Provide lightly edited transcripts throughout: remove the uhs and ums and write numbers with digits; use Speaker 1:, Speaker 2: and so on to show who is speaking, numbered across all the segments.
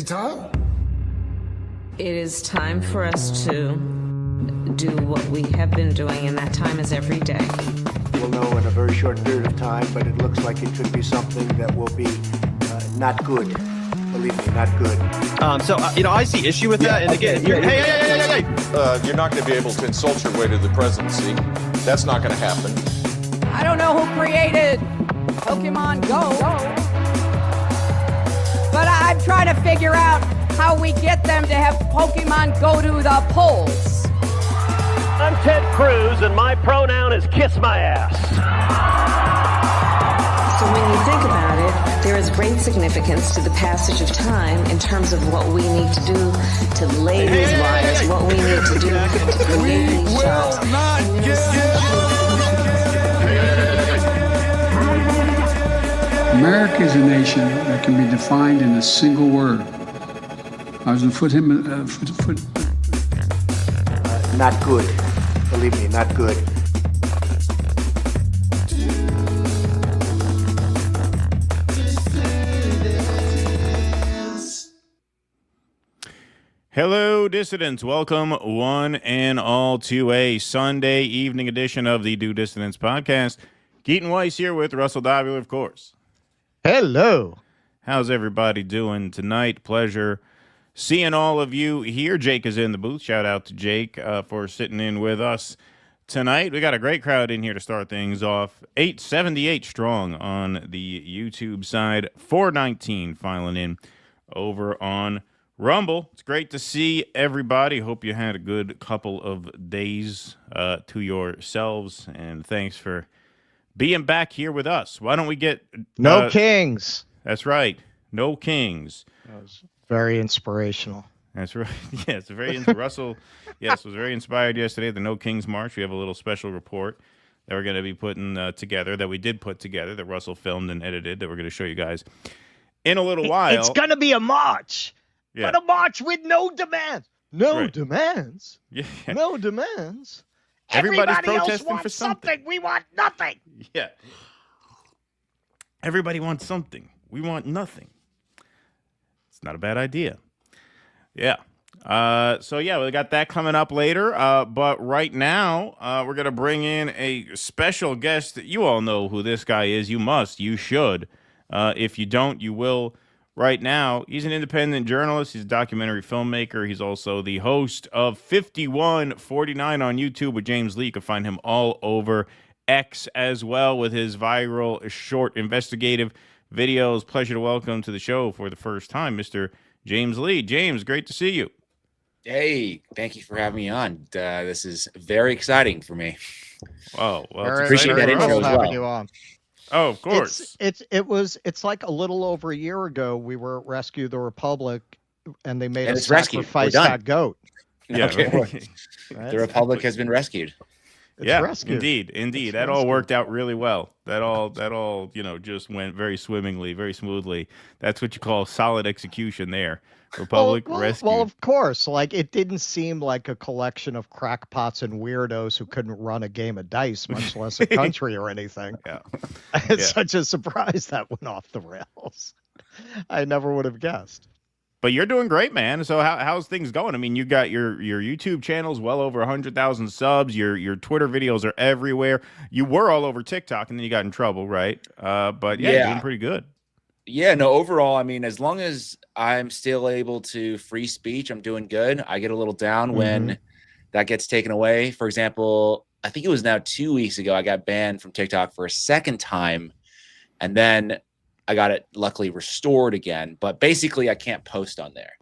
Speaker 1: time?
Speaker 2: It is time for us to do what we have been doing, and that time is every day.
Speaker 3: We'll know in a very short period of time, but it looks like it could be something that will be not good. Believe me, not good.
Speaker 4: I see issue with that. And again, hey.
Speaker 5: You're not going to be able to insult your way to the presidency. That's not going to happen.
Speaker 6: I don't know who created Pokemon Go, but I'm trying to figure out how we get them to have Pokemon go to the polls.
Speaker 7: I'm Ted Cruz, and my pronoun is kiss my ass.
Speaker 2: So when you think about it, there is great significance to the passage of time in terms of what we need to do to lay these wires, what we need to do to create these jobs.
Speaker 8: America is a nation that can be defined in a single word. I was going to put him.
Speaker 3: Not good. Believe me, not good.
Speaker 9: Hello, dissidents. Welcome, one and all, to a Sunday evening edition of the Do Dissidents podcast. Keaton Weiss here with Russell Dobler, of course.
Speaker 4: Hello.
Speaker 9: How's everybody doing tonight? Pleasure seeing all of you here. Jake is in the booth. Shout out to Jake for sitting in with us tonight. We got a great crowd in here to start things off. 878 strong on the YouTube side. 419 filing in over on Rumble. It's great to see everybody. Hope you had a good couple of days to yourselves, and thanks for being back here with us. Why don't we get
Speaker 4: No kings?
Speaker 9: That's right. No kings.
Speaker 4: That was very inspirational.
Speaker 9: That's right. Yes, Russell. Yes, was very inspired yesterday at the No Kings March. We have a little special report that we're going to be putting together, that we did put together, that Russell filmed and edited, that we're going to show you guys in a little while.
Speaker 4: It's going to be a march.
Speaker 9: Yeah.
Speaker 4: But a march with no demands. No
Speaker 9: Right.
Speaker 4: demands.
Speaker 9: Yeah.
Speaker 4: No demands.
Speaker 9: Everybody's
Speaker 4: Everybody else
Speaker 9: protesting
Speaker 4: wants
Speaker 9: for something.
Speaker 4: We want nothing.
Speaker 9: Yeah. Everybody wants something. We want nothing. It's not a bad idea. Yeah. So we got that coming up later. But right now, we're going to bring in a special guest. You all know who this guy is. You must. You should. If you don't, you will right now. He's an independent journalist. He's a documentary filmmaker. He's also the host of 5149 on YouTube with James Lee. You can find him all over X as well with his viral short investigative videos. Pleasure to welcome to the show for the first time, Mr. James Lee. James, great to see you.
Speaker 10: Hey, thank you for having me on. This is very exciting for me.
Speaker 9: Oh, well,
Speaker 10: appreciate that intro as well.
Speaker 4: You on.
Speaker 9: Oh, of course.
Speaker 4: It's like a little over a year ago we were at Rescue the Republic, and they made
Speaker 10: And
Speaker 4: us
Speaker 10: it's rescued.
Speaker 4: sacrifice
Speaker 10: We're done.
Speaker 4: that goat.
Speaker 9: Yeah,
Speaker 10: Okay.
Speaker 9: right.
Speaker 4: Right?
Speaker 10: The Republic has been rescued.
Speaker 4: It's rescued.
Speaker 9: Indeed.
Speaker 4: It's
Speaker 9: That all
Speaker 4: rescued.
Speaker 9: worked out really well. That all, just went very swimmingly, very smoothly. That's what you call solid execution there. Republic rescue.
Speaker 4: Well, of course. Like, it didn't seem like a collection of crackpots and weirdos who couldn't run a game of dice, much less a country or anything.
Speaker 9: Yeah.
Speaker 4: It's such a surprise that went off the rails. I never would have guessed.
Speaker 9: But you're doing great, man. So how's things going? I mean, you got your YouTube channels well over 100,000 subs. Your Twitter videos are everywhere. You were all over TikTok, and then you got in trouble, right? But you're doing pretty good.
Speaker 10: Yeah, no, overall, I mean, as long as I'm still able to free speech, I'm doing good. I get a little down when that gets taken away. For example, I think it was now 2 weeks ago, I got banned from TikTok for a second time, and then I got it luckily restored again. But basically, I can't post on there.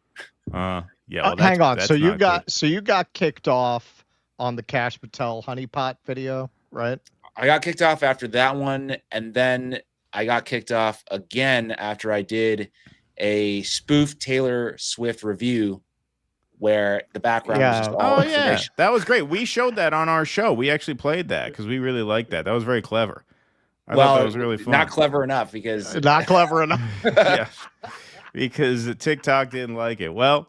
Speaker 9: Well,
Speaker 4: hang on.
Speaker 9: that's
Speaker 4: So you
Speaker 9: not
Speaker 4: got kicked off on the Kash Patel honeypot video, right?
Speaker 10: I got kicked off after that one, and then I got kicked off again after I did a spoof Taylor Swift review where the background was just all information.
Speaker 9: That was great. We showed that on our show. We actually played that because we really liked that. That was very clever. I thought that was really fun.
Speaker 10: Not clever enough because
Speaker 9: Yeah, because TikTok didn't like it. Well,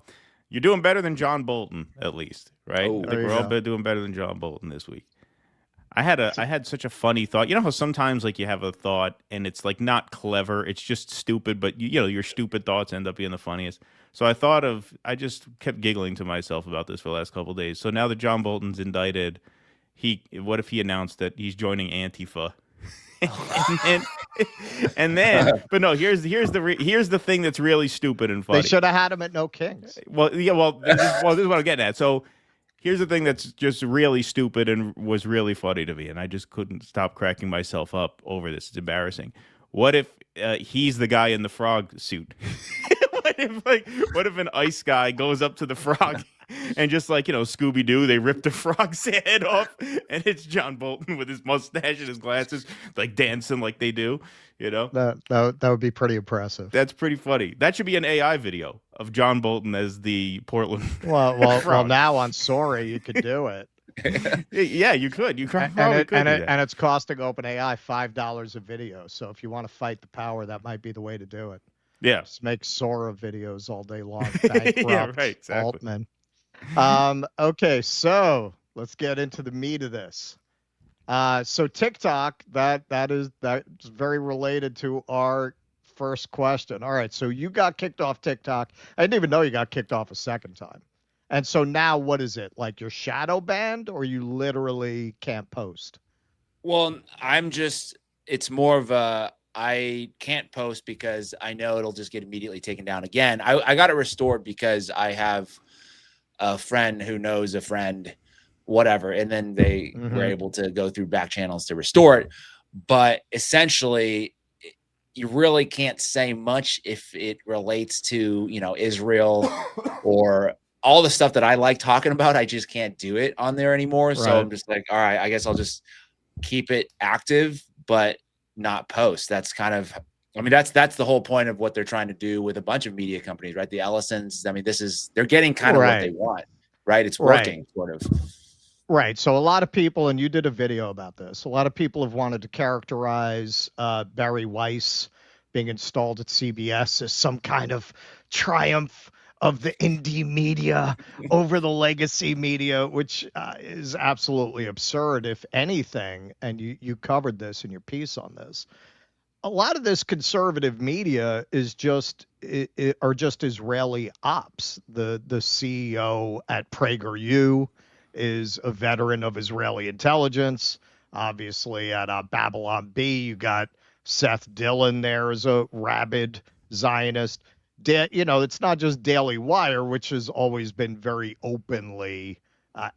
Speaker 9: you're doing better than John Bolton, at least, right?
Speaker 10: Oh,
Speaker 9: I think we're all doing better than John Bolton this week. I had such a funny thought. You know how sometimes like you have a thought and it's like not clever, it's just stupid, but you know your stupid thoughts end up being the funniest. So I just kept giggling to myself about this for the last couple of days. So now that John Bolton's indicted, what if he announced that he's joining Antifa? and then, but no, here's the thing that's really stupid and funny.
Speaker 4: They should have had him at No Kings.
Speaker 9: Well, yeah, this is what I'm getting at. So here's the thing that's just really stupid and was really funny to me, and I just couldn't stop cracking myself up over this. It's embarrassing. What if he's the guy in the frog suit? What if an ice guy goes up to the frog and just like, Scooby Doo, they rip the frog's head off, and it's John Bolton with his mustache and his glasses, like dancing like they do,
Speaker 4: That would be pretty impressive.
Speaker 9: That's pretty funny. That should be an AI video of John Bolton as the Portland.
Speaker 4: Well, now on Sorry, you could do it.
Speaker 9: Yeah, you could. You could.
Speaker 4: And it's costing OpenAI $5 a video. So if you want to fight the power, that might be the way to do it.
Speaker 9: Yeah.
Speaker 4: Just make Sora videos all day long. Bankrupt
Speaker 9: Yeah, right, exactly.
Speaker 4: Altman. Okay, so let's get into the meat of this. So TikTok, that's very related to our first question. All right, so you got kicked off TikTok. I didn't even know you got kicked off a second time. And so now what is it? Like you're shadow banned or you literally can't post?
Speaker 10: Well, it's more of I can't post because I know it'll just get immediately taken down again. I got it restored because I have a friend who knows a friend, whatever. And then they were able to go through back channels to restore it. But essentially, you really can't say much if it relates to, Israel or all the stuff that I like talking about. I just can't do it on there anymore. Right. So I'm just like, all right, I guess I'll just keep it active, but not post. That's kind of, that's the whole point of what they're trying to do with a bunch of media companies, right? The Ellisons, they're getting kind of what they want, right? It's working sort of.
Speaker 4: Right. So a lot of people, and you did a video about this, a lot of people have wanted to characterize Barry Weiss being installed at CBS as some kind of triumph of the indie media over the legacy media, which is absolutely absurd, if anything. And you covered this in your piece on this. A lot of this conservative media is just Israeli ops. The CEO at PragerU is a veteran of Israeli intelligence. Obviously, at Babylon Bee, you got Seth Dillon there as a rabid Zionist. It's not just Daily Wire, which has always been very openly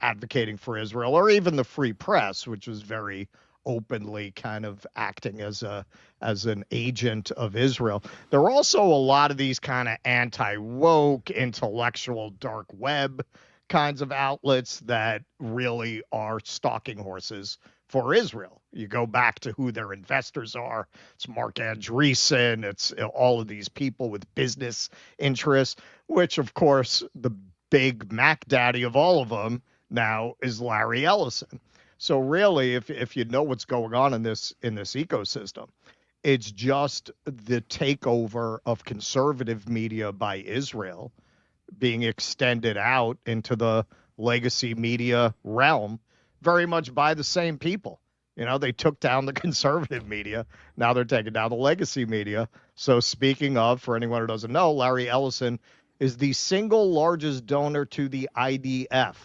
Speaker 4: advocating for Israel, or even the Free Press, which was very openly kind of acting as an agent of Israel. There are also a lot of these kind of anti-woke, intellectual dark web kinds of outlets that really are stalking horses for Israel. You go back to who their investors are. It's Mark Andreessen. It's all of these people with business interests, which, of course, the big Mac daddy of all of them now is Larry Ellison. So really, if you know what's going on in this ecosystem, it's just the takeover of conservative media by Israel being extended out into the legacy media realm, very much by the same people. They took down the conservative media. Now they're taking down the legacy media. So speaking of, for anyone who doesn't know, Larry Ellison is the single largest donor to the IDF.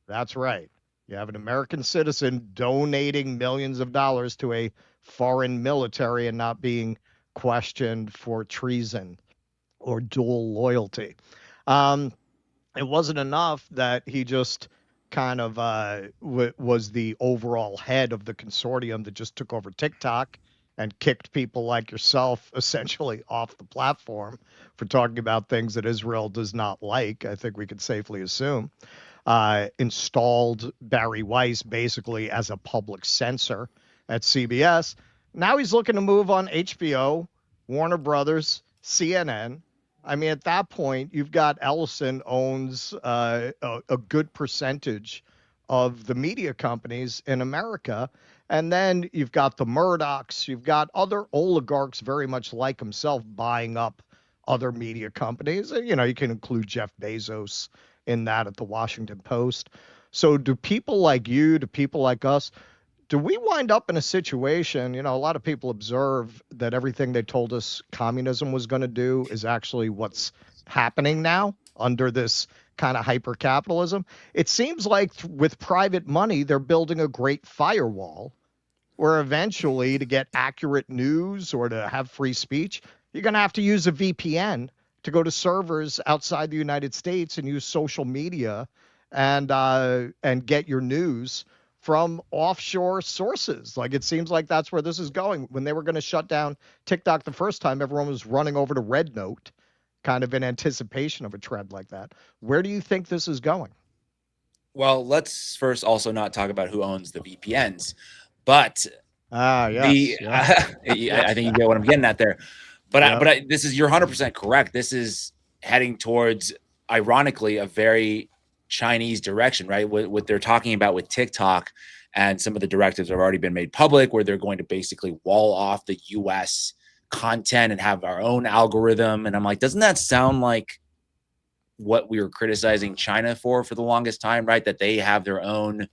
Speaker 4: That's right. You have an American citizen donating millions of dollars to a foreign military and not being questioned for treason or dual loyalty. It wasn't enough that he just kind of was the overall head of the consortium that just took over TikTok and kicked people like yourself essentially off the platform for talking about things that Israel does not like. I think we could safely assume. Installed Barry Weiss basically as a public censor at CBS. Now he's looking to move on HBO, Warner Brothers, CNN. At that point, you've got Ellison owns a good percentage of the media companies in America. And then you've got the Murdochs, you've got other oligarchs very much like himself buying up other media companies. You can include Jeff Bezos in that at the Washington Post. So do people like you, do people like us, do we wind up in a situation, a lot of people observe that everything they told us communism was going to do is actually what's happening now under this kind of hyper capitalism. It seems like with private money, they're building a great firewall where eventually to get accurate news or to have free speech, you're going to have to use a VPN to go to servers outside the United States and use social media and get your news from offshore sources. Like, it seems like that's where this is going. When they were going to shut down TikTok the first time, everyone was running over to Red Note, kind of in anticipation of a trend like that. Where do you think this is going?
Speaker 10: Well, let's first also not talk about who owns the VPNs, but
Speaker 4: yes.
Speaker 10: I think you get what I'm getting at there. But this is, you're 100% correct. This is heading towards, ironically, a very Chinese direction, right? What they're talking about with TikTok, and some of the directives have already been made public, where they're going to basically wall off the US content and have our own algorithm. And I'm like, doesn't that sound like what we were criticizing China for the longest time, right? That they have their own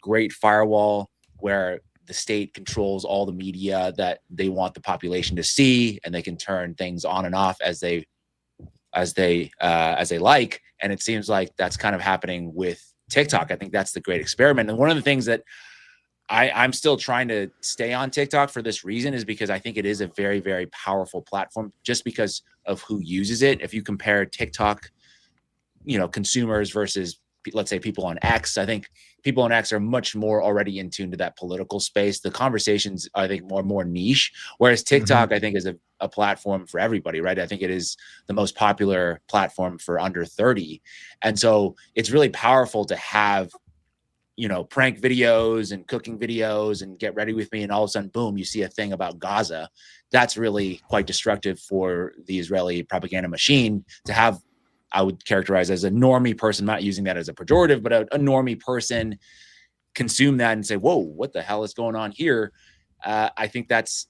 Speaker 10: great firewall where the state controls all the media that they want the population to see, and they can turn things on and off as they like. And it seems like that's kind of happening with TikTok. I think that's the great experiment. And one of the things that I'm still trying to stay on TikTok for this reason is because I think it is a very, very powerful platform just because of who uses it. If you compare TikTok, consumers versus, let's say, people on X, I think people on X are much more already in tune to that political space. The conversations, I think, more niche, whereas TikTok, I think, is a platform for everybody, right? I think it is the most popular platform for under 30. And so it's really powerful to have, prank videos and cooking videos and get ready with me. And all of a sudden, boom, you see a thing about Gaza. That's really quite destructive for the Israeli propaganda machine to have. I would characterize as a normie person, not using that as a pejorative, but a normie person consume that and say, whoa, what the hell is going on here? I think that's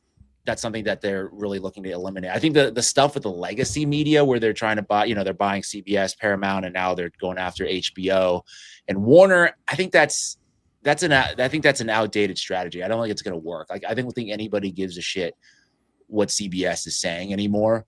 Speaker 10: something that they're really looking to eliminate. I think the stuff with the legacy media where they're trying to buy, they're buying CBS, Paramount, and now they're going after HBO and Warner. I think that's an outdated strategy. I don't think it's going to work. Like, I don't think anybody gives a shit what CBS is saying anymore.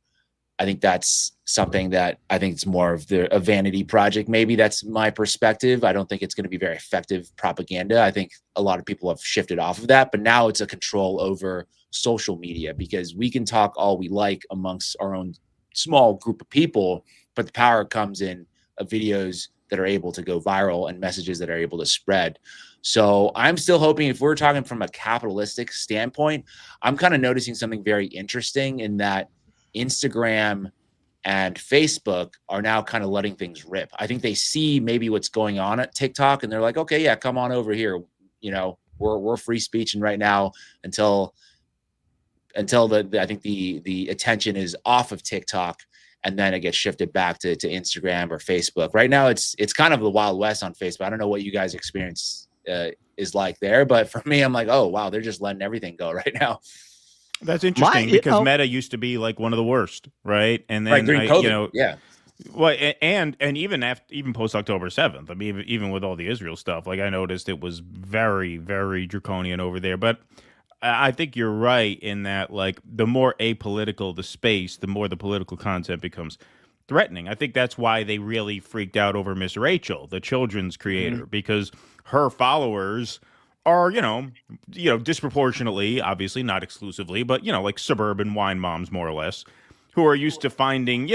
Speaker 10: I think that's something that I think it's more of a vanity project. Maybe that's my perspective. I don't think it's going to be very effective propaganda. I think a lot of people have shifted off of that, but now it's a control over social media, because we can talk all we like amongst our own small group of people, but the power comes in of videos that are able to go viral and messages that are able to spread. So I'm still hoping, if we're talking from a capitalistic standpoint, I'm kind of noticing something very interesting in that Instagram and Facebook are now kind of letting things rip. I think they see maybe what's going on at TikTok, and they're like, okay, yeah, come on over here. We're free speech, and right now until I think the attention is off of TikTok, and then it gets shifted back to Instagram or Facebook. Right now, it's kind of the Wild West on Facebook. I don't know what you guys experience is like there, but for me, I'm like, oh wow, they're just letting everything go right now.
Speaker 9: That's interesting because Meta used to be like one of the worst, right? And then
Speaker 10: during COVID, yeah.
Speaker 9: Well, and even post October 7th, I mean, even with all the Israel stuff, like I noticed it was very, very draconian over there. But I think you're right in that, like, the more apolitical the space, the more the political content becomes threatening. I think that's why they really freaked out over Miss Rachel, the children's creator, because her followers are, disproportionately, obviously not exclusively, but, like suburban wine moms, more or less, who are used to finding,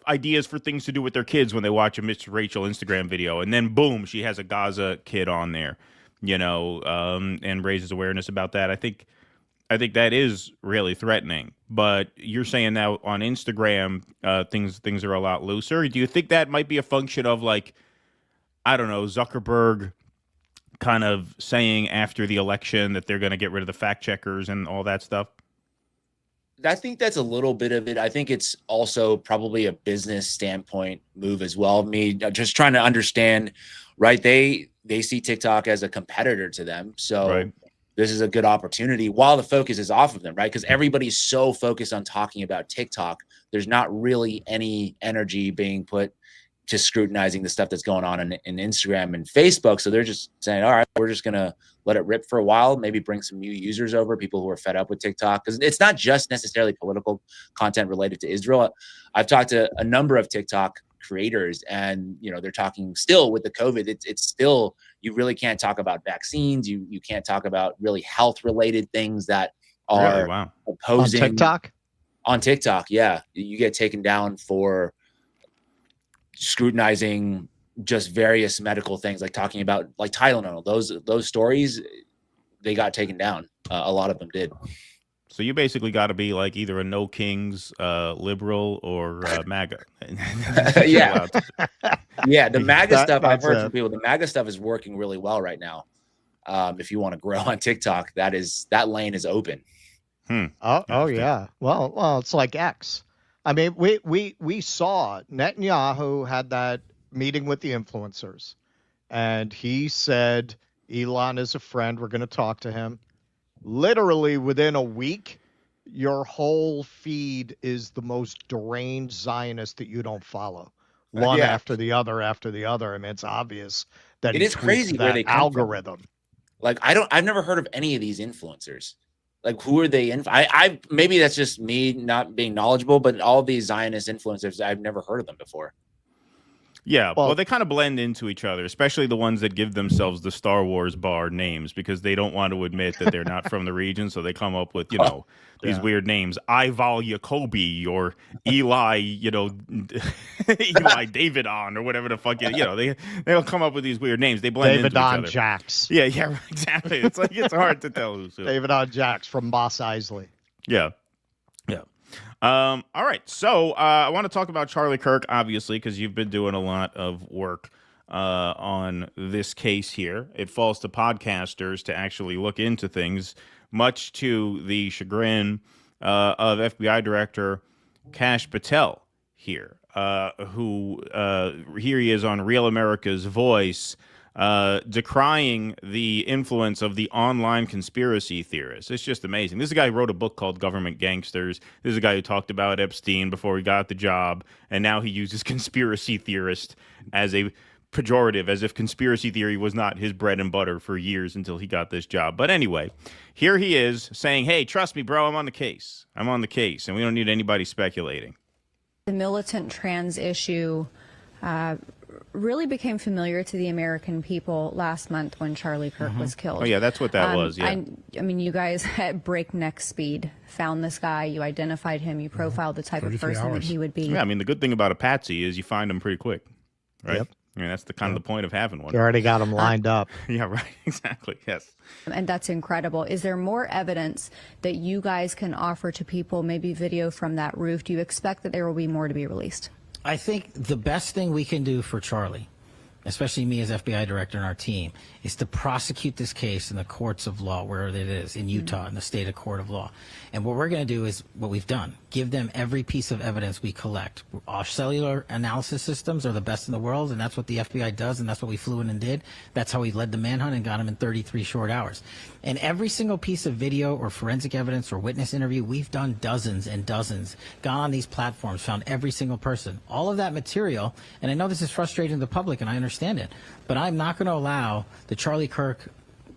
Speaker 9: ideas for things to do with their kids when they watch a Miss Rachel Instagram video. And then, boom, she has a Gaza kid on there, and raises awareness about that. I think that is really threatening. But you're saying now on Instagram, things are a lot looser. Do you think that might be a function of, like, I don't know, Zuckerberg kind of saying after the election that they're going to get rid of the fact checkers and all that stuff?
Speaker 10: I think that's a little bit of it. I think it's also probably a business standpoint move as well. Me just trying to understand, right? They see TikTok as a competitor to them. So this is a good opportunity while the focus is off of them, right? Because everybody's so focused on talking about TikTok. There's not really any energy being put just scrutinizing the stuff that's going on in Instagram and Facebook. So they're just saying, all right, we're just going to let it rip for a while, maybe bring some new users over, people who are fed up with TikTok. Because it's not just necessarily political content related to Israel. I've talked to a number of TikTok creators, and they're talking still with the COVID. It's still, you really can't talk about vaccines. You can't talk about really health related things that are opposing on TikTok. Yeah, you get taken down for scrutinizing just various medical things, like talking about like Tylenol. Those stories, they got taken down. A lot of them did.
Speaker 9: So you basically got to be like either a no kings liberal or MAGA.
Speaker 10: Yeah. Yeah. The MAGA stuff, I've heard from people, the MAGA stuff is working really well right now. If you want to grow on TikTok, that lane is open.
Speaker 4: Oh yeah. Well, it's like X. I mean, we saw Netanyahu had that meeting with the influencers, and he said Elon is a friend. We're going to talk to him. Literally within a week, your whole feed is the most deranged Zionist that you don't follow. One after the other after the other. I mean, it's obvious that
Speaker 10: it is crazy where they
Speaker 4: algorithm.
Speaker 10: From. Like I've never heard of any of these influencers. Like, who are they? I maybe that's just me not being knowledgeable, but all these Zionist influencers, I've never heard of them before.
Speaker 9: Yeah, well, they kind of blend into each other, especially the ones that give themselves the Star Wars bar names because they don't want to admit that they're not from the region, so they come up with, these weird names. Ival Jacoby or Eli, Eli Davidon or whatever the fuck, they'll come up with these weird names. They blend into each other.
Speaker 4: Davidon Jax.
Speaker 9: Yeah, exactly. It's like it's hard to tell who's who.
Speaker 4: Davidon Jax from Mos Eisley.
Speaker 9: Yeah. All right. So I want to talk about Charlie Kirk, obviously, because you've been doing a lot of work on this case here. It falls to podcasters to actually look into things, much to the chagrin of FBI Director Kash Patel here, who here he is on Real America's Voice, decrying the influence of the online conspiracy theorists. It's just amazing. This is a guy who wrote a book called Government Gangsters. This is a guy who talked about Epstein before he got the job, and now he uses conspiracy theorist as a pejorative, as if conspiracy theory was not his bread and butter for years until he got this job. But anyway, here he is saying, hey, trust me, bro, I'm on the case. I'm on the case, and we don't need anybody speculating.
Speaker 1: The militant trans issue really became familiar to the American people last month when Charlie Kirk was killed.
Speaker 9: Oh, yeah, that's what that was, yeah.
Speaker 1: I mean, you guys at breakneck speed found this guy, you identified him, you profiled the type of person that he would be.
Speaker 9: Yeah, I mean, the good thing about a patsy is you find him pretty quick, right? Yep. I mean, that's the kind of the point of having one.
Speaker 4: You already got him lined up.
Speaker 9: Yeah, right, exactly, yes.
Speaker 1: And that's incredible. Is there more evidence that you guys can offer to people, maybe video from that roof? Do you expect that there will be more to be released?
Speaker 11: I think the best thing we can do for Charlie, especially me as FBI director and our team, is to prosecute this case in the courts of law, wherever it is, in Utah, in the state of court of law. And what we're going to do is what we've done, give them every piece of evidence we collect. Our cellular analysis systems are the best in the world, and that's what the FBI does, and that's what we flew in and did. That's how we led the manhunt and got him in 33 short hours. And every single piece of video or forensic evidence or witness interview, we've done dozens and dozens, gone on these platforms, found every single person. All of that material, and I know this is frustrating to the public, and I understand it, but I'm not going to allow the Charlie Kirk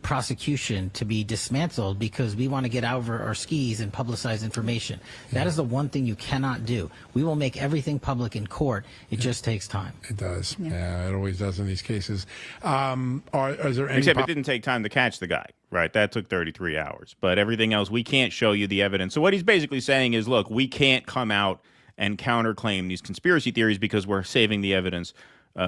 Speaker 11: prosecution to be dismantled because we want to get over our skis and publicize information. That is the one thing you cannot do. We will make everything public in court. It just takes time.
Speaker 12: It does. Yeah, it always does in these cases. Is there any
Speaker 9: Except it didn't take time to catch the guy, right? That took 33 hours. But everything else, we can't show you the evidence. So what he's basically saying is, look, we can't come out and counterclaim these conspiracy theories because we're saving the evidence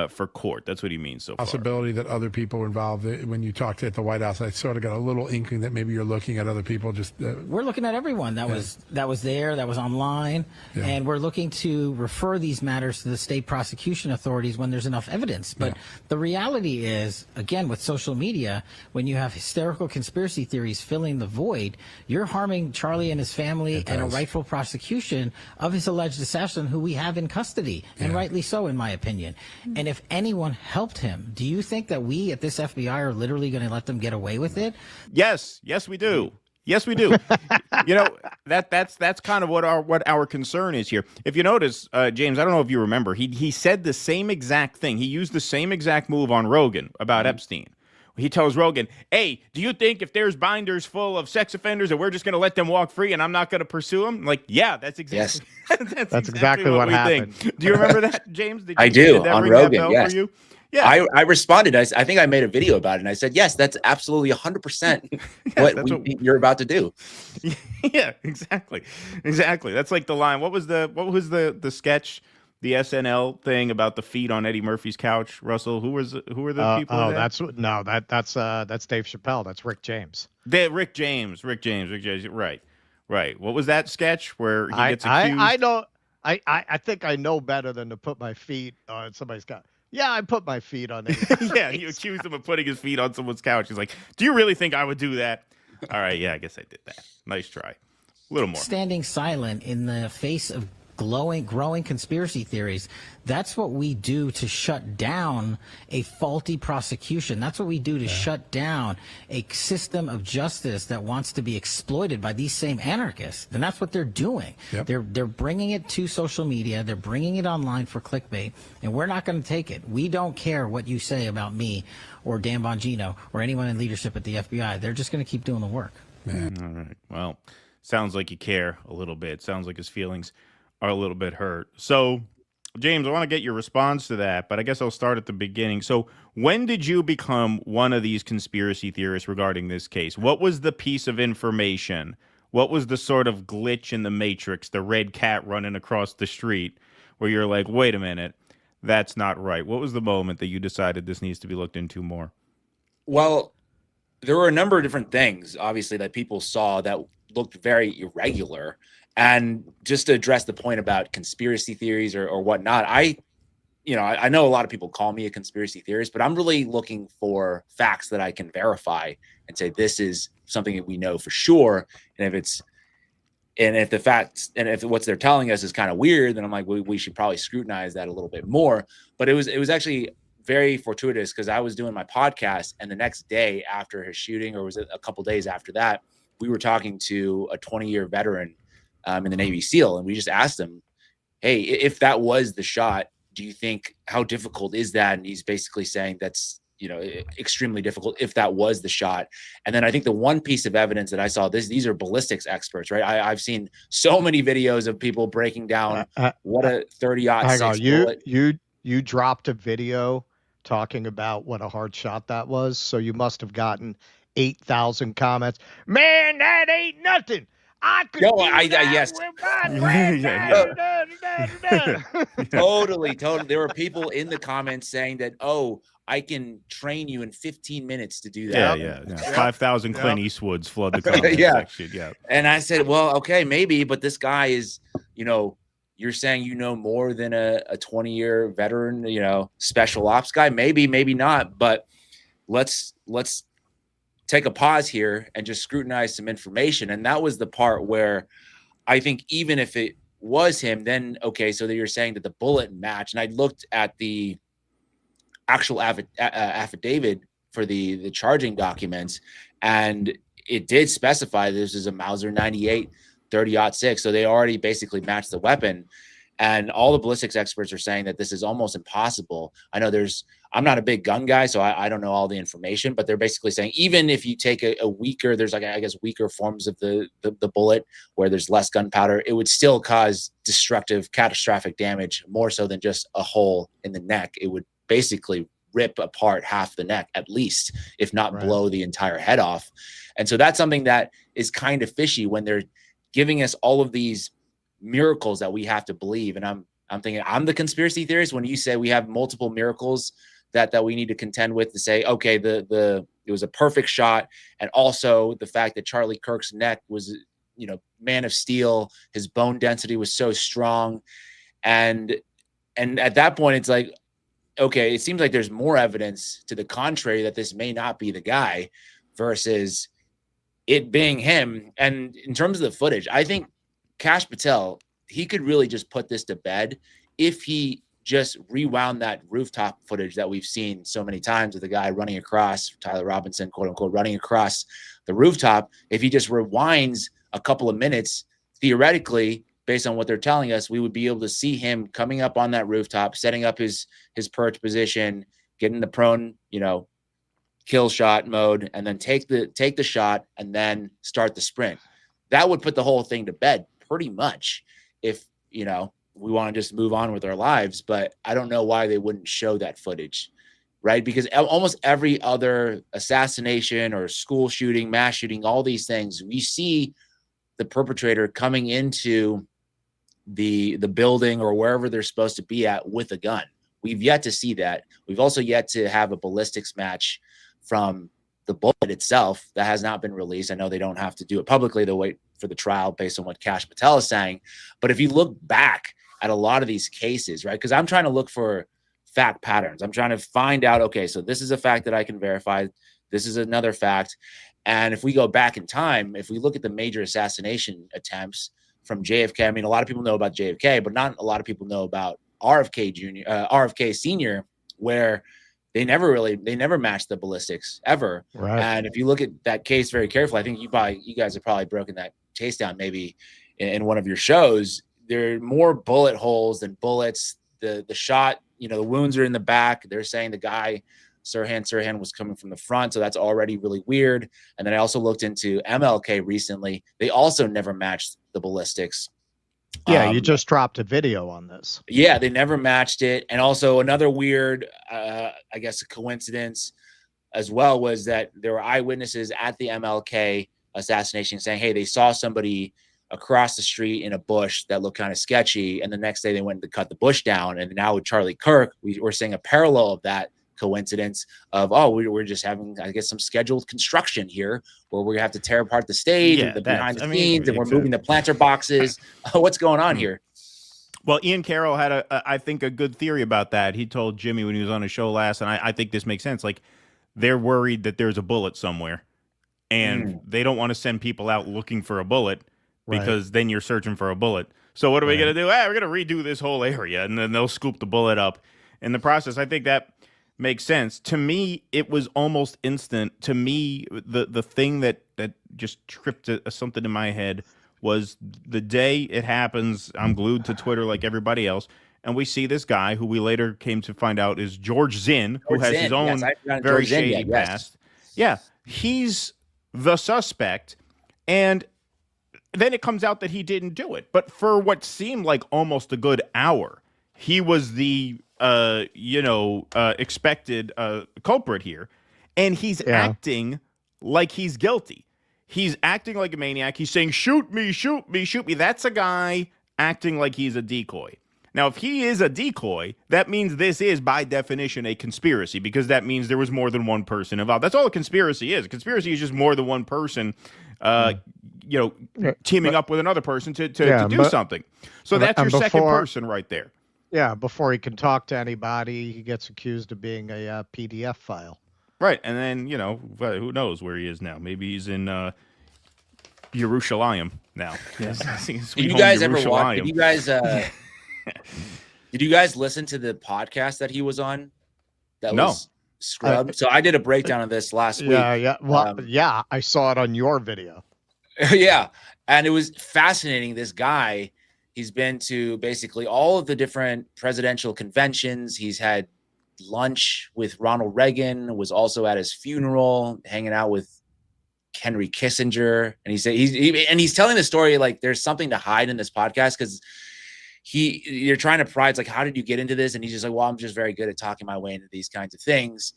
Speaker 9: for court. That's what he means so far.
Speaker 12: Possibility that other people were involved. When you talked at the White House, I sort of got a little inkling that maybe you're looking at other people.
Speaker 11: We're looking at everyone that was there, that was online, and we're looking to refer these matters to the state prosecution authorities when there's enough evidence. But the reality is, again, with social media, when you have hysterical conspiracy theories filling the void, you're harming Charlie and his family and a rightful prosecution of his alleged assassin, who we have in custody, and rightly so, in my opinion. And if anyone helped him, do you think that we at this FBI are literally going to let them get away with it?
Speaker 9: Yes, we do. Yes, we do. That's kind of what our concern is here. If you notice, James, I don't know if you remember, he said the same exact thing. He used the same exact move on Rogan about Epstein. He tells Rogan, "Hey, do you think if there's binders full of sex offenders that we're just going to let them walk free and I'm not going to pursue them?" Like, yeah, that's exactly
Speaker 4: that's exactly what
Speaker 9: we
Speaker 4: happened.
Speaker 9: think. Do you remember that, James?
Speaker 10: I do, on Rogan. Yes.
Speaker 9: For you? Yeah.
Speaker 10: I responded. I think I made a video about it, and I said, yes, that's absolutely 100% what you're about to do.
Speaker 9: Yeah, exactly. That's like the line. What was the sketch, the SNL thing about the feet on Eddie Murphy's couch? Russell, who are the people?
Speaker 4: Oh, that's Dave Chappelle. That's Rick James.
Speaker 9: Rick James. Right. What was that sketch where he gets accused?
Speaker 4: I think I know better than to put my feet on somebody's couch. Yeah, I put my feet on it.
Speaker 9: Yeah, you accused him of putting his feet on someone's couch. He's like, "Do you really think I would do that?" All right, yeah, I guess I did that. Nice try. A little more.
Speaker 11: Standing silent in the face of growing conspiracy theories. That's what we do to shut down a faulty prosecution. That's what we do to shut down a system of justice that wants to be exploited by these same anarchists. And that's what they're doing. Yep. They're bringing it to social media. They're bringing it online for clickbait. And we're not going to take it. We don't care what you say about me or Dan Bongino or anyone in leadership at the FBI. They're just going to keep doing the work.
Speaker 9: All right. Well, sounds like you care a little bit. Sounds like his feelings are a little bit hurt. So, James, I want to get your response to that, but I guess I'll start at the beginning. So, when did you become one of these conspiracy theorists regarding this case? What was the piece of information? What was the sort of glitch in the matrix, the red cat running across the street, where you're like, wait a minute, that's not right? What was the moment that you decided this needs to be looked into more?
Speaker 10: Well, there were a number of different things, obviously, that people saw that looked very irregular. And just to address the point about conspiracy theories or whatnot, I know a lot of people call me a conspiracy theorist, but I'm really looking for facts that I can verify and say this is something that we know for sure. And if the facts and if what they're telling us is kind of weird, then I'm like, we should probably scrutinize that a little bit more. But it was actually very fortuitous because I was doing my podcast, and the next day after his shooting, or was it a couple days after that, we were talking to a 20-year veteran in the Navy SEAL. And we just asked him, hey, if that was the shot, do you think, how difficult is that? And he's basically saying that's, extremely difficult if that was the shot. And then I think the one piece of evidence that I saw, these are ballistics experts, right? I've seen so many videos of people breaking down what a 30-06 bullet.
Speaker 4: You dropped a video talking about what a hard shot that was. So you must have gotten 8,000 comments. Man, that ain't nothing. I could
Speaker 10: yes. Totally. There were people in the comments saying that, oh, I can train you in 15 minutes to do that.
Speaker 9: Yeah. 5,000 Clint Eastwoods flood the comment section. Yeah.
Speaker 10: And I said, well, okay, maybe, but this guy is, you're saying more than a 20-year veteran, special ops guy. Maybe not. But let's take a pause here and just scrutinize some information. And that was the part where I think even if it was him, then, okay, so that you're saying that the bullet matched. And I looked at the actual affidavit for the charging documents, and it did specify this is a Mauser 98 30-06. So they already basically matched the weapon. And all the ballistics experts are saying that this is almost impossible. I know I'm not a big gun guy, so I don't know all the information, but they're basically saying even if you take a weaker, there's weaker forms of the bullet where there's less gunpowder, it would still cause destructive, catastrophic damage, more so than just a hole in the neck. It would basically rip apart half the neck, at least, if not blow the entire head off. And so that's something that is kind of fishy when they're giving us all of these miracles that we have to believe. And I'm thinking I'm the conspiracy theorist when you say we have multiple miracles that we need to contend with to say, okay, it was a perfect shot. And also the fact that Charlie Kirk's neck was, man of steel, his bone density was so strong. And at that point, it's like, okay, it seems like there's more evidence to the contrary that this may not be the guy versus it being him. And in terms of the footage, I think Kash Patel, he could really just put this to bed if he just rewound that rooftop footage that we've seen so many times of the guy running across, Tyler Robinson, quote unquote, running across the rooftop. If he just rewinds a couple of minutes, theoretically, based on what they're telling us, we would be able to see him coming up on that rooftop, setting up his perch position, getting the prone, kill shot mode, and then take the shot and then start the sprint. That would put the whole thing to bed pretty much if, we want to just move on with our lives. But I don't know why they wouldn't show that footage, right? Because almost every other assassination or school shooting, mass shooting, all these things, we see the perpetrator coming into the building or wherever they're supposed to be at with a gun. We've yet to see that. We've also yet to have a ballistics match from the bullet itself. That has not been released. I know they don't have to do it publicly. They'll wait for the trial based on what Kash Patel is saying. But if you look back at a lot of these cases, right, because I'm trying to look for fact patterns. I'm trying to find out, okay, so this is a fact that I can verify. This is another fact. And if we go back in time, if we look at the major assassination attempts from JFK, I mean, a lot of people know about JFK, but not a lot of people know about RFK Sr., where they never matched the ballistics ever.
Speaker 4: Right.
Speaker 10: And if you look at that case very carefully, I think you guys have probably broken that case down maybe in one of your shows. There are more bullet holes than bullets. The shot, the wounds are in the back. They're saying the guy, Sirhan was coming from the front, so that's already really weird. And then I also looked into MLK recently. They also never matched the ballistics.
Speaker 4: Yeah, you just dropped a video on this.
Speaker 10: Yeah, they never matched it. And also another weird, I guess, a coincidence as well was that there were eyewitnesses at the MLK assassination saying, hey, they saw somebody across the street in a bush that looked kind of sketchy. And the next day they went to cut the bush down. And now with Charlie Kirk, we're seeing a parallel of that coincidence of, we're just having, I guess, some scheduled construction here where we have to tear apart the stage and the behind the scenes, and we're moving the planter boxes. What's going on here?
Speaker 9: Well, Ian Carroll had I think a good theory about that. He told Jimmy when he was on his show last, and I think this makes sense. Like, they're worried that there's a bullet somewhere, and they don't want to send people out looking for a bullet because then you're searching for a bullet. So what are we going to do? We're going to redo this whole area, and then they'll scoop the bullet up in the process. I think that makes sense. To me, it was almost instant. To me, the thing that just tripped something in my head was the day it happens, I'm glued to Twitter like everybody else, and we see this guy who we later came to find out is George Zinn, who has his own very shady past. Yeah, he's the suspect, and then it comes out that he didn't do it. But for what seemed like almost a good hour, he was the expected culprit here, and he's acting like he's guilty. He's acting like a maniac. He's saying, shoot me, shoot me, shoot me. That's a guy acting like he's a decoy. Now, if he is a decoy, that means this is, by definition, a conspiracy, because that means there was more than one person involved. That's all a conspiracy is. A conspiracy is just more than one person teaming up with another person to do something. So that's your second person right there.
Speaker 4: Yeah, before he can talk to anybody, he gets accused of being a PDF file.
Speaker 9: Right, and then, who knows where he is now? Maybe he's in Jerusalem now.
Speaker 10: Did you guys ever watch? Did you guys listen to the podcast that he was on? That was Scrub. So I did a breakdown of this last week.
Speaker 4: Yeah. Well, I saw it on your video.
Speaker 10: Yeah, and it was fascinating. This guy, he's been to basically all of the different presidential conventions. He's had lunch with Ronald Reagan, was also at his funeral, hanging out with Henry Kissinger. And he said he's telling the story like there's something to hide in this podcast, because you're trying to pry. It's like, how did you get into this? And he's just like, well, I'm just very good at talking my way into these kinds of things.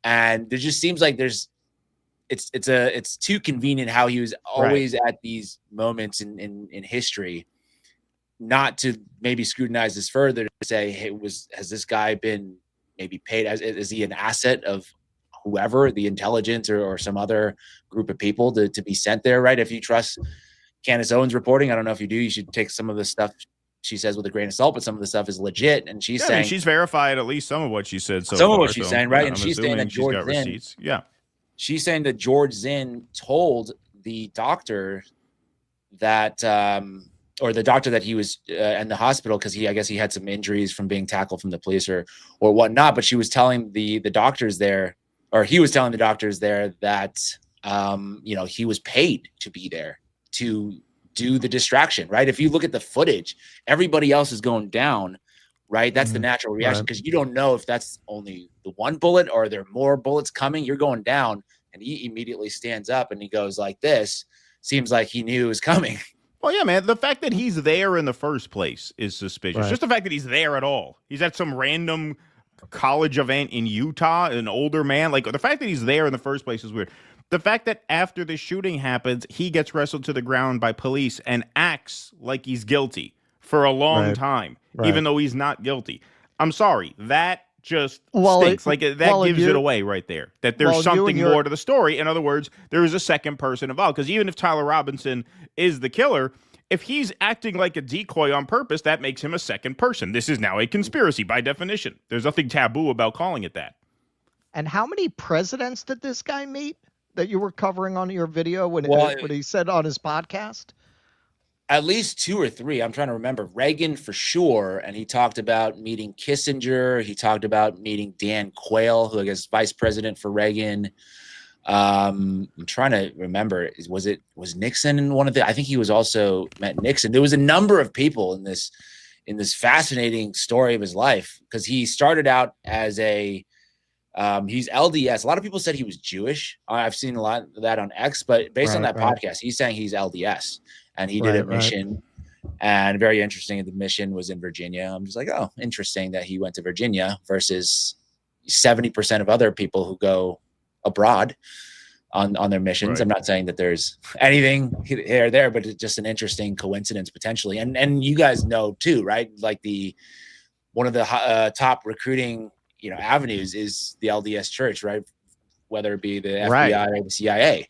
Speaker 10: And there just seems like it's too convenient how he was always at these moments in history, not to maybe scrutinize this further, to say, hey, has this guy been maybe paid? Is he an asset of whoever, the intelligence or some other group of people to be sent there, right? If you trust Candace Owens reporting, I don't know if you do, you should take some of the stuff she says with a grain of salt, but some of the stuff is legit. And she's saying,
Speaker 9: she's verified at least some of what she said.
Speaker 10: Some of what she's saying, right? And she's saying that
Speaker 9: George Zinn,
Speaker 10: she's saying that George Zinn told the doctor that or the doctor that he was in the hospital, because I guess he had some injuries from being tackled from the police or whatnot. But she was telling the doctors there, or he was telling the doctors there that he was paid to be there to do the distraction, right? If you look at the footage, everybody else is going down, right? That's the natural reaction, because you don't know if that's only the one bullet or there are more bullets coming. You're going down, and he immediately stands up and he goes like this. Seems like he knew it was coming.
Speaker 9: Well, yeah, man. The fact that he's there in the first place is suspicious.
Speaker 4: Right.
Speaker 9: Just the fact that he's there at all. He's at some random college event in Utah, an older man. Like, the fact that he's there in the first place is weird. The fact that after the shooting happens, he gets wrestled to the ground by police and acts like he's guilty for a long time, even though he's not guilty. I'm sorry. That just stinks. That gives it away right there, that there's something more to the story. In other words, there is a second person involved. Because even if Tyler Robinson is the killer, if he's acting like a decoy on purpose, that makes him a second person. This is now a conspiracy by definition. There's nothing taboo about calling it that.
Speaker 4: And how many presidents did this guy meet that you were covering on your video when he said on his podcast?
Speaker 10: At least 2 or 3. I'm trying to remember. Reagan for sure. And he talked about meeting Kissinger. He talked about meeting Dan Quayle, who I guess is vice president for Reagan. I'm trying to remember. Was Nixon in one of the? I think he was also met Nixon. There was a number of people in this fascinating story of his life, because he started out as he's LDS. A lot of people said he was Jewish. I've seen a lot of that on X, but based on that podcast, he's saying he's LDS, and he did a mission, and very interesting. The mission was in Virginia. I'm just like, oh, interesting that he went to Virginia versus 70% of other people who go abroad on their missions. I'm not saying that there's anything here or there, but it's just an interesting coincidence potentially. And you guys know too, right? Like one of the top recruiting avenues is the LDS church, right? Whether it be the FBI or the CIA.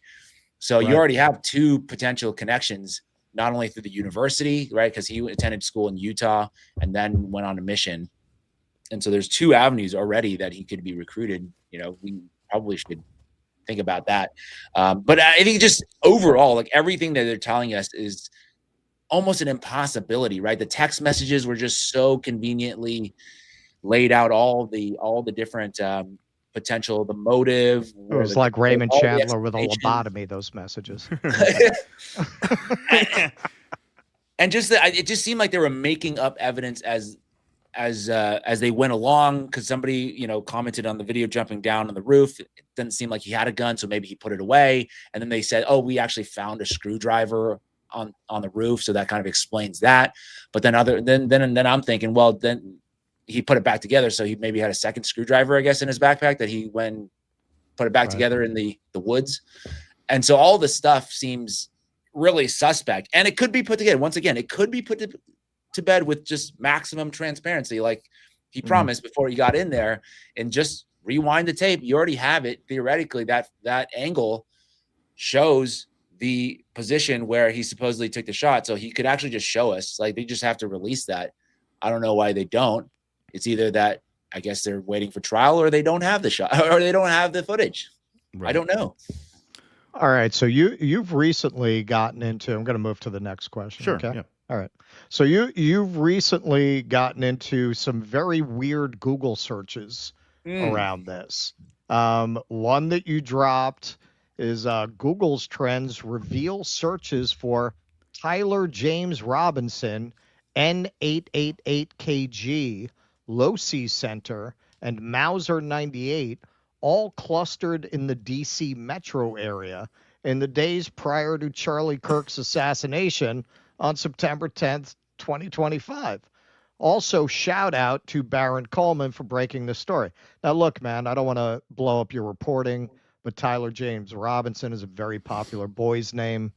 Speaker 10: So you already have 2 potential connections, not only through the university, right? Because he attended school in Utah and then went on a mission. And so there's 2 avenues already that he could be recruited. We probably should think about that. But I think just overall, like everything that they're telling us is almost an impossibility, right? The text messages were just so conveniently laid out, all the different potential, the motive.
Speaker 4: It was like Raymond Chandler with a lobotomy, those messages.
Speaker 10: And just it just seemed like they were making up evidence as they went along, because somebody commented on the video jumping down on the roof. It didn't seem like he had a gun, so maybe he put it away. And then they said, oh, we actually found a screwdriver on the roof, so that kind of explains that. But then then I'm thinking, well, then he put it back together, so he maybe had a second screwdriver, I guess, in his backpack that he went put it back together in the woods. And so all this stuff seems really suspect, and it could be put together. Once again, it could be put to bed with just maximum transparency, like he promised before he got in there. And just rewind the tape. You already have it theoretically. That angle shows the position where he supposedly took the shot, so he could actually just show us. Like, they just have to release that. I don't know why they don't. It's either that I guess they're waiting for trial, or they don't have the shot, or they don't have the footage. Right. I don't know.
Speaker 4: All right. So you've recently gotten into, I'm going to move to the next question.
Speaker 9: Sure.
Speaker 4: Okay.
Speaker 9: Yeah.
Speaker 4: All right. So you've recently gotten into some very weird Google searches around this. One that you dropped is Google's trends reveal searches for Tyler James Robinson, N888KG, Locy Center, and Mauser 98, all clustered in the D.C. metro area in the days prior to Charlie Kirk's assassination on September 10th, 2025. Also, shout out to Baron Coleman for breaking the story. Now, look, man, I don't want to blow up your reporting, but Tyler James Robinson is a very popular boy's name.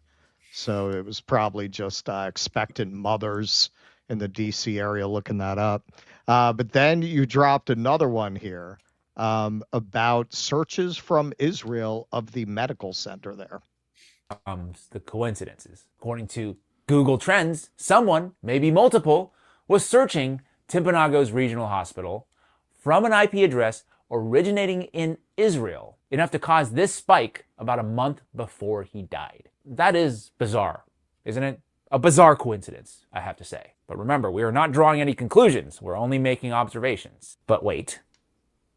Speaker 4: So it was probably just expectant mothers in the D.C. area looking that up. But then you dropped another one here about searches from Israel of the medical center there.
Speaker 13: The coincidences. According to Google Trends, someone, maybe multiple, was searching Timpanago's regional hospital from an IP address originating in Israel, enough to cause this spike about a month before he died. That is bizarre, isn't it? A bizarre coincidence, I have to say. But remember, we are not drawing any conclusions. We're only making observations. But wait,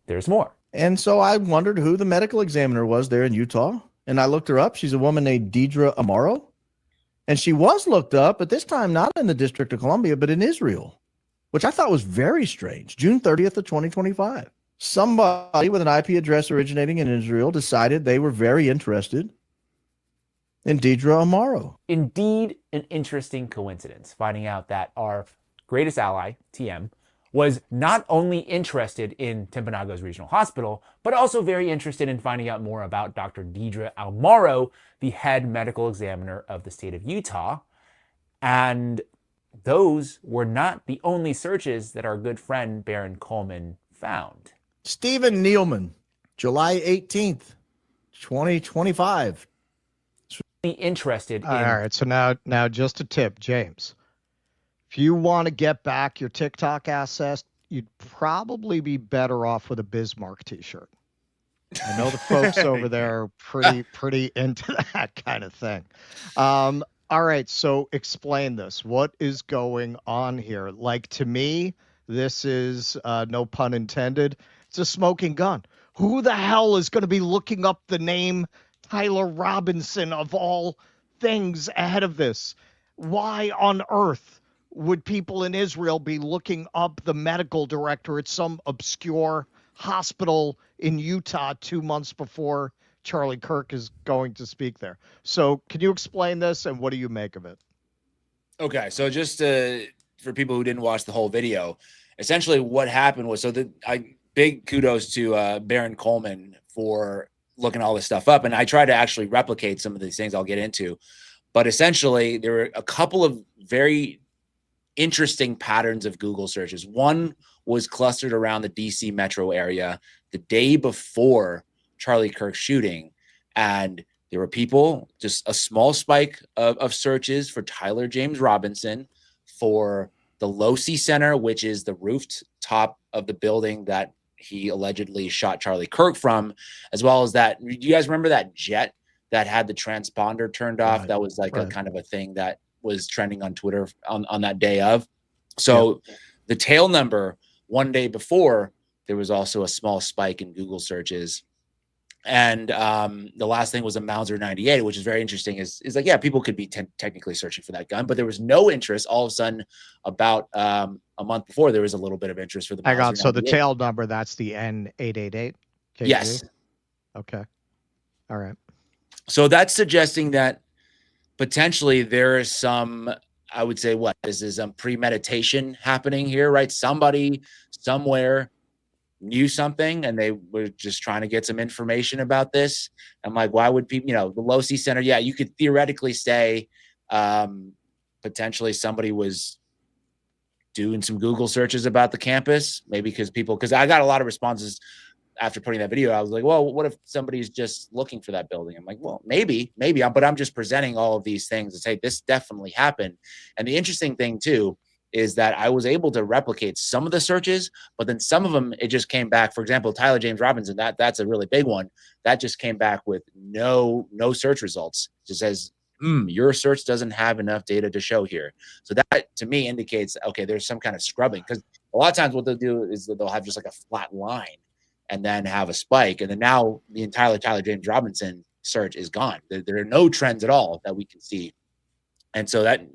Speaker 13: there's more.
Speaker 14: And so I wondered who the medical examiner was there in Utah. And I looked her up. She's a woman named Deidre Amaro. And she was looked up, but this time not in the District of Columbia, but in Israel, which I thought was very strange. June 30th of 2025. Somebody with an IP address originating in Israel decided they were very interested in Deidre Amaro.
Speaker 13: Indeed, an interesting coincidence, finding out that our greatest ally, TM, was not only interested in Timpanago's regional hospital, but also very interested in finding out more about Dr. Deidre Amaro, the head medical examiner of the state of Utah. And those were not the only searches that our good friend Baron Coleman found.
Speaker 14: Stephen Nealman, July 18th, 2025.
Speaker 13: Interested in...
Speaker 4: All right, so now just a tip, James. If you want to get back your TikTok assets, you'd probably be better off with a Bismarck t-shirt. I know the folks over there are pretty into that kind of thing. All right, so explain this. What is going on here? Like, to me, this is, no pun intended, it's a smoking gun. Who the hell is going to be looking up the name Tyler Robinson of all things ahead of this? Why on earth would people in Israel be looking up the medical director at some obscure hospital in Utah 2 months before Charlie Kirk is going to speak there? So can you explain this, and what do you make of it?
Speaker 10: Okay, so just for people who didn't watch the whole video, essentially what happened was, big kudos to Baron Coleman for looking all this stuff up. And I tried to actually replicate some of these things I'll get into. But essentially, there were a couple of very interesting patterns of Google searches. One was clustered around the DC metro area the day before Charlie Kirk's shooting. And there were people, just a small spike of searches for Tyler James Robinson, for the Losi Center, which is the roofed top of the building that he allegedly shot Charlie Kirk from, as well as that. Do you guys remember that jet that had the transponder turned off? Right, that was like a kind of a thing that was trending on Twitter on that day of. So the tail number one day before, there was also a small spike in Google searches. And the last thing was a Mauser 98, which is very interesting. Is like, yeah, people could be technically searching for that gun, but there was no interest. All of a sudden, about a month before, there was a little bit of interest for the Mauser 98.
Speaker 4: So the tail number, that's the N888?
Speaker 10: Yes.
Speaker 4: Okay. All right.
Speaker 10: So that's suggesting that potentially there is some, I would say, this is some premeditation happening here, right? Somebody somewhere knew something and they were just trying to get some information about this. I'm like, why would people, the Losi Center, yeah, you could theoretically say potentially somebody was doing some Google searches about the campus, maybe because I got a lot of responses after putting that video. I was like, well, what if somebody's just looking for that building? I'm like, well, maybe, but I'm just presenting all of these things and say this definitely happened. And the interesting thing too is that I was able to replicate some of the searches, but then some of them, it just came back. For example, Tyler James Robinson, that's a really big one. That just came back with no search results. It just says, your search doesn't have enough data to show here. So that to me indicates, okay, there's some kind of scrubbing, because a lot of times what they'll do is that they'll have just like a flat line and then have a spike. And then now the entire Tyler James Robinson search is gone. There are no trends at all that we can see. And so that,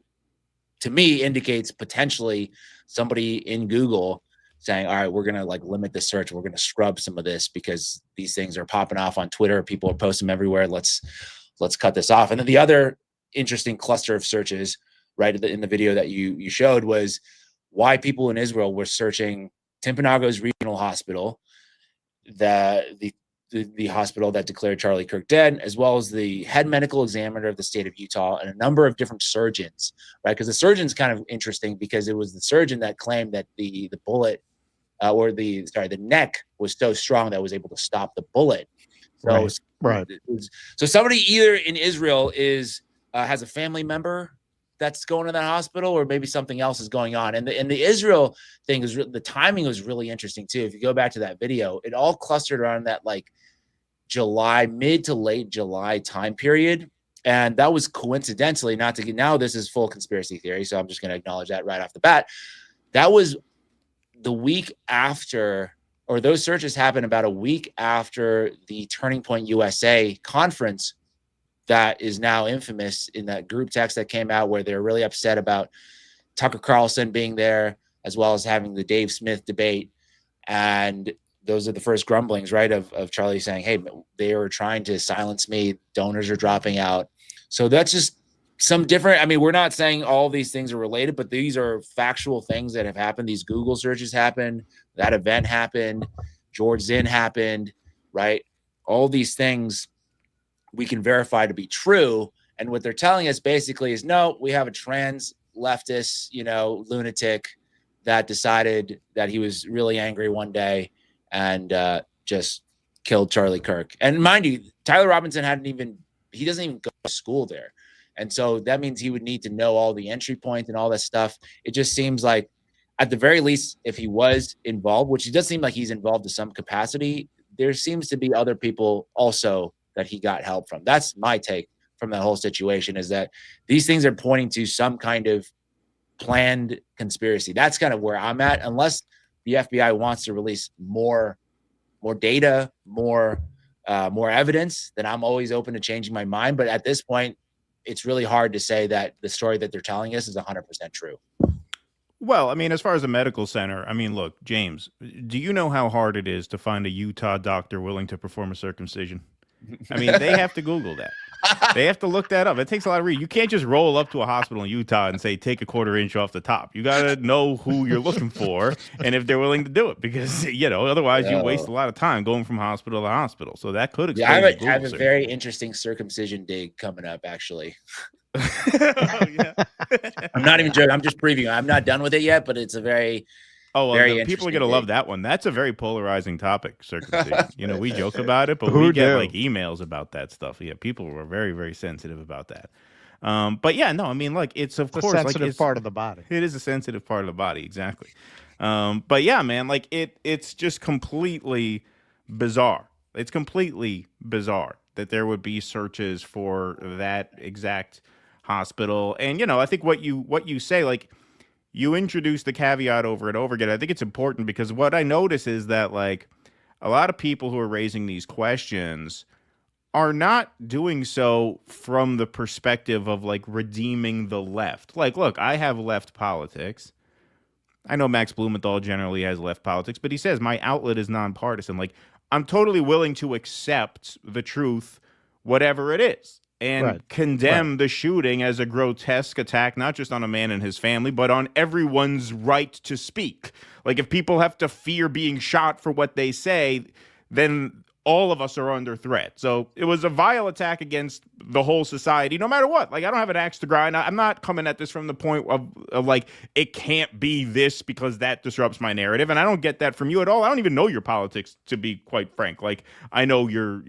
Speaker 10: to me, indicates potentially somebody in Google saying, all right, we're going to limit the search. We're going to scrub some of this because these things are popping off on Twitter. People are posting them everywhere. Let's cut this off. And then the other interesting cluster of searches, right, in the video that you showed, was why people in Israel were searching Timpanago's regional hospital, the hospital that declared Charlie Kirk dead, as well as the head medical examiner of the state of Utah and a number of different surgeons, right? Because the surgeon's kind of interesting because it was the surgeon that claimed that the bullet the neck was so strong that it was able to stop the bullet. So,
Speaker 4: right.
Speaker 10: So somebody either in Israel has a family member that's going to that hospital, or maybe something else is going on. And the Israel thing is the timing was really interesting too. If you go back to that video, it all clustered around that July, mid to late July time period. And that was coincidentally, not to get, now this is full conspiracy theory, so I'm just going to acknowledge that right off the bat. That was the week after, or those searches happened about a week after the Turning Point USA conference that is now infamous, in that group text that came out where they're really upset about Tucker Carlson being there, as well as having the Dave Smith debate. And those are the first grumblings, right, of Charlie saying, hey, they were trying to silence me. Donors are dropping out. So that's just some different, I mean, we're not saying all these things are related, but these are factual things that have happened. These Google searches happened. That event happened. George Zinn happened, right? All these things we can verify to be true. And what they're telling us basically is, no, we have a trans leftist, lunatic that decided that he was really angry one day and just killed Charlie Kirk. And mind you, Tyler Robinson he doesn't even go to school there. And so that means he would need to know all the entry points and all that stuff. It just seems like, at the very least, if he was involved, which it does seem like he's involved to some capacity, there seems to be other people also that he got help from. That's my take from the whole situation, is that these things are pointing to some kind of planned conspiracy. That's kind of where I'm at. Unless the FBI wants to release more data, more evidence, then I'm always open to changing my mind. But at this point, it's really hard to say that the story that they're telling us is 100% true.
Speaker 9: Well, I mean, as far as the medical center, I mean, look, James, do you know how hard it is to find a Utah doctor willing to perform a circumcision? I mean, they have to Google that. They have to look that up. It takes a lot of reading. You can't just roll up to a hospital in Utah and say, take a 1/4 inch off the top. You got to know who you're looking for and if they're willing to do it, because, otherwise you waste a lot of time going from hospital to hospital. So that could explain.
Speaker 10: I have a very interesting circumcision dig coming up, actually.
Speaker 9: Yeah.
Speaker 10: I'm not even joking. I'm just previewing. I'm not done with it yet, but it's a very...
Speaker 9: people are going to love that one. That's a very polarizing topic, circumcision. We joke about it, but we get like emails about that stuff. Yeah, people were very, very sensitive about that. But yeah, no, I mean, like, it's of course
Speaker 4: a sensitive part of the body.
Speaker 9: It is a sensitive part of the body, exactly. But yeah, man, like it's just completely bizarre. It's completely bizarre that there would be searches for that exact hospital. And I think what you say, like, you introduce the caveat over and over again. I think it's important because what I notice is that, like, a lot of people who are raising these questions are not doing so from the perspective of, like, redeeming the left. Like, look, I have left politics. I know Max Blumenthal generally has left politics, but he says my outlet is nonpartisan. Like, I'm totally willing to accept the truth, whatever it is, and condemn the shooting as a grotesque attack, not just on a man and his family, but on everyone's right to speak. Like, if people have to fear being shot for what they say, then all of us are under threat. So it was a vile attack against the whole society, no matter what. Like, I don't have an axe to grind. I'm not coming at this from the point of like, it can't be this because that disrupts my narrative. And I don't get that from you at all. I don't even know your politics, to be quite frank. Like, I know you're,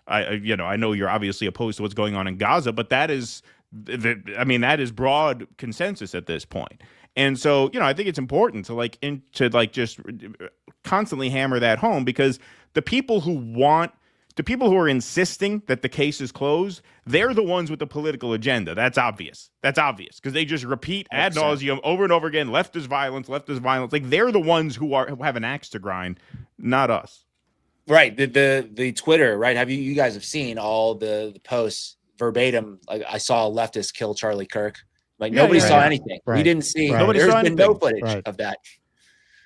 Speaker 9: I know you're obviously opposed to what's going on in Gaza, but that is broad consensus at this point. And so, I think it's important to just constantly hammer that home, because the people who are insisting that the case is closed, they're the ones with the political agenda. That's obvious. Because they just repeat ad nauseum over and over again, left is violence. Like, there the ones who have an axe to grind, not us.
Speaker 10: Right. The Twitter, right? You guys have seen all the posts verbatim. Like, I saw a leftist kill Charlie Kirk. Like, nobody saw anything. We didn't see. There's been no footage of that.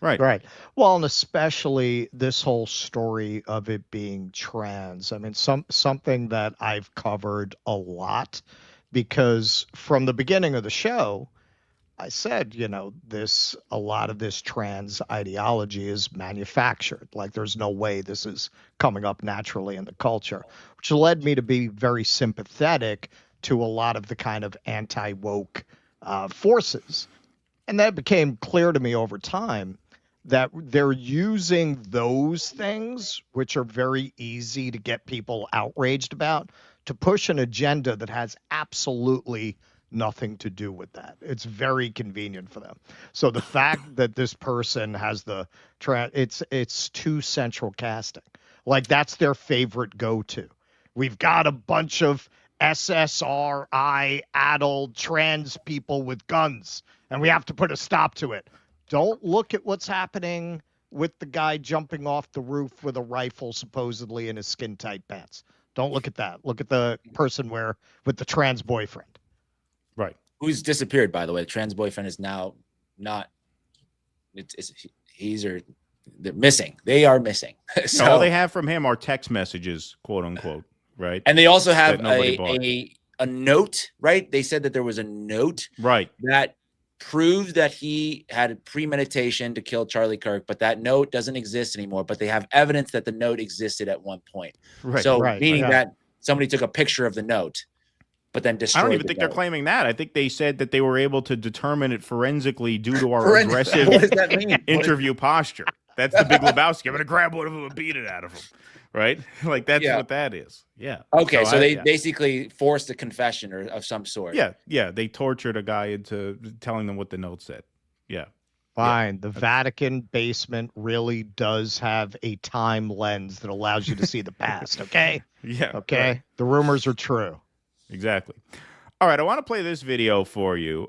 Speaker 4: Right. Well, and especially this whole story of it being trans. I mean, something that I've covered a lot, because from the beginning of the show, I said, a lot of this trans ideology is manufactured. Like, there's no way this is coming up naturally in the culture, which led me to be very sympathetic to a lot of the kind of anti-woke forces. And that became clear to me over time, that they're using those things, which are very easy to get people outraged about, to push an agenda that has absolutely nothing to do with that. It's very convenient for them. So the fact that this person has it's too central casting. Like, that's their favorite go-to. We've got a bunch of SSRI addled trans people with guns, and we have to put a stop to it. Don't look at what's happening with the guy jumping off the roof with a rifle, supposedly in his skin tight pants. Don't look at that. Look at the person with the trans boyfriend.
Speaker 9: Right.
Speaker 10: Who's disappeared, by the way. The trans boyfriend is now not. They're missing. They are missing. So
Speaker 9: all they have from him are text messages, quote unquote, right?
Speaker 10: And they also have
Speaker 9: a
Speaker 10: note, right? They said that there was a note,
Speaker 9: right, that
Speaker 10: proves that he had premeditation to kill Charlie Kirk, but that note doesn't exist anymore. But they have evidence that the note existed at one point.
Speaker 9: Right.
Speaker 10: So
Speaker 9: right,
Speaker 10: meaning that somebody took a picture of the note, but then destroyed.
Speaker 9: I don't even think they're claiming that. I think they said that they were able to determine it forensically due to our aggressive
Speaker 10: what does that mean?
Speaker 9: interview posture. That's the Big Lebowski. I'm going to grab one of them and beat it out of him. Right? Like, that's what that is. Yeah.
Speaker 10: Okay. So they basically forced a confession or of some sort.
Speaker 9: Yeah. Yeah. They tortured a guy into telling them what the note said. Yeah.
Speaker 4: Fine. The Vatican basement really does have a time lens that allows you to see the past. Okay.
Speaker 9: Yeah.
Speaker 4: Okay.
Speaker 9: Right.
Speaker 4: The rumors are true.
Speaker 9: Exactly. All right, I want to play this video for you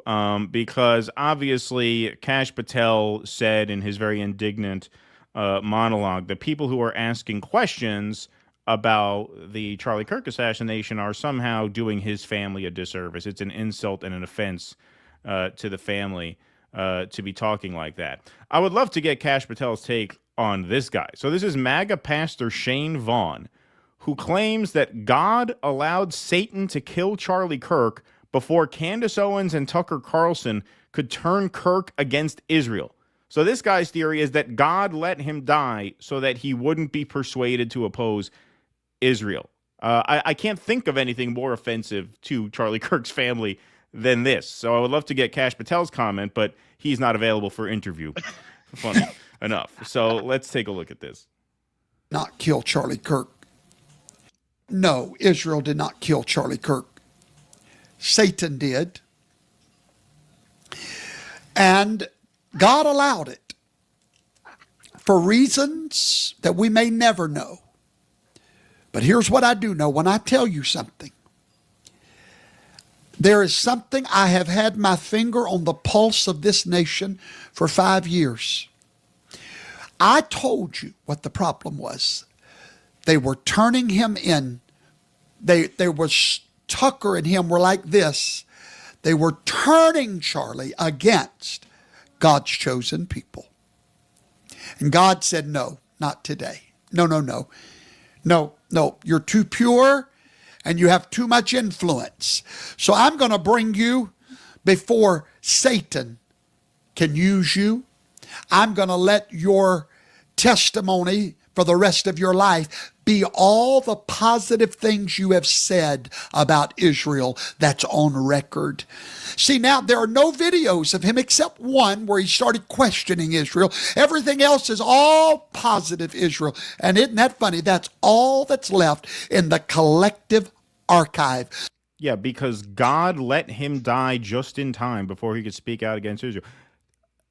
Speaker 9: because obviously Kash Patel said in his very indignant monologue that people who are asking questions about the Charlie Kirk assassination are somehow doing his family a disservice. It's an insult and an offense to the family to be talking like that. I would love to get Kash Patel's take on this guy. So this is MAGA Pastor Shane Vaughn, who claims that God allowed Satan to kill Charlie Kirk before Candace Owens and Tucker Carlson could turn Kirk against Israel. So this guy's theory is that God let him die so that he wouldn't be persuaded to oppose Israel. I can't think of anything more offensive to Charlie Kirk's family than this. So I would love to get Kash Patel's comment, but he's not available for interview. Funny enough. So let's take a look at this.
Speaker 15: Not kill Charlie Kirk. No, Israel did not kill Charlie Kirk. Satan did. And God allowed it for reasons that we may never know. But here's what I do know when I tell you something. There is something I have had my finger on the pulse of this nation for 5 years. I told you what the problem was. They were turning him in. They was Tucker and him were like this. They were turning Charlie against God's chosen people. And God said, no, not today. No. You're too pure and you have too much influence. So I'm going to bring you before Satan can use you. I'm going to let your testimony for the rest of your life be all the positive things you have said about Israel that's on record. See, now there are no videos of him except one where he started questioning Israel. Everything else is all positive Israel. And isn't that funny? That's all that's left in the collective archive.
Speaker 9: Yeah, because God let him die just in time before he could speak out against Israel.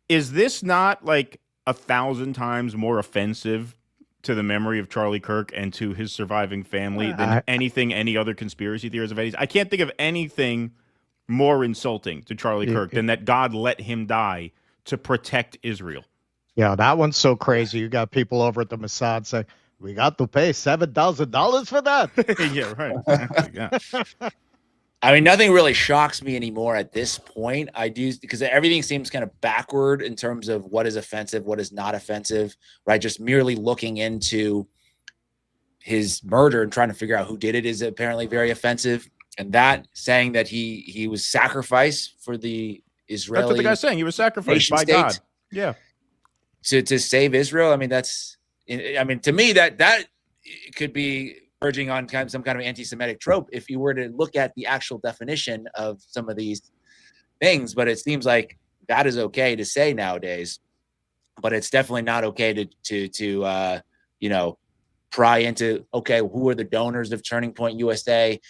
Speaker 9: Is this not like 1,000 times more offensive to the memory of Charlie Kirk and to his surviving family than anything any other conspiracy theories have had? I can't think of anything more insulting to Charlie Kirk than that God let him die to protect Israel.
Speaker 4: Yeah, that one's so crazy. You got people over at the Mossad saying, we got to pay $7,000 for that.
Speaker 9: Yeah, right. Exactly, yeah.
Speaker 10: I mean, nothing really shocks me anymore at this point. I do, because everything seems kind of backward in terms of what is offensive, what is not offensive, right? Just merely looking into his murder and trying to figure out who did it is apparently very offensive. And that saying that he was sacrificed for the Israeli.
Speaker 9: That's what the guy's saying. He was sacrificed by God. Yeah.
Speaker 10: To save Israel. I mean, to me, that could be verging on some kind of anti-Semitic trope if you were to look at the actual definition of some of these things. But it seems like that is okay to say nowadays, but it's definitely not okay to pry into, okay, who are the donors of Turning Point USA?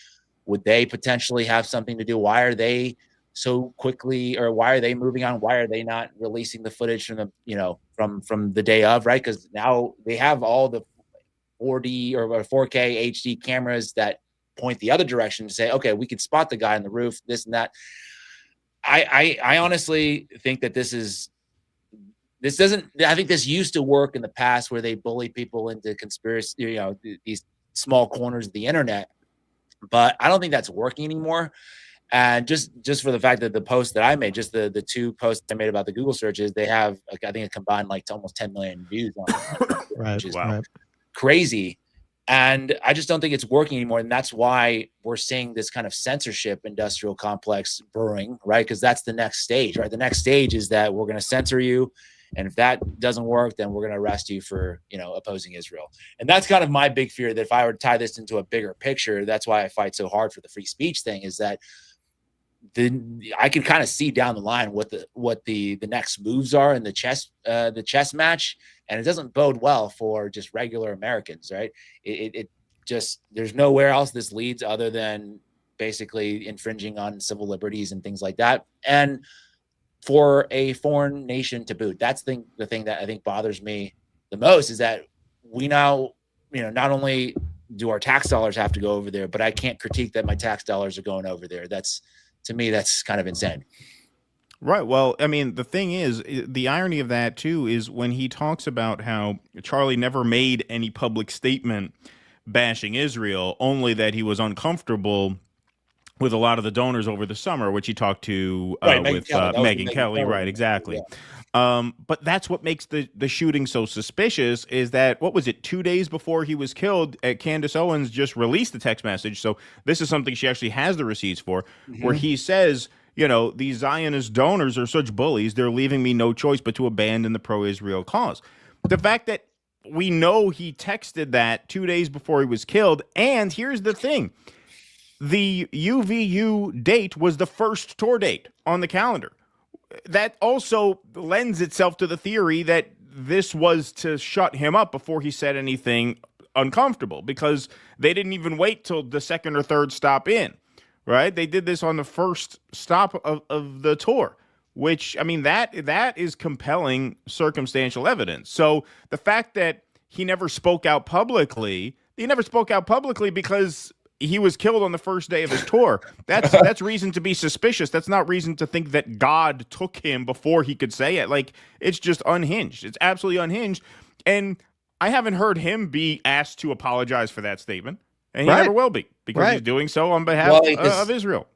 Speaker 10: Would they potentially have something to do? Why are they so quickly, or why are they moving on? Why are they not releasing the footage from the, from the day of, right? Because now they have all the 4D or 4K HD cameras that point the other direction to say, okay, we can spot the guy on the roof, this and that. I honestly think that this doesn't, I think this used to work in the past where they bully people into conspiracy, these small corners of the internet, but I don't think that's working anymore. And just for the fact that the post that I made, just the 2 posts I made about the Google searches, they have, like, I think it combined like to almost 10 million views on it, which is crazy. And I just don't think it's working anymore. And that's why we're seeing this kind of censorship industrial complex brewing, right? Because that's the next stage, right? The next stage is that we're going to censor you. And if that doesn't work, then we're going to arrest you for, opposing Israel. And that's kind of my big fear, that if I were to tie this into a bigger picture, that's why I fight so hard for the free speech thing, is that I can kind of see down the line what the next moves are in the chess match, and it doesn't bode well for just regular Americans, right? It just, there's nowhere else this leads other than basically infringing on civil liberties and things like that, and for a foreign nation to boot. That's the thing that I think bothers me the most, is that we now, not only do our tax dollars have to go over there, but I can't critique that my tax dollars are going over there. To me, that's kind of insane.
Speaker 9: Right. Well, I mean, the thing is, the irony of that, too, is when he talks about how Charlie never made any public statement bashing Israel, only that he was uncomfortable with a lot of the donors over the summer, which he talked to with Megyn Kelly. Right. Exactly. Yeah. But that's what makes the shooting so suspicious, is that, what was it, 2 days before he was killed, Candace Owens just released the text message. So this is something she actually has the receipts for, where he says, these Zionist donors are such bullies, they're leaving me no choice but to abandon the pro-Israel cause. The fact that we know he texted that 2 days before he was killed, and here's the thing, the UVU date was the first tour date on the calendar. That also lends itself to the theory that this was to shut him up before he said anything uncomfortable, because they didn't even wait till the second or third stop in, right? They did this on the first stop of the tour, which, I mean, that is compelling circumstantial evidence. So the fact that he never spoke out publicly because he was killed on the first day of his tour, that's reason to be suspicious. That's not reason to think that God took him before he could say it. Like, it's just unhinged. It's absolutely unhinged. And I haven't heard him be asked to apologize for that statement, and he never will be, because he's doing so on behalf of Israel.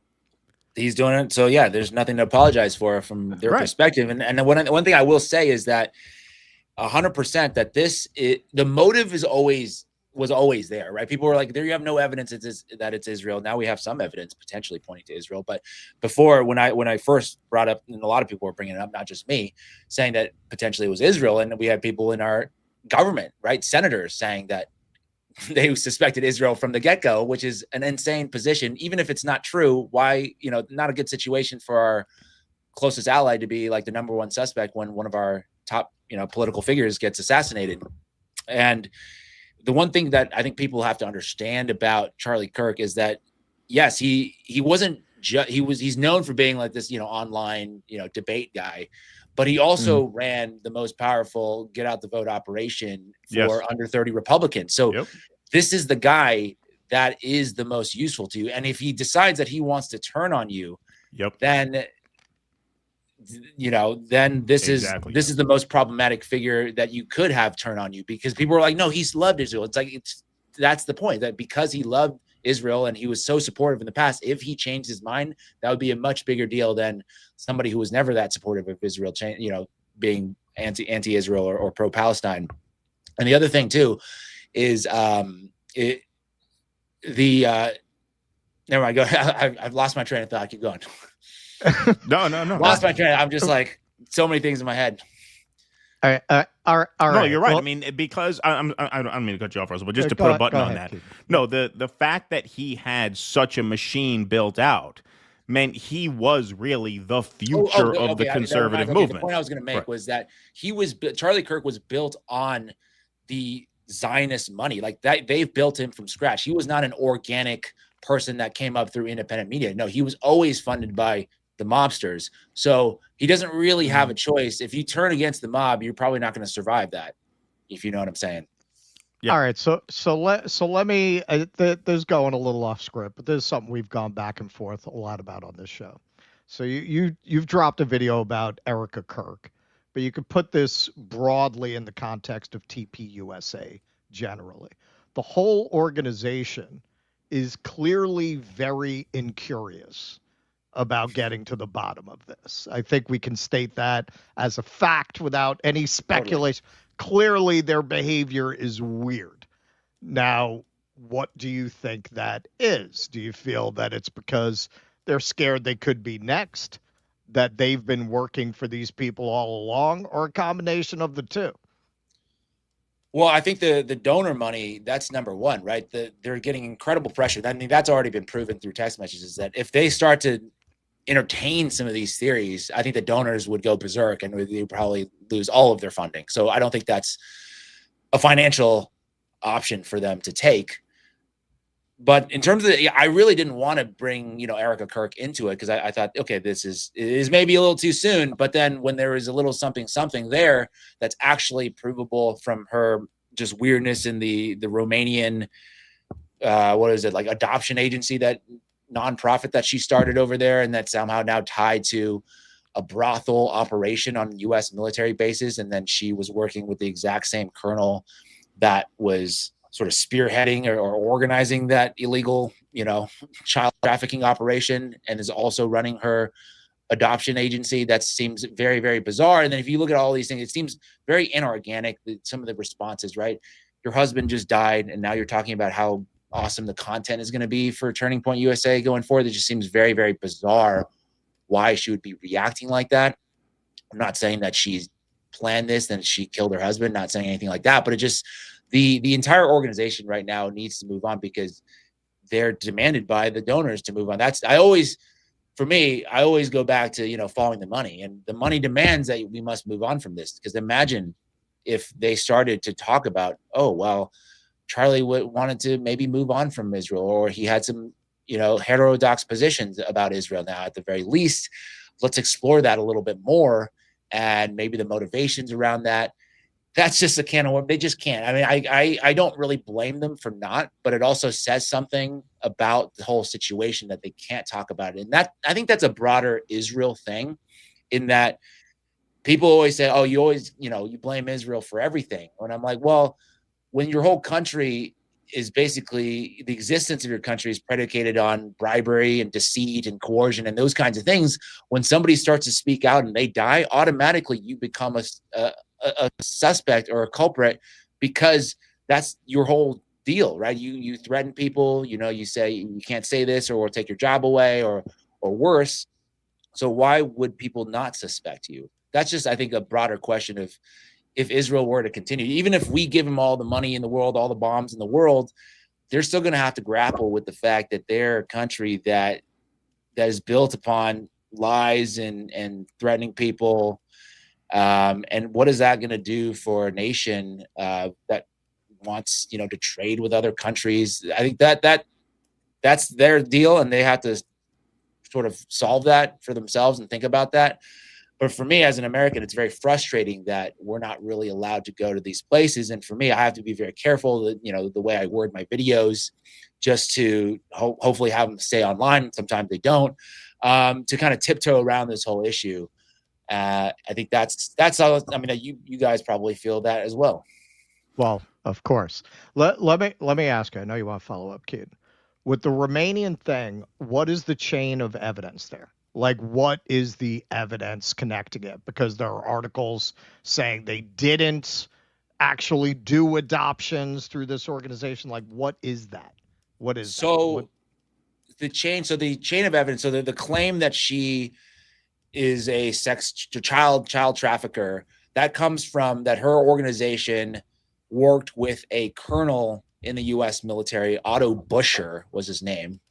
Speaker 10: He's doing it. So yeah, there's nothing to apologize for from their perspective. And one thing I will say is that 100% that the motive was always there, right? People were like, there, you have no evidence that it's Israel. Now we have some evidence potentially pointing to Israel. But before, when I first brought up, and a lot of people were bringing it up, not just me, saying that potentially it was Israel, and we had people in our government, right, senators, saying that they suspected Israel from the get-go, which is an insane position. Even if it's not true, why, not a good situation for our closest ally to be like the number one suspect when one of our top, political figures gets assassinated. And the one thing that I think people have to understand about Charlie Kirk is that, yes, he wasn't he's known for being like this, online, debate guy, but he also ran the most powerful get out the vote operation for under 30 Republicans. So this is the guy that is the most useful to you. And if he decides that he wants to turn on you, then this is the most problematic figure that you could have turn on you, because people are like, no, he's loved Israel. It's like, that's the point, that because he loved Israel and he was so supportive in the past, if he changed his mind, that would be a much bigger deal than somebody who was never that supportive of Israel, being anti-Israel or pro-Palestine. And the other thing too is never mind. Go. I've lost my train of thought. Keep going.
Speaker 9: No.
Speaker 10: Lost my train. I'm just like, so many things in my head.
Speaker 4: All right.
Speaker 9: No, you're right. Well, I mean, because I don't mean to cut you off, Russell, but just to put a button on that. No, the fact that he had such a machine built out meant he was really the future of the conservative movement.
Speaker 10: The point I was going to make was that Charlie Kirk was built on the Zionist money. Like that, they've built him from scratch. He was not an organic person that came up through independent media. No, he was always funded by the mobsters. So he doesn't really have a choice. If you turn against the mob, you're probably not going to survive that, if you know what I'm saying.
Speaker 4: All right, so let me. This is going a little off script, but this is something we've gone back and forth a lot about on this show. So you've dropped a video about Erica Kirk, but you could put this broadly in the context of TPUSA generally. The whole organization is clearly very incurious about getting to the bottom of this. I think we can state that as a fact without any speculation. Totally. Clearly, their behavior is weird. Now, what do you think that is? Do you feel that it's because they're scared they could be next, that they've been working for these people all along, or a combination of the two?
Speaker 10: Well, I think the donor money, that's number one, right? They're getting incredible pressure. I mean, that's already been proven through text messages, that if they start to entertain some of these theories, I think the donors would go berserk and they would probably lose all of their funding. So I don't think that's a financial option for them to take. But in terms of I really didn't want to bring, Erica Kirk into it because I thought, okay, it is maybe a little too soon. But then when there is a little something there that's actually provable from her just weirdness in the Romanian, like adoption agency, that nonprofit that she started over there, and that's somehow now tied to a brothel operation on U.S. military bases. And then she was working with the exact same colonel that was sort of spearheading or organizing that illegal, child trafficking operation, and is also running her adoption agency. That seems very, very bizarre. And then if you look at all these things, it seems very inorganic, some of the responses, right? Your husband just died, and now you're talking about how awesome the content is going to be for Turning Point USA going forward. It just seems very, very bizarre why she would be reacting like that. I'm not saying that she's planned this and she killed her husband, not saying anything like that, but it just, the entire organization right now needs to move on because they're demanded by the donors to move on. I always go back to, following the money, and the money demands that we must move on from this. Because imagine if they started to talk about, oh, well, Charlie wanted to maybe move on from Israel, or he had some, heterodox positions about Israel. Now, at the very least, let's explore that a little bit more, and maybe the motivations around that. That's just a can of worms. They just can't. I mean, I don't really blame them for not, but it also says something about the whole situation that they can't talk about it. And that, I think that's a broader Israel thing, in that people always say, oh, you always, you blame Israel for everything. And I'm like, well, when your whole country is basically, the existence of your country is predicated on bribery and deceit and coercion and those kinds of things, when somebody starts to speak out and they die, automatically you become a suspect or a culprit, because that's your whole deal, right? You threaten people, you say you can't say this or we'll take your job away or worse. So why would people not suspect you? That's just, I think, a broader question of, if Israel were to continue, even if we give them all the money in the world, all the bombs in the world, they're still going to have to grapple with the fact that they're a country that is built upon lies and threatening people. And what is that going to do for a nation that wants, to trade with other countries? I think that's their deal, and they have to sort of solve that for themselves and think about that. But for me, as an American, it's very frustrating that we're not really allowed to go to these places. And for me, I have to be very careful that, the way I word my videos, just to hopefully have them stay online. Sometimes they don't, to kind of tiptoe around this whole issue. I think that's all. I mean, you guys probably feel that as well.
Speaker 4: Well, of course. Let me ask you. I know you want to follow up, Keith. With the Romanian thing, what is the chain of evidence there? Like, what is the evidence connecting it? Because there are articles saying they didn't actually do adoptions through this organization. Like, what is that? What is
Speaker 10: the chain? So the chain of evidence. So the claim that she is a child trafficker, that comes from that her organization worked with a colonel in the U.S. military. Otto Buscher was his name.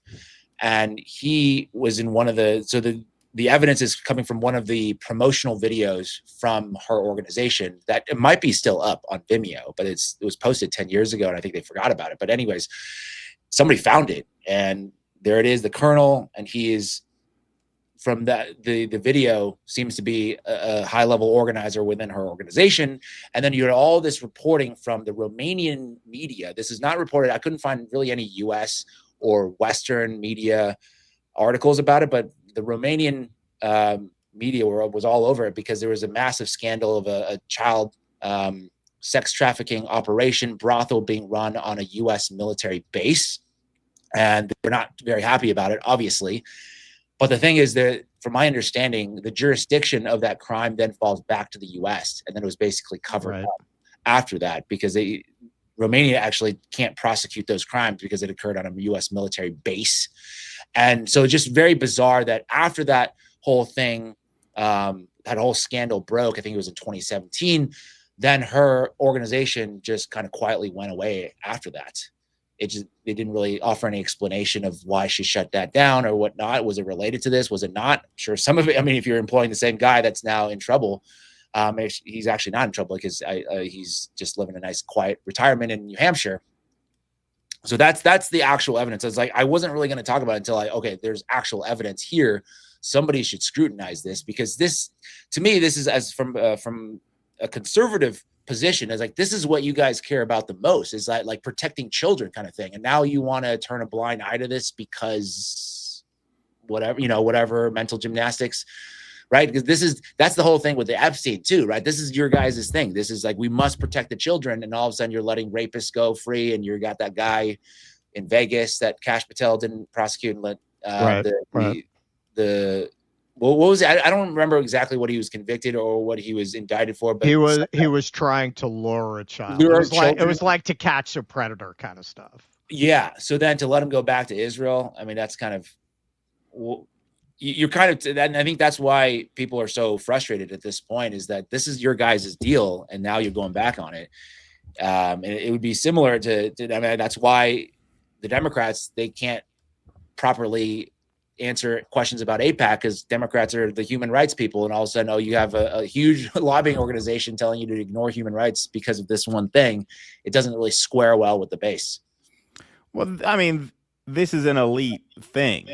Speaker 10: And he was in one of the evidence is coming from one of the promotional videos from her organization that it might be still up on Vimeo, but it was posted 10 years ago, and I think they forgot about it. But anyways, somebody found it, and there it is, the colonel, and he is from that, the video seems to be a high-level organizer within her organization. And then you had all this reporting from the Romanian media. This is not reported. I couldn't find really any U.S. or Western media articles about it, but the Romanian media world was all over it because there was a massive scandal of a child sex trafficking operation, brothel being run on a U.S. military base. And they're not very happy about it, obviously. But the thing is that, from my understanding, the jurisdiction of that crime then falls back to the U.S. and then it was basically covered up after that because Romania actually can't prosecute those crimes because it occurred on a U.S. military base. And so it's just very bizarre that after that whole thing, that whole scandal broke, I think it was in 2017, then her organization just kind of quietly went away after that. They didn't really offer any explanation of why she shut that down or whatnot. Was it related to this? Was it not? I'm sure some of it. I mean, if you're employing the same guy that's now in trouble, he's actually not in trouble because he's just living a nice, quiet retirement in New Hampshire. So that's the actual evidence. It's like I wasn't really going to talk about it until there's actual evidence here. Somebody should scrutinize this because this, to me, this is as from a conservative position is like, this is what you guys care about the most is like protecting children kind of thing. And now you want to turn a blind eye to this because whatever mental gymnastics, right? Because that's the whole thing with the Epstein too, right? This is your guys' thing. This is like, we must protect the children. And all of a sudden you're letting rapists go free. And you got that guy in Vegas that Kash Patel didn't prosecute and let what was it? I don't remember exactly what he was convicted or what he was indicted for, but
Speaker 4: he was trying to lure a child. It was like to catch a predator kind of stuff.
Speaker 10: Yeah. So then to let him go back to Israel, I mean, that's kind of you're kind of, and I think that's why people are so frustrated at this point is that this is your guys' deal, and now you're going back on it. And it would be similar to I mean, that's why the Democrats, they can't properly answer questions about AIPAC because Democrats are the human rights people, and all of a sudden, you have a huge lobbying organization telling you to ignore human rights because of this one thing. It doesn't really square well with the base.
Speaker 9: Well, I mean, this is an elite thing.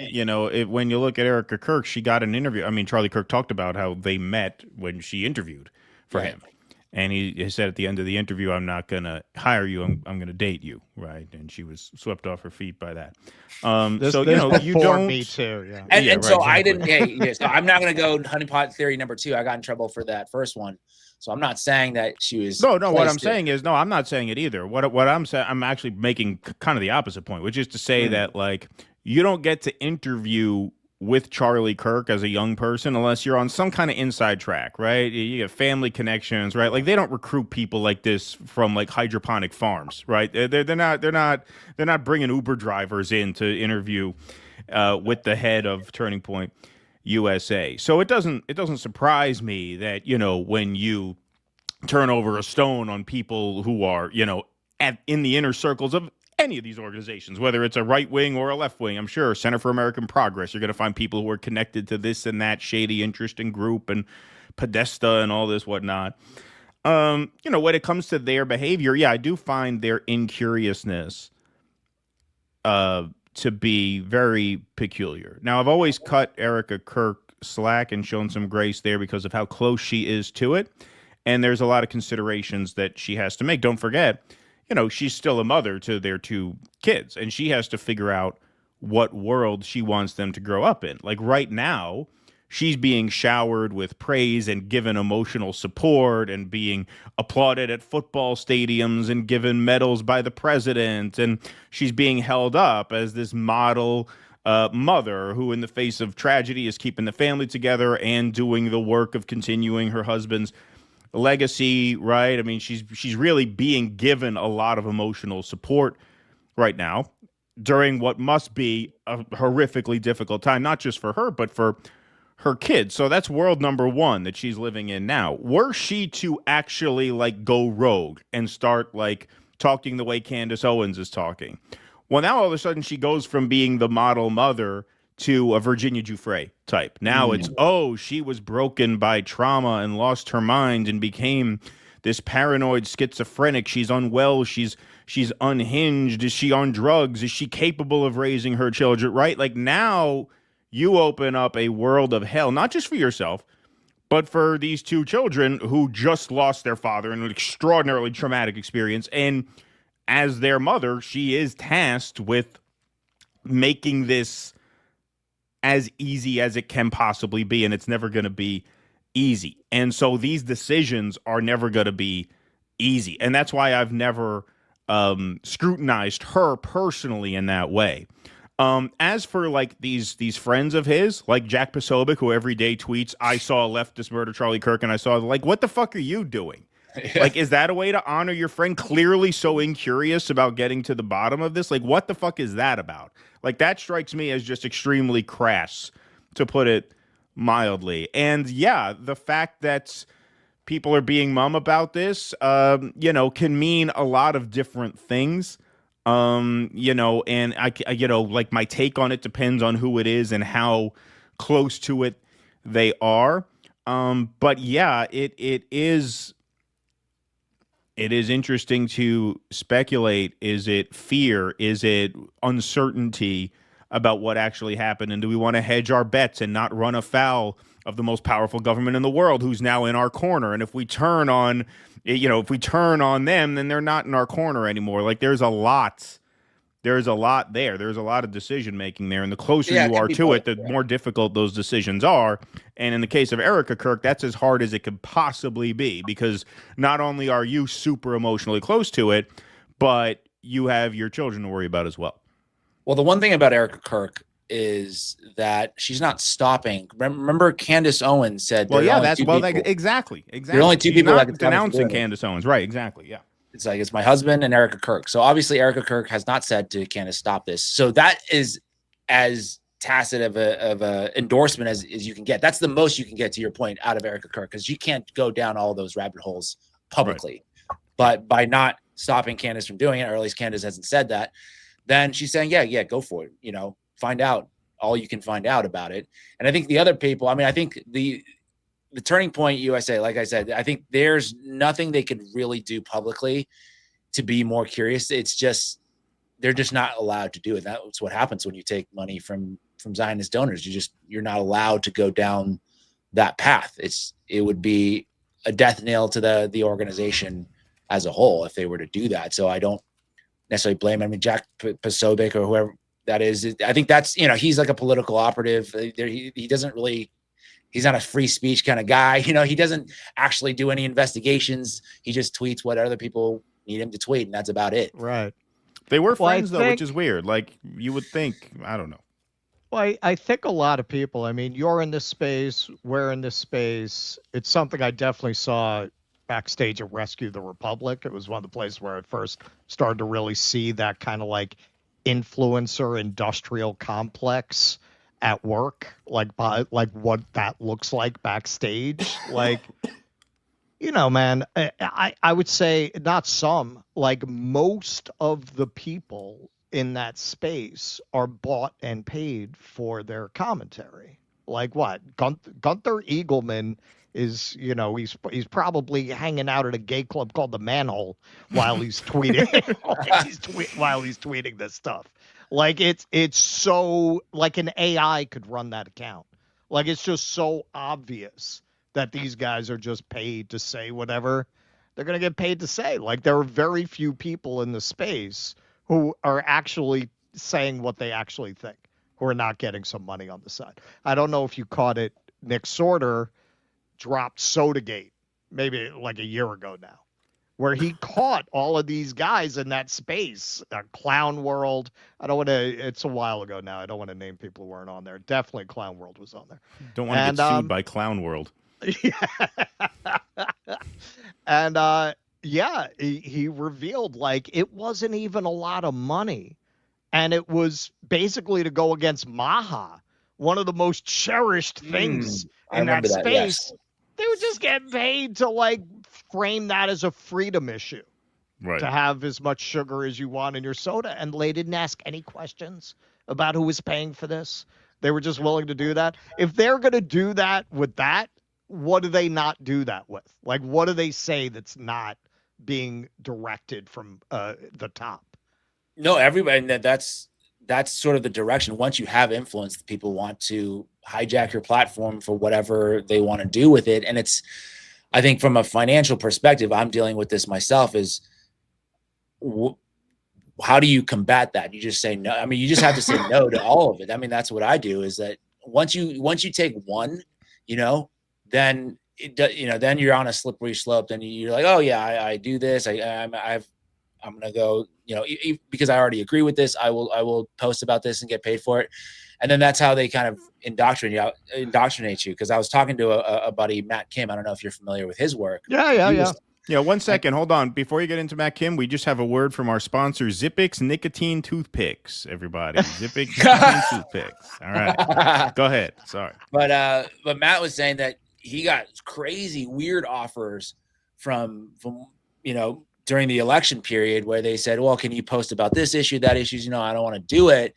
Speaker 9: When you look at Erica Kirk, she got an interview. I mean, Charlie Kirk talked about how they met when she interviewed for him. And he said at the end of the interview, I'm not going to hire you. I'm going to date you. Right. And she was swept off her feet by that. You don't.
Speaker 4: Me too. Yeah.
Speaker 10: And so I didn't. So I'm not going to go honeypot theory number 2. I got in trouble for that first one. So I'm not saying that she was.
Speaker 9: No. What I'm saying is, I'm not saying it either. What I'm saying, I'm actually making kind of the opposite point, which is to say that you don't get to interview with Charlie Kirk as a young person unless you're on some kind of inside track, right? You get family connections, right? Like they don't recruit people like this from like hydroponic farms, right? They're not bringing Uber drivers in to interview with the head of Turning Point USA. So it doesn't surprise me that when you turn over a stone on people who are in the inner circles of any of these organizations, whether it's a right wing or a left wing, I'm sure Center for American Progress, you're going to find people who are connected to this and that shady interest and group and Podesta and all this whatnot. When it comes to their behavior, I do find their incuriousness to be very peculiar. Now, I've always cut Erica Kirk slack and shown some grace there because of how close she is to it. And there's a lot of considerations that she has to make. Don't forget, she's still a mother to their 2 kids, and she has to figure out what world she wants them to grow up in. Like right now, she's being showered with praise and given emotional support and being applauded at football stadiums and given medals by the president. And she's being held up as this model mother who, in the face of tragedy, is keeping the family together and doing the work of continuing her husband's legacy, right? I mean, she's really being given a lot of emotional support right now during what must be a horrifically difficult time, not just for her, but for her kids. So that's world number 1 that she's living in now. Were she to actually go rogue and start talking the way Candace Owens is talking, well, now all of a sudden she goes from being the model mother to a Virginia Giuffre type. Now it's, she was broken by trauma and lost her mind and became this paranoid schizophrenic. She's unwell. She's unhinged. Is she on drugs? Is she capable of raising her children? Right? Now you open up a world of hell, not just for yourself, but for these two children who just lost their father in an extraordinarily traumatic experience. And as their mother, she is tasked with making this as easy as it can possibly be. And it's never going to be easy. And so these decisions are never going to be easy. And that's why I've never scrutinized her personally in that way. As for like these friends of his, like Jack Posobiec, who every day tweets, I saw a leftist murder Charlie Kirk, and I saw, like, what the fuck are you doing? Yeah. Like, is that a way to honor your friend? Clearly so incurious about getting to the bottom of this. Like, what the fuck is that about? Like, that strikes me as just extremely crass, to put it mildly. And yeah, the fact that people are being mum about this, can mean a lot of different things. And I like, my take on it depends on who it is and how close to it they are. But yeah, it is interesting to speculate. Is it fear? Is it uncertainty about what actually happened? And do we want to hedge our bets and not run afoul of the most powerful government in the world, who's now in our corner? And if we turn on them, then they're not in our corner anymore. Like, there's a lot there. There's a lot of decision making there. And the closer you are to it, the more difficult those decisions are. And in the case of Erica Kirk, that's as hard as it could possibly be, because not only are you super emotionally close to it, but you have your children to worry about as well.
Speaker 10: Well, the one thing about Erica Kirk is that she's not stopping. Remember, Candace Owens said,
Speaker 9: "Well, yeah, exactly.
Speaker 10: There are only two people that can
Speaker 9: denouncing Candace Owens, right? Exactly, yeah.
Speaker 10: It's like, it's my husband and Erica Kirk. So obviously, Erica Kirk has not said to Candace, stop this. So that is as tacit of a endorsement as you can get. That's the most you can get, to your point, out of Erica Kirk, because you can't go down all those rabbit holes publicly. Right. But by not stopping Candace from doing it, or at least Candace hasn't said that, then she's saying, yeah, go for it. Find out all you can find out about it. And I think the other people, I think the Turning Point USA, like I said, I think there's nothing they could really do publicly to be more curious. It's just, they're just not allowed to do it. That's what happens when you take money from Zionist donors. You're not allowed to go down that path. It would be a death nail to the organization as a whole if they were to do that. So I don't necessarily blame Jack Posobiec or whoever that is. I think that's, he's like a political operative. He doesn't really, he's not a free speech kind of guy. He doesn't actually do any investigations. He just tweets what other people need him to tweet, and that's about it.
Speaker 4: Right.
Speaker 9: They were friends, though, which is weird. Like, you would think, I don't know.
Speaker 4: Well, I think a lot of people, you're in this space, we're in this space. It's something I definitely saw backstage at Rescue the Republic. It was one of the places where I first started to really see that kind of like influencer industrial complex at work, like what that looks like backstage. Like, man, I would say not some, like most of the people in that space are bought and paid for their commentary. Like what? Gunther Eagleman is, he's probably hanging out at a gay club called the Manhole while he's tweeting while he's tweeting this stuff. Like it's so, like an AI could run that account. Like it's just so obvious that these guys are just paid to say whatever they're going to get paid to say. Like there are very few people in the space who are actually saying what they actually think, who are not getting some money on the side. I don't know if you caught it. Nick Sorter dropped Sodagate maybe like a year ago now, where he caught all of these guys in that space, Clown World. It's a while ago now. I don't want to name people who weren't on there. Definitely Clown World was on there.
Speaker 9: Don't want to get sued by Clown World.
Speaker 4: Yeah. And he revealed like it wasn't even a lot of money. And it was basically to go against Maha, one of the most cherished things in that space. Yes. They would just get paid to like frame that as a freedom issue, right? To have as much sugar as you want in your soda. And they didn't ask any questions about who was paying for this. They were just willing to do that. If they're going to do that with that, what do they not do that with? Like, what do they say that's not being directed from the top?
Speaker 10: No, everybody. That's that's sort of the direction. Once you have influence, people want to hijack your platform for whatever they want to do with it. And it's, I think from a financial perspective, I'm dealing with this myself, is how do you combat that? You just say no. I mean, you just have to say no to all of it. I mean, that's what I do, is that once you take one, then then you're on a slippery slope. Then you're like, oh yeah, I do this. I'm going to go, because I already agree with this, I will post about this and get paid for it. And then that's how they kind of indoctrinate you. Because I was talking to a buddy, Matt Kim. I don't know if you're familiar with his work.
Speaker 9: Yeah, 1 second. Hold on. Before you get into Matt Kim, we just have a word from our sponsor, Zippix Nicotine Toothpicks, everybody. Zippix Nicotine Toothpicks. All right. Go ahead. Sorry.
Speaker 10: But Matt was saying that he got crazy, weird offers from during the election period, where they said, well, can you post about this issue, that issue? I don't want to do it.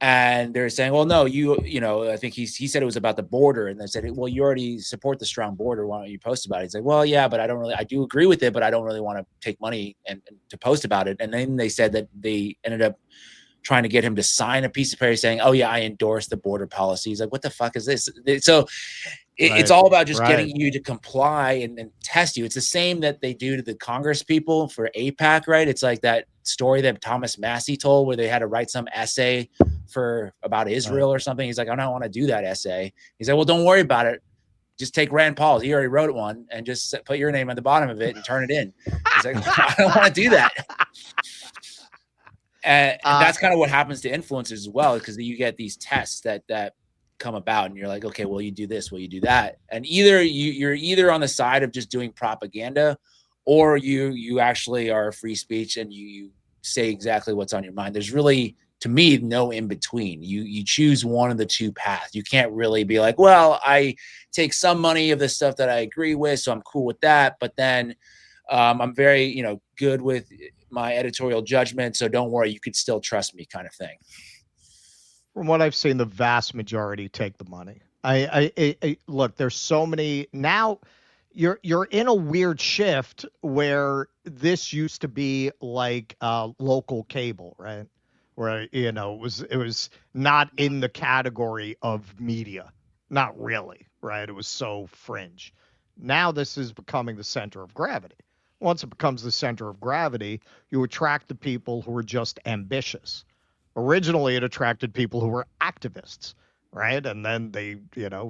Speaker 10: And they're saying, well, no, I think he said it was about the border. And they said, well, you already support the strong border. Why don't you post about it? He's like, well, yeah, but I do agree with it, but I don't really want to take money and to post about it. And then they said that they ended up trying to get him to sign a piece of paper saying, oh yeah, I endorse the border policy. He's like, what the fuck is this? So it's all about just getting you to comply and test you. It's the same that they do to the Congress people for AIPAC, right? It's like that story that Thomas Massey told, where they had to write some essay about Israel or something. He's like, I don't want to do that essay. He's like, well, don't worry about it. Just take Rand Paul's. He already wrote one, and just put your name at the bottom of it and turn it in. He's like, I don't want to do that. And that's kind of what happens to influencers as well, because you get these tests that come about, and you're like, okay, well, you do this, will you do that? And either you're either on the side of just doing propaganda, or you actually are free speech and you say exactly what's on your mind. There's really, to me, no in between. You choose one of the two paths. You can't really be like, well, I take some money of the stuff that I agree with, so I'm cool with that, but then I'm very good with my editorial judgment, so don't worry, you could still trust me, kind of thing.
Speaker 4: From what I've seen, the vast majority take the money. I look, there's so many now. You're in a weird shift where this used to be like local cable, right? Where it was not in the category of media, not really, right? It was so fringe. Now this is becoming the center of gravity. Once it becomes the center of gravity, you attract the people who are just ambitious. Originally, it attracted people who were activists, right? And then they,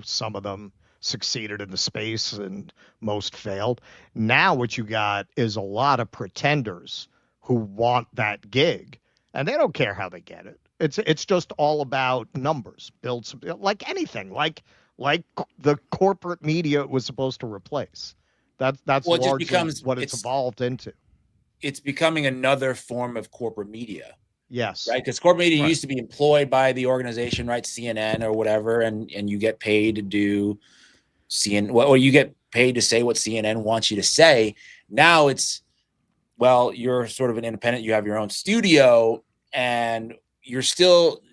Speaker 4: some of them succeeded in the space and most failed. Now what you got is a lot of pretenders who want that gig, and they don't care how they get it. It's just all about numbers. Build some, like anything, like the corporate media it was supposed to replace. That's
Speaker 10: well,
Speaker 4: largely what it's evolved into.
Speaker 10: It's becoming another form of corporate media.
Speaker 4: Yes.
Speaker 10: Right. Because corporate media used to be employed by the organization, right? CNN or whatever. And you get paid to do CNN, or you get paid to say what CNN wants you to say. Now it's, well, you're sort of an independent. You have your own studio, and you're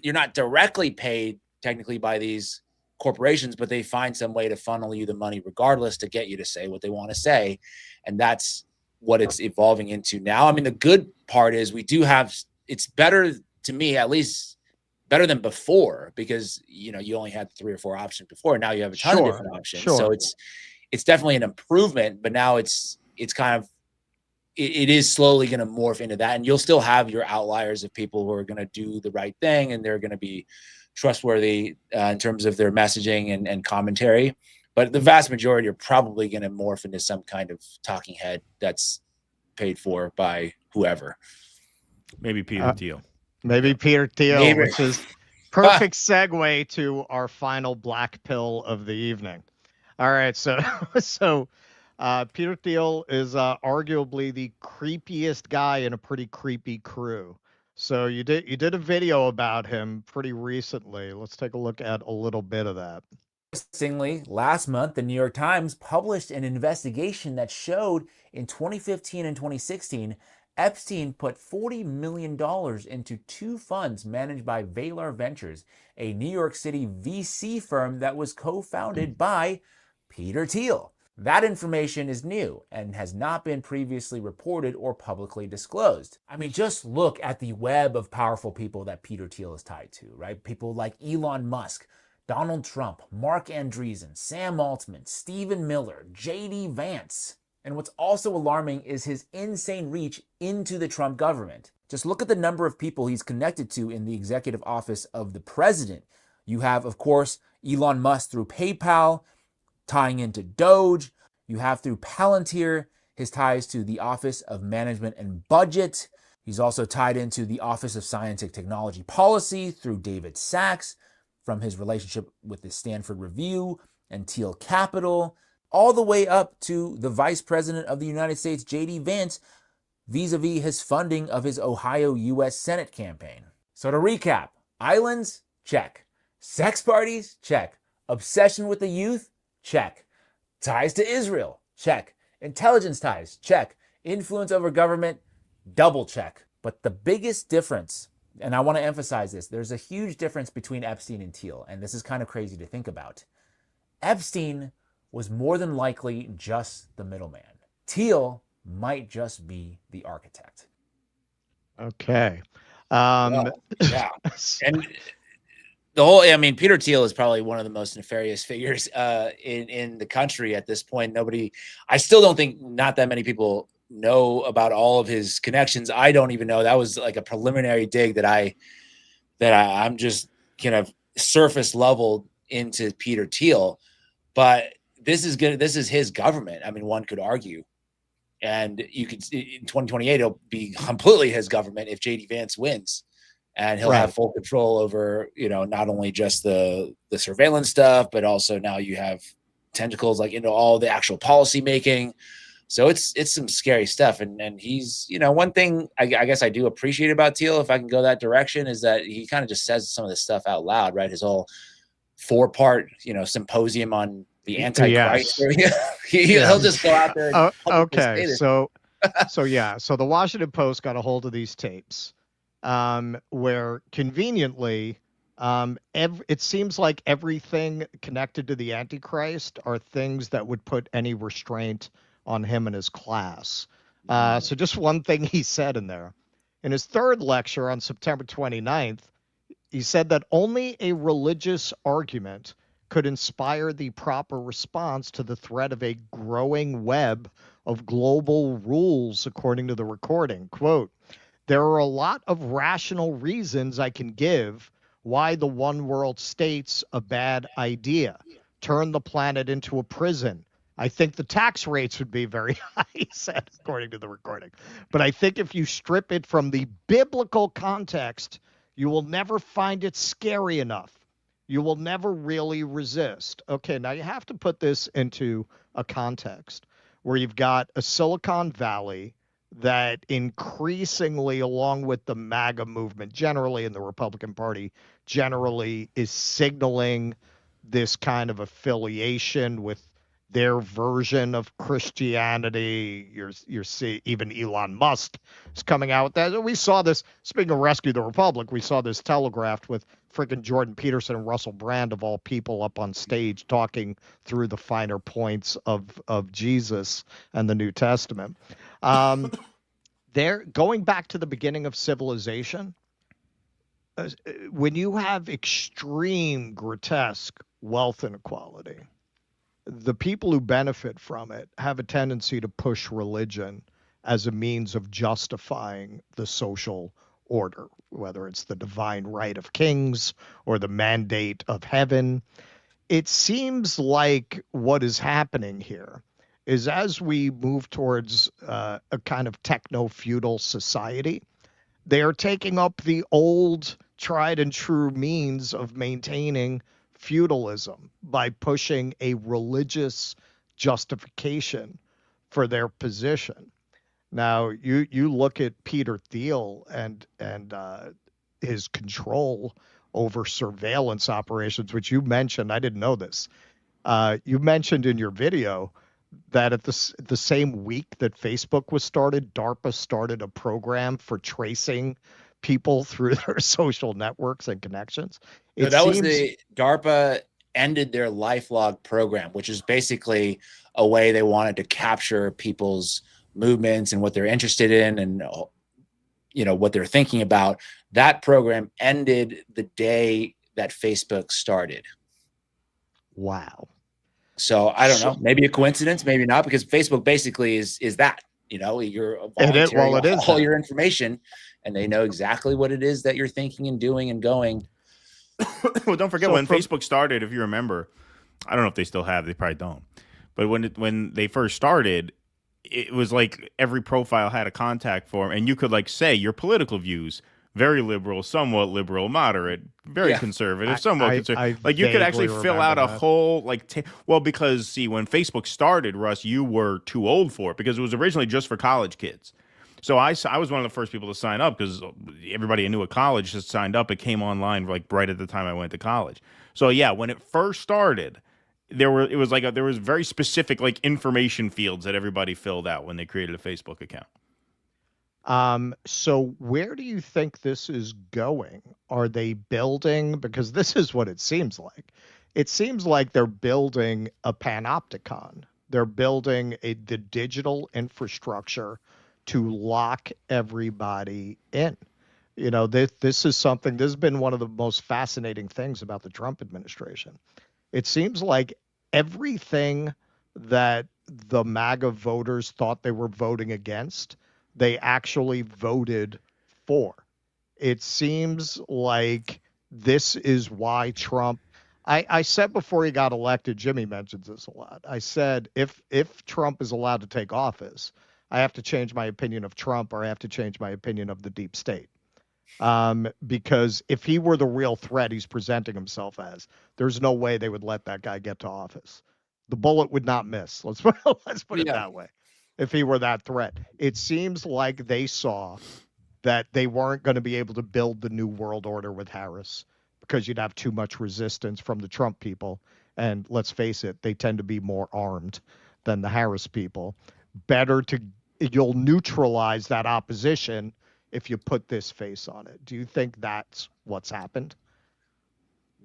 Speaker 10: not directly paid technically by these corporations, but they find some way to funnel you the money regardless to get you to say what they want to say. And that's what it's evolving into now. I mean, the good part is we do have, it's better to me, at least better than before, because you only had 3 or 4 options before. Now you have a ton of different options. So it's definitely an improvement, but now it's kind of, it is slowly going to morph into that. And you'll still have your outliers of people who are going to do the right thing, and they're going to be trustworthy in terms of their messaging and commentary. But the vast majority are probably going to morph into some kind of talking head that's paid for by whoever.
Speaker 9: Maybe Peter Thiel.
Speaker 4: Maybe Peter Thiel, which is perfect segue to our final black pill of the evening. All right, so Peter Thiel is arguably the creepiest guy in a pretty creepy crew. So you did a video about him pretty recently. Let's take a look at a little bit of that.
Speaker 13: Interestingly, last month, the New York Times published an investigation that showed in 2015 and 2016, Epstein put $40 million into 2 funds managed by Valar Ventures, a New York City VC firm that was co-founded by Peter Thiel. That information is new and has not been previously reported or publicly disclosed. I mean, just look at the web of powerful people that Peter Thiel is tied to, right? People like Elon Musk, Donald Trump, Mark Andreessen, Sam Altman, Stephen Miller, J.D. Vance. And what's also alarming is his insane reach into the Trump government. Just look at the number of people he's connected to in the executive office of the president. You have, of course, Elon Musk through PayPal, tying into Doge. You have through Palantir his ties to the Office of Management and Budget. He's also tied into the Office of Science and Technology Policy through David Sachs, from his relationship with the Stanford Review and Thiel Capital, all the way up to the Vice President of the United States, J.D. Vance, vis-a-vis his funding of his Ohio U.S. Senate campaign. So to recap, islands, check. Sex parties, check. Obsession with the youth, check. Ties to Israel, check. Intelligence ties, check. Influence over government, double check. But the biggest difference, and I want to emphasize this, there's a huge difference between Epstein and Thiel, and this is kind of crazy to think about. Epstein was more than likely just the middleman. Thiel might just be the architect.
Speaker 4: Okay.
Speaker 10: Yeah. And the whole, I mean, Peter Thiel is probably one of the most nefarious figures in the country at this point. I still don't think not that many people know about all of his connections. I don't even know. That was like a preliminary dig that I'm just kind of surface level into Peter Thiel. But this is good. This is his government. I mean, one could argue. And you could, in 2028, it'll be completely his government if J.D. Vance wins. And he'll have full control over, not only just the surveillance stuff, but also now you have tentacles like into all the actual policy making. So it's some scary stuff. And he's, one thing I guess I do appreciate about Thiel, if I can go that direction, is that he kind of just says some of this stuff out loud, right? His whole 4-part, symposium on the Antichrist. Yes. He'll just go out there. And
Speaker 4: okay. So the Washington Post got a hold of these tapes. Where conveniently, it seems like everything connected to the Antichrist are things that would put any restraint on him and his class. So just one thing he said in there. In his third lecture on September 29th, he said that only a religious argument could inspire the proper response to the threat of a growing web of global rules, according to the recording. Quote, "There are a lot of rational reasons I can give why the one world state's a bad idea. Turn the planet into a prison. I think the tax rates would be very high," he said, according to the recording. "But I think if you strip it from the biblical context, you will never find it scary enough. You will never really resist." Okay, now you have to put this into a context where you've got a Silicon Valley that increasingly, along with the MAGA movement generally and the Republican Party generally, is signaling this kind of affiliation with their version of Christianity. You're seeing even Elon Musk is coming out with that. We saw this, speaking of Rescue the Republic, we saw this telegraphed with freaking Jordan Peterson and Russell Brand, of all people, up on stage talking through the finer points of Jesus and the New Testament. They're going back to the beginning of civilization. When you have extreme, grotesque wealth inequality, the people who benefit from it have a tendency to push religion as a means of justifying the social order, whether it's the divine right of kings or the mandate of heaven. It seems like what is happening here is, as we move towards a kind of techno-feudal society, they are taking up the old tried and true means of maintaining feudalism by pushing a religious justification for their position. Now, you look at Peter Thiel and his control over surveillance operations, which you mentioned. I didn't know this. You mentioned in your video that at the same week that Facebook was started, DARPA started a program for tracing people through their social networks and connections.
Speaker 10: Was the DARPA ended their LifeLog program, which is basically a way they wanted to capture people's movements and what they're interested in and, you know, what they're thinking about. That program ended the day that Facebook started.
Speaker 4: Wow.
Speaker 10: So I don't know, maybe a coincidence, maybe not, because Facebook basically is that, you know, you're volunteering all your information and they know exactly what it is that you're thinking and doing and going.
Speaker 9: Well, don't forget when Facebook started, if you remember, I don't know if they still have, they probably don't. But when they first started, it was like every profile had a contact form and you could like say your political views, very liberal, somewhat liberal, moderate, very conservative, somewhat conservative. Like you could actually fill out a whole well, because see, when Facebook started, Russ, you were too old for it because it was originally just for college kids. So I was one of the first people to sign up because everybody I knew at college just signed up. It came online like right at the time I went to college. So yeah, when it first started, there was very specific like information fields that everybody filled out when they created a Facebook account.
Speaker 4: So where do you think this is going? Are they building, because this is what it seems like. It seems like they're building a panopticon. They're building the digital infrastructure to lock everybody in. You know, this is something, this has been one of the most fascinating things about the Trump administration. It seems like everything that the MAGA voters thought they were voting against, they actually voted for. It seems like this is why Trump, I said before he got elected, Jimmy mentions this a lot. I said, if Trump is allowed to take office, I have to change my opinion of Trump or I have to change my opinion of the deep state. Because if he were the real threat he's presenting himself as, there's no way they would let that guy get to office. The bullet would not miss. Let's put it that way. If he were that threat, it seems like they saw that they weren't going to be able to build the new world order with Harris because you'd have too much resistance from the Trump people. And let's face it, they tend to be more armed than the Harris people. You'll neutralize that opposition if you put this face on it. Do you think that's what's happened?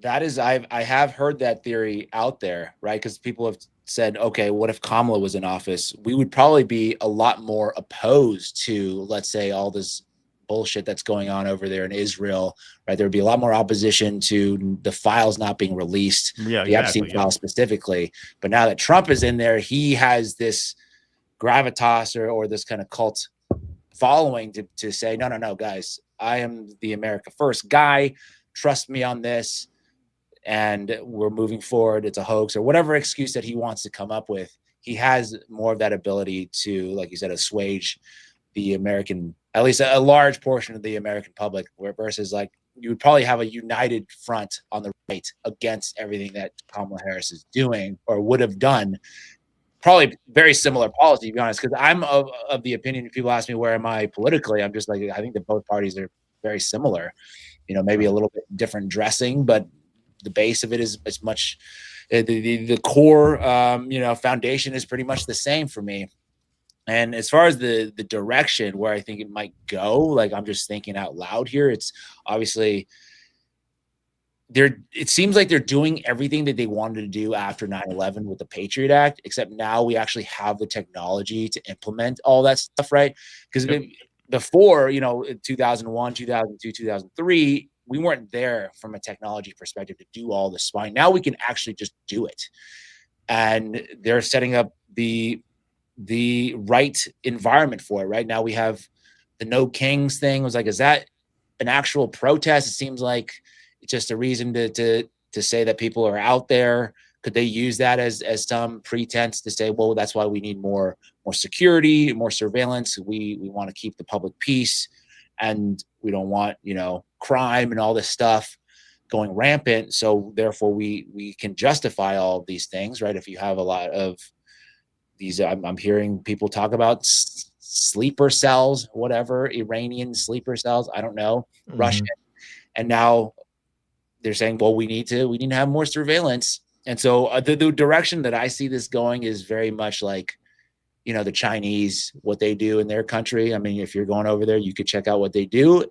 Speaker 10: That is, I have heard that theory out there, right? Because people have said, okay, what if Kamala was in office? We would probably be a lot more opposed to, let's say, all this bullshit that's going on over there in Israel, right? There would be a lot more opposition to the files not being released, the Epstein files specifically. But now that Trump is in there, he has this gravitas or this kind of cult following to say, no, guys, I am the America First guy. Trust me on this. And we're moving forward. It's a hoax or whatever excuse that he wants to come up with. He has more of that ability to, like you said, assuage the American, at least a large portion of the American public, where versus like you would probably have a united front on the right against everything that Kamala Harris is doing or would have done. Probably very similar policy, to be honest, because I'm of the opinion, if people ask me where am I politically, I'm just like, I think that both parties are very similar, you know, maybe a little bit different dressing, but the base of it is as much, the core, foundation is pretty much the same for me. And as far as the direction where I think it might go, like I'm just thinking out loud here, it's obviously it seems like they're doing everything that they wanted to do after 9/11 with the Patriot Act, except now we actually have the technology to implement all that stuff, right? Because before, you know, in 2001, 2002, 2003, we weren't there from a technology perspective to do all this spying. Now we can actually just do it. And they're setting up the right environment for it. Right now we have the No Kings thing. It was like, is that an actual protest? It seems like it's just a reason to say that people are out there. Could they use that as some pretense to say, well, that's why we need more security, more surveillance. We want to keep the public peace, and we don't want, you know, crime and all this stuff going rampant. So therefore we can justify all of these things, right? If you have a lot of these, I'm hearing people talk about sleeper cells, whatever, Iranian sleeper cells, I don't know, Russian. And now they're saying, well, we need to have more surveillance. And so the direction that I see this going is very much like, you know, the Chinese, what they do in their country. I mean, if you're going over there, you could check out what they do.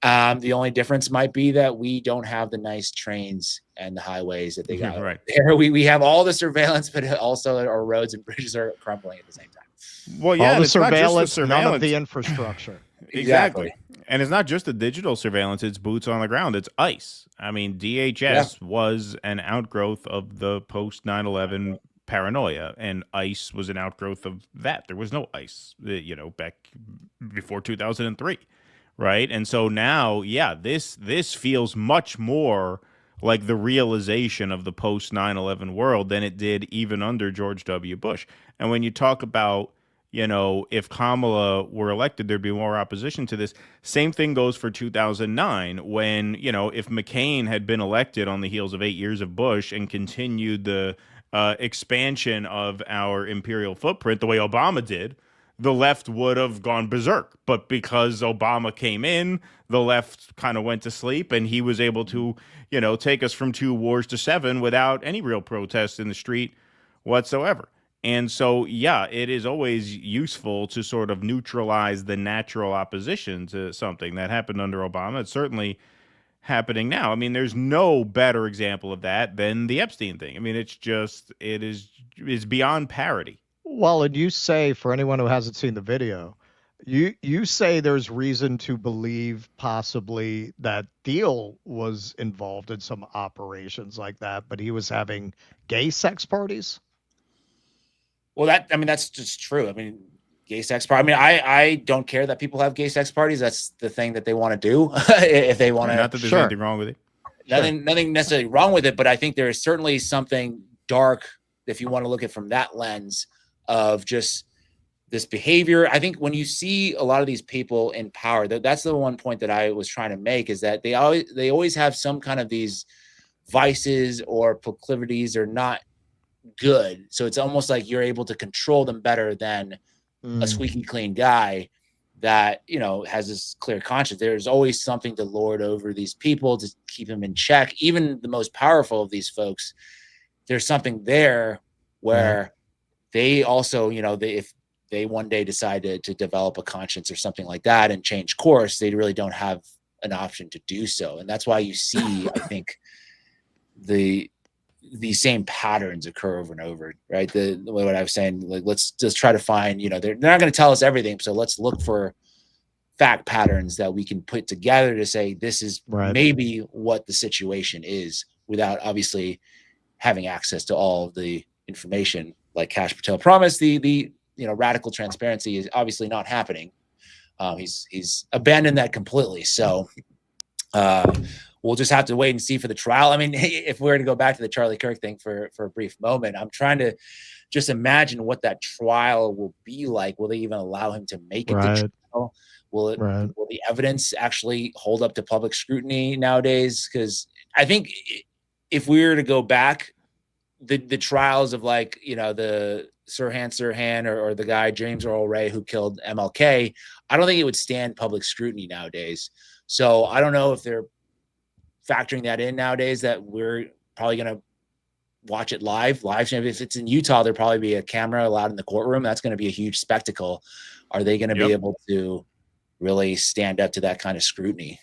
Speaker 10: The only difference might be that we don't have the nice trains and the highways that they got
Speaker 9: right
Speaker 10: there. We have all the surveillance, but also our roads and bridges are crumbling at the same time.
Speaker 9: Well, yeah,
Speaker 4: all the
Speaker 9: it's not just
Speaker 4: surveillance, none
Speaker 9: surveillance.
Speaker 4: of the infrastructure.
Speaker 9: Exactly. And it's not just the digital surveillance, it's boots on the ground. It's ICE. I mean, DHS was an outgrowth of the post 9/11 paranoia, and ICE was an outgrowth of that. There was no ICE, back before 2003, right? And so now, this feels much more like the realization of the post 9/11 world than it did even under George W. Bush. And when you talk about, if Kamala were elected, there'd be more opposition to this. Same thing goes for 2009 when, if McCain had been elected on the heels of 8 years of Bush and continued the expansion of our imperial footprint the way Obama did, the left would have gone berserk. But because Obama came in, the left kind of went to sleep, and he was able to, take us from 2 wars to 7 without any real protest in the street whatsoever. And so, it is always useful to sort of neutralize the natural opposition to something that happened under Obama. It's certainly happening now. I mean, there's no better example of that than the Epstein thing. I mean, it's beyond parody.
Speaker 4: Well, and you say, for anyone who hasn't seen the video, you say there's reason to believe possibly that Thiel was involved in some operations like that, but he was having gay sex parties.
Speaker 10: Well, that's just true. I mean, gay sex party. I mean, I don't care that people have gay sex parties. That's the thing that they want to do. If they want to.
Speaker 9: Not that there's anything wrong with it.
Speaker 10: Nothing necessarily wrong with it, but I think there is certainly something dark if you want to look at from that lens of just this behavior. I think when you see a lot of these people in power, that's the one point that I was trying to make, is that they always have some kind of these vices or proclivities or not good. So it's almost like you're able to control them better than a squeaky clean guy that, has this clear conscience. There's always something to lord over these people to keep them in check. Even the most powerful of these folks, there's something there where they also, if they one day decide to develop a conscience or something like that and change course, they really don't have an option to do so. And that's why you see, I think, the same patterns occur over and over, right? What I was saying, like, let's just try to find, they're not going to tell us everything. So let's look for fact patterns that we can put together to say, this is maybe what the situation is, without obviously having access to all of the information. Like Kash Patel promised, the radical transparency is obviously not happening. He's abandoned that completely. So, we'll just have to wait and see for the trial. I mean, if we were to go back to the Charlie Kirk thing for a brief moment, I'm trying to just imagine what that trial will be like. Will they even allow him to make it to trial? Will the evidence actually hold up to public scrutiny nowadays? Because I think if we were to go back, the trials of, like, the Sirhan or the guy James Earl Ray who killed MLK, I don't think it would stand public scrutiny nowadays. So I don't know if they're factoring that in nowadays, that we're probably going to watch it live. If it's in Utah, there'll probably be a camera allowed in the courtroom. That's going to be a huge spectacle. Are they going to be able to really stand up to that kind of scrutiny?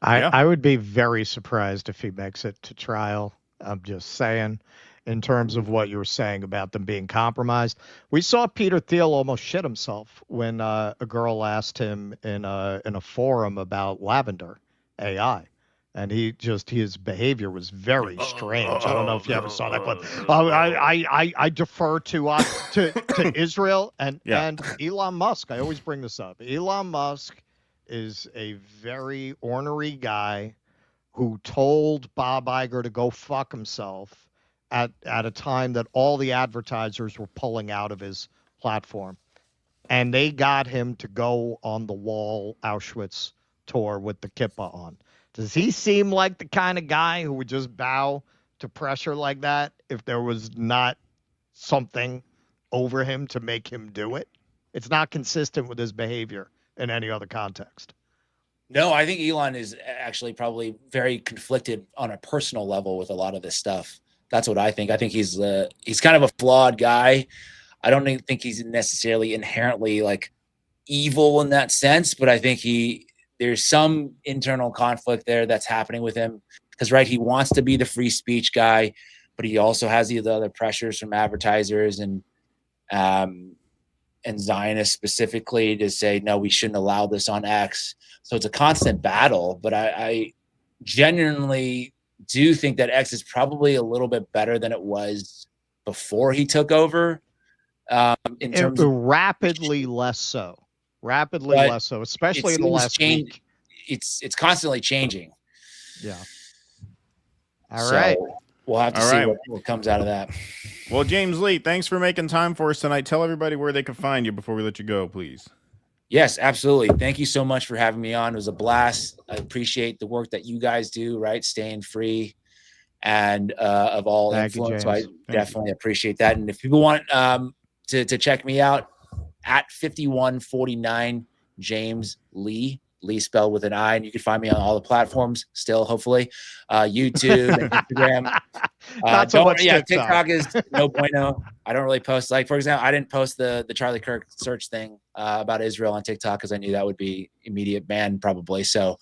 Speaker 4: I would be very surprised if he makes it to trial. I'm just saying, in terms of what you were saying about them being compromised. We saw Peter Thiel almost shit himself when a girl asked him in a forum about lavender AI. And his behavior was very strange. I don't know if you ever saw that clip. I defer to Israel and Elon Musk. I always bring this up. Elon Musk is a very ornery guy who told Bob Iger to go fuck himself at a time that all the advertisers were pulling out of his platform. And they got him to go on the wall Auschwitz tour with the kippah on. Does he seem like the kind of guy who would just bow to pressure like that if there was not something over him to make him do it? It's not consistent with his behavior in any other context.
Speaker 10: No, I think Elon is actually probably very conflicted on a personal level with a lot of this stuff. That's what I think. I think he's kind of a flawed guy. I don't think he's necessarily inherently like evil in that sense, but I think there's some internal conflict there that's happening with him because, right, he wants to be the free speech guy, but he also has the other pressures from advertisers and Zionists specifically to say, no, we shouldn't allow this on X. So it's a constant battle, but I genuinely do think that X is probably a little bit better than it was before he took over. In terms of
Speaker 4: rapidly less so, especially in the last week.
Speaker 10: It's constantly changing.
Speaker 4: Yeah. All right.
Speaker 10: We'll have to see what comes out of that.
Speaker 9: Well, James Lee, thanks for making time for us tonight. Tell everybody where they can find you before we let you go, please.
Speaker 10: Yes, absolutely. Thank you so much for having me on. It was a blast. I appreciate the work that you guys do, right? Staying free and of all influence. So I definitely appreciate that. And if people want to check me out, at 5149 James Lee spelled with an I, and you can find me on all the platforms still, hopefully. YouTube and Instagram.
Speaker 4: Not so much
Speaker 10: TikTok is no bueno. I don't really post. Like, for example, I didn't post the Charlie Kirk search thing about Israel on TikTok because I knew that would be immediate ban probably. So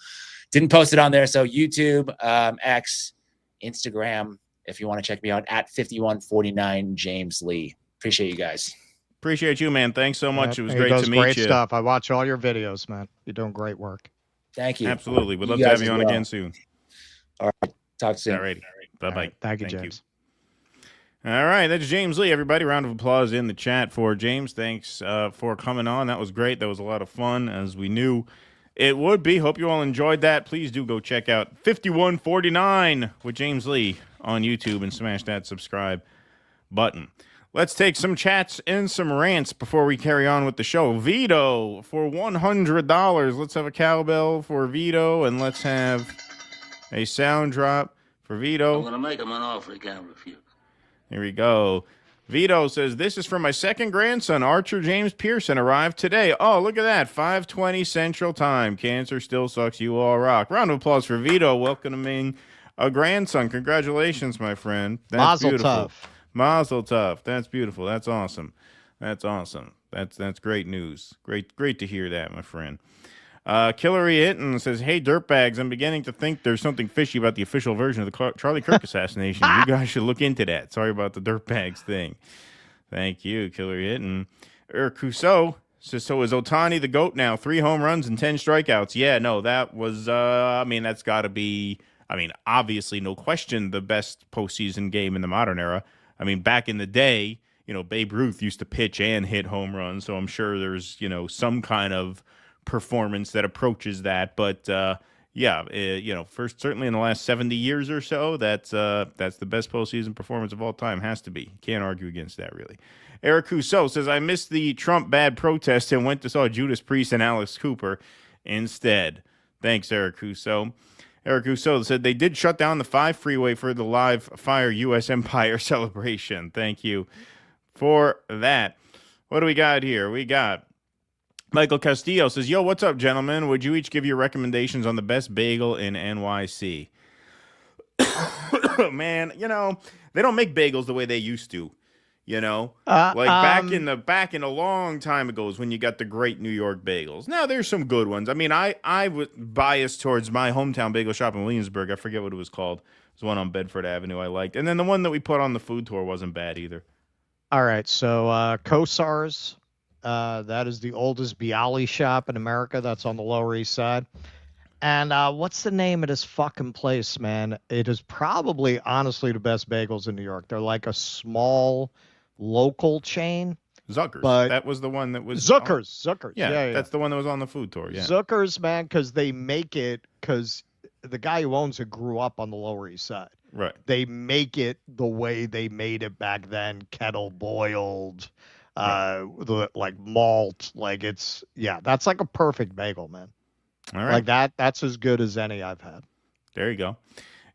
Speaker 10: didn't post it on there. So YouTube, X, Instagram, if you want to check me out, at 5149 James Lee. Appreciate you guys.
Speaker 9: Appreciate you, man. Thanks so much. It was great to meet
Speaker 4: great
Speaker 9: you.
Speaker 4: Stuff. I watch all your videos, man. You're doing great work.
Speaker 10: Thank you.
Speaker 9: Absolutely. We'd love to have you on again soon.
Speaker 10: All right. Talk soon.
Speaker 9: All right. Bye-bye.
Speaker 4: Right. Thank you, James.
Speaker 9: All right. That's James Lee, everybody. Round of applause in the chat for James. Thanks for coming on. That was great. That was a lot of fun, as we knew it would be. Hope you all enjoyed that. Please do go check out 5149 with James Lee on YouTube and smash that subscribe button. Let's take some chats and some rants before we carry on with the show. Vito for $100. Let's have a cowbell for Vito, and let's have a sound drop for Vito.
Speaker 16: I'm going to make him an offer he can't refuse.
Speaker 9: Here we go. Vito says, this is for my second grandson, Archer James Pearson, arrived today. Oh, look at that. 5:20 Central Time. Cancer still sucks. You all rock. Round of applause for Vito welcoming a grandson. Congratulations, my friend. That's
Speaker 4: Mazel
Speaker 9: beautiful.
Speaker 4: tov.
Speaker 9: Mazel tov. That's beautiful. That's awesome. That's awesome. That's great news. Great to hear that, my friend. Killary Hinton says, hey, dirtbags, I'm beginning to think there's something fishy about the official version of the Charlie Kirk assassination. You guys should look into that. Sorry about the dirtbags thing. Thank you, Killary Hinton. Cuso says, so is Ohtani the GOAT now? 3 home runs and 10 strikeouts. Yeah, no, that was, that's got to be, obviously, no question, the best postseason game in the modern era. Back in the day, Babe Ruth used to pitch and hit home runs, so I'm sure there's, some kind of performance that approaches that. But, first, certainly in the last 70 years or so, that's the best postseason performance of all time. Has to be. Can't argue against that, really. Eric Cusso says, I missed the Trump bad protest and went to saw Judas Priest and Alex Cooper instead. Thanks, Eric Cusso. Eric Rousseau said they did shut down the 5 freeway for the live Fire U.S. Empire celebration. Thank you for that. What do we got here? We got Michael Castillo says, yo, what's up, gentlemen? Would you each give your recommendations on the best bagel in NYC? Man, they don't make bagels the way they used to. Back in a long time ago is when you got the great New York bagels. Now there's some good ones. I was biased towards my hometown bagel shop in Williamsburg. I forget what it was called. It was one on Bedford Avenue I liked. And then the one that we put on the food tour wasn't bad either.
Speaker 4: All right. So Kosar's, that is the oldest Bialy shop in America. That's on the Lower East Side. And what's the name of this fucking place, man? It is probably, honestly, the best bagels in New York. They're like a small local chain.
Speaker 9: Zucker's.
Speaker 4: But
Speaker 9: that was the one that was
Speaker 4: Zucker's.
Speaker 9: Yeah, that's the one that was on the food tour. Yeah.
Speaker 4: Zucker's, man, because they make it, because the guy who owns it grew up on the Lower East Side.
Speaker 9: Right.
Speaker 4: They make it the way they made it back then, kettle boiled, like malt. Like that's like a perfect bagel, man.
Speaker 9: All right.
Speaker 4: Like that's as good as any I've had.
Speaker 9: There you go.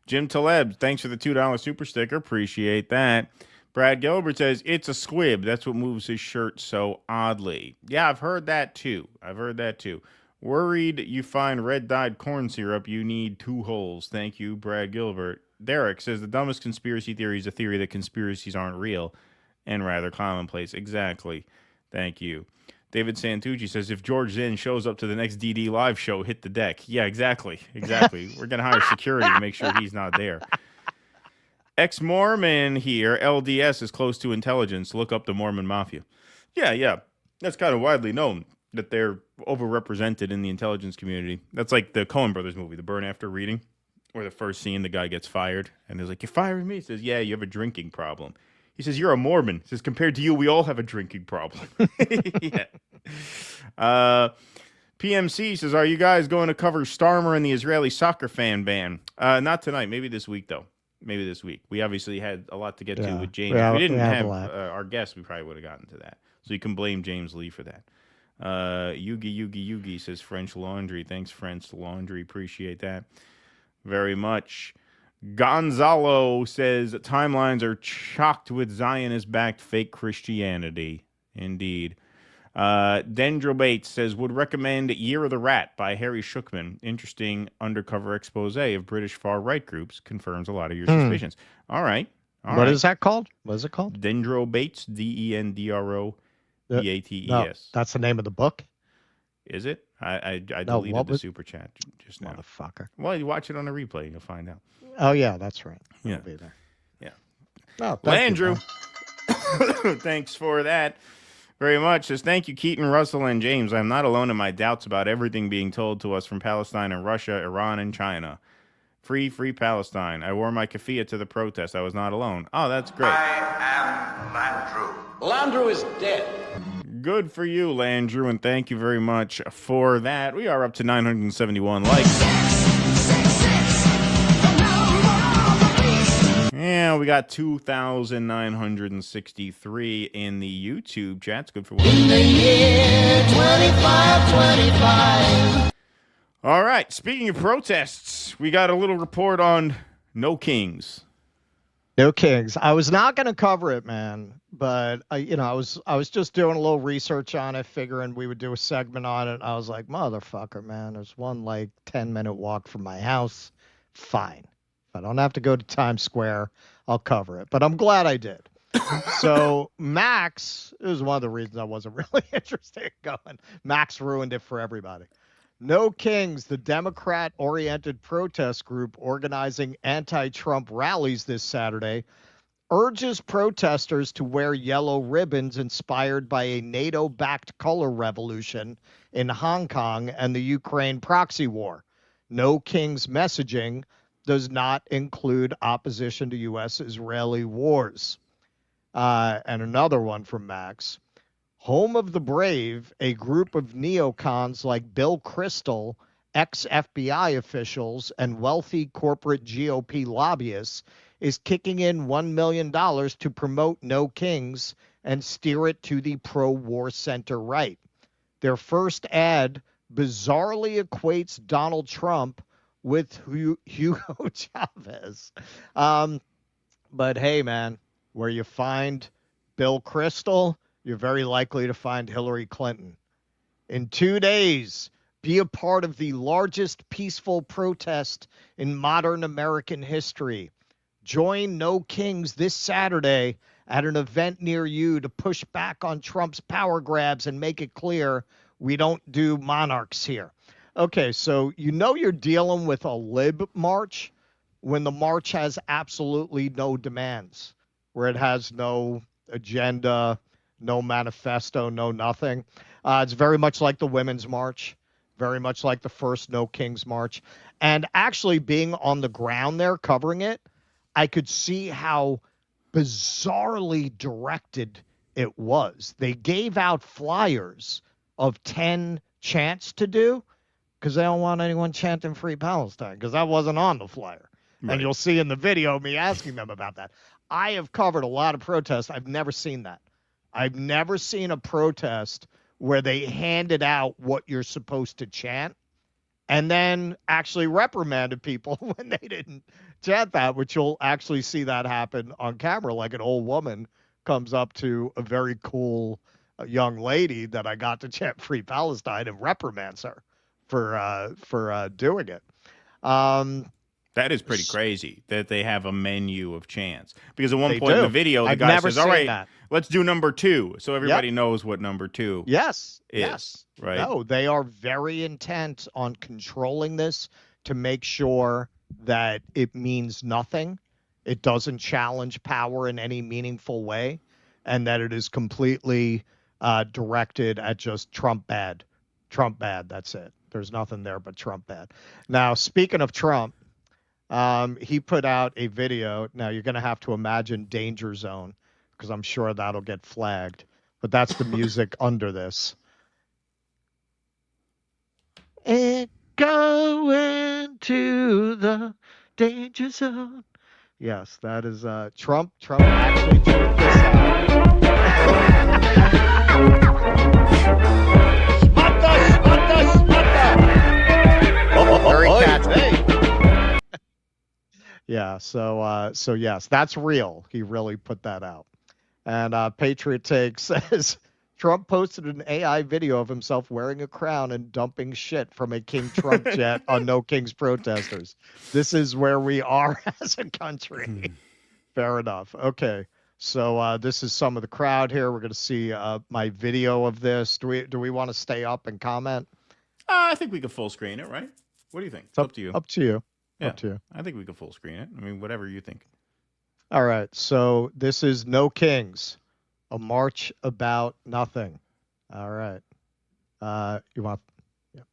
Speaker 9: Jim Taleb, thanks for the $2 super sticker. Appreciate that. Brad Gilbert says, it's a squib. That's what moves his shirt so oddly. Yeah, I've heard that too. Worried you find red-dyed corn syrup, you need 2 holes. Thank you, Brad Gilbert. Derek says, the dumbest conspiracy theory is a theory that conspiracies aren't real and rather commonplace. Exactly. Thank you. David Santucci says, if George Zinn shows up to the next DD Live show, hit the deck. Yeah, exactly. Exactly. We're going to hire security to make sure he's not there. Ex-Mormon here. LDS is close to intelligence. Look up the Mormon Mafia. Yeah. That's kind of widely known that they're overrepresented in the intelligence community. That's like the Coen Brothers movie, The Burn After Reading, where the first scene, the guy gets fired. And he's like, you're firing me? He says, yeah, you have a drinking problem. He says, you're a Mormon. He says, compared to you, we all have a drinking problem. Yeah. PMC says, are you guys going to cover Starmer and the Israeli soccer fan ban? Not tonight. Maybe this week, though. Maybe this week. We obviously had a lot to get to with James. If we didn't have our guest, we probably would have gotten to that. So you can blame James Lee for that. Yugi says, French Laundry. Thanks, French Laundry. Appreciate that very much. Gonzalo says timelines are chocked with Zionist-backed fake Christianity. Indeed. Dendro Bates says, would recommend Year of the Rat by Harry Shukman. Interesting undercover expose of British far-right groups. Confirms a lot of your suspicions. All right.
Speaker 4: What is that called? What is it called?
Speaker 9: Dendro Bates, Dendro Bates.
Speaker 4: No, that's the name of the book?
Speaker 9: Is it? I deleted the super chat just now.
Speaker 4: Motherfucker.
Speaker 9: Well, you watch it on a replay, you'll find out.
Speaker 4: Oh, yeah, that's right.
Speaker 9: Yeah.
Speaker 4: It'll be there.
Speaker 9: Yeah.
Speaker 4: Oh,
Speaker 9: Landrew, thanks for that very much. Says, thank you, Keaton, Russell, and James. I'm not alone in my doubts about everything being told to us from Palestine and Russia, Iran, and China. Free Palestine. I wore my keffiyeh to the protest. I was not alone. Oh, that's great.
Speaker 16: I am Landrew. Landrew is dead.
Speaker 9: Good for you, Landrew, and thank you very much for that. We are up to 971 likes. Yeah, we got 2,963 in the YouTube chat. It's good for one. In the year 2525. All right, speaking of protests, we got a little report on No Kings.
Speaker 4: No Kings. I was not going to cover it, man, but I was just doing a little research on it, figuring we would do a segment on it. I was like, motherfucker, man, there's one like 10-minute walk from my house. Fine. If I don't have to go to Times Square, I'll cover it. But I'm glad I did. So Max, it was one of the reasons I wasn't really interested in going. Max ruined it for everybody. No Kings, the Democrat-oriented protest group organizing anti-Trump rallies this Saturday, urges protesters to wear yellow ribbons inspired by a NATO-backed color revolution in Hong Kong and the Ukraine proxy war. No Kings messaging does not include opposition to U.S.-Israeli wars. And another one from Max. Home of the Brave, a group of neocons like Bill Kristol, ex-FBI officials, and wealthy corporate GOP lobbyists, is kicking in $1 million to promote No Kings and steer it to the pro-war center right. Their first ad bizarrely equates Donald Trump with Hugo Chavez. But hey, man, where you find Bill Kristol, you're very likely to find Hillary Clinton. In 2 days, be a part of the largest peaceful protest in modern American history. Join No Kings this Saturday at an event near you to push back on Trump's power grabs and make it clear we don't do monarchs here. Okay, so you're dealing with a lib march when the march has absolutely no demands, where it has no agenda, no manifesto, no nothing. It's very much like the Women's March, very much like the first No Kings March. And actually being on the ground there covering it, I could see how bizarrely directed it was. They gave out flyers of 10 chants to do because they don't want anyone chanting Free Palestine, because that wasn't on the flyer. Right. And you'll see in the video me asking them about that. I have covered a lot of protests. I've never seen that. I've never seen a protest where they handed out what you're supposed to chant and then actually reprimanded people when they didn't chant that, which you'll actually see that happen on camera. Like an old woman comes up to a very cool young lady that I got to chant Free Palestine and reprimands her for doing it.
Speaker 9: That is pretty crazy that they have a menu of chants. Because at one point in the video, the guy says, all right, let's do number 2 so everybody knows what number 2
Speaker 4: Yes.
Speaker 9: is.
Speaker 4: Yes.
Speaker 9: Right.
Speaker 4: No, they are very intent on controlling this to make sure that it means nothing. It doesn't challenge power in any meaningful way, and that it is completely directed at just Trump bad. Trump bad. That's it. There's nothing there but Trump bad. Now, speaking of Trump, he put out a video. Now, you're going to have to imagine Danger Zone, because I'm sure that'll get flagged. But that's the music under this. And going to the danger zone. Yes, that is Trump. Trump actually tweeted this out. Very catchy. Yeah, so yes, that's real. He really put that out. And Patriot Take says Trump posted an AI video of himself wearing a crown and dumping shit from a King Trump jet on No Kings protesters. This is where we are as a country. Fair enough. Okay. So this is some of the crowd here. We're going to see my video of this. Do we want to stay up and comment?
Speaker 9: I think we could full screen it, right? What do you think? It's up to you.
Speaker 4: Up to you.
Speaker 9: Yeah,
Speaker 4: up to you.
Speaker 9: I think we could full screen it. I mean, whatever you think.
Speaker 4: All right. So this is No Kings, a march about nothing. All right. You want? Yeah.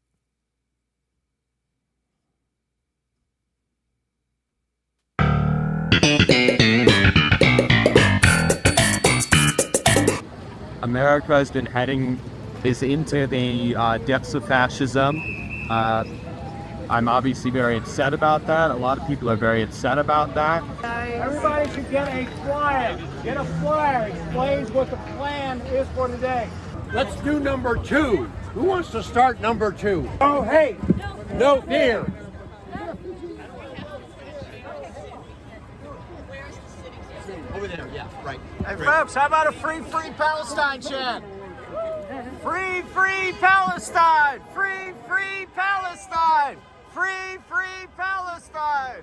Speaker 17: America has been heading into the depths of fascism. I'm obviously very upset about that. A lot of people are very upset about that.
Speaker 18: Everybody should get a flag. Get a flag. Explains what the plan is for today.
Speaker 16: Let's do number 2. Who wants to start number 2?
Speaker 18: No hate.
Speaker 16: No fear.
Speaker 18: Over there, yeah, right. Hey, folks, how about a free Palestine chant? Free Palestine! Free Palestine! Free Palestine!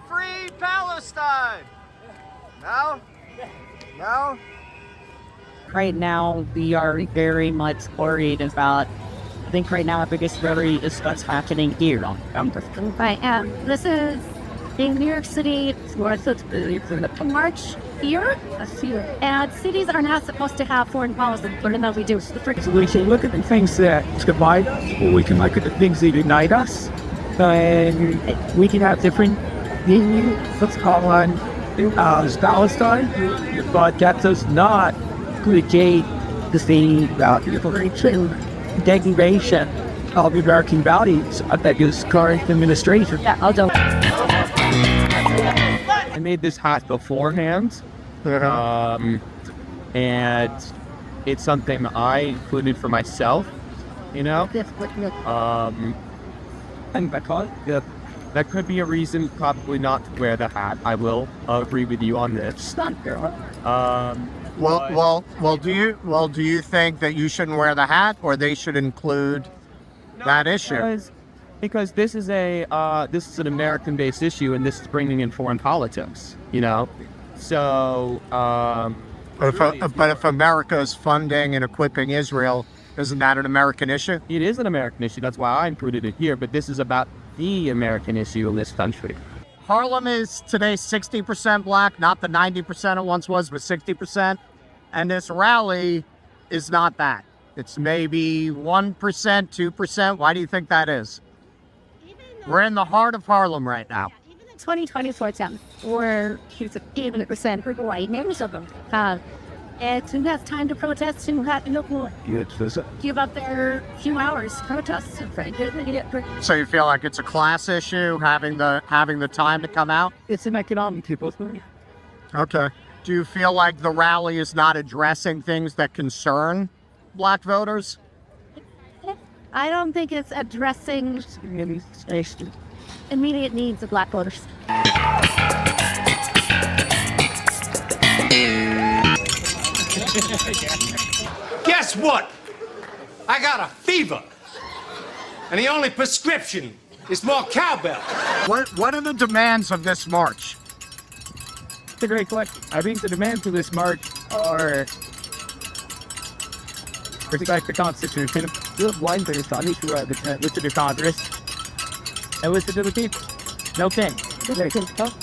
Speaker 18: Free Palestine! No? No?
Speaker 19: Right now, we are very much worried about, I think right now our biggest worry is what's happening here.
Speaker 20: This is in New York City, March here, and cities are not supposed to have foreign policy, but now we do.
Speaker 18: So we can look at the things that divide us, or we can look at the things that unite us, and we can have different views, let's call on Palestine, but that does not negate the degradation of American values that this current administration.
Speaker 19: Yeah, I'll do.
Speaker 17: I made this hat beforehand, and it's something I included for myself, you know? And that could be a reason probably not to wear the hat. I will agree with you on this.
Speaker 4: Well, do you think that you shouldn't wear the hat, or they should include that issue?
Speaker 17: Because this is an American-based issue, and this is bringing in foreign politics, you know. So,
Speaker 4: but if America is funding and equipping Israel, isn't that an American issue?
Speaker 17: It is an American issue. That's why I included it here. But this is about the American issue in this country.
Speaker 4: Harlem is today 60% black, not the 90% it once was, but 60%. And this rally is not that. It's maybe 1%, 2%. Why do you think that is? We're in the heart of Harlem right now.
Speaker 20: 2024 we're 80% for white members of them. And who has time to protest and who has no give up their few hours to protest.
Speaker 4: So you feel like it's a class issue, having the time to come out?
Speaker 18: It's an economic people.
Speaker 4: Okay. Do you feel like the rally is not addressing things that concern black voters?
Speaker 20: I don't think it's addressing immediate needs of black voters.
Speaker 16: Guess what? I got a fever. And the only prescription is more cowbell.
Speaker 4: What are the demands of this march?
Speaker 18: That's a great question. I think the demands for this march are respect the Constitution, build blinders to listen to Congress, and listen to the people. No king.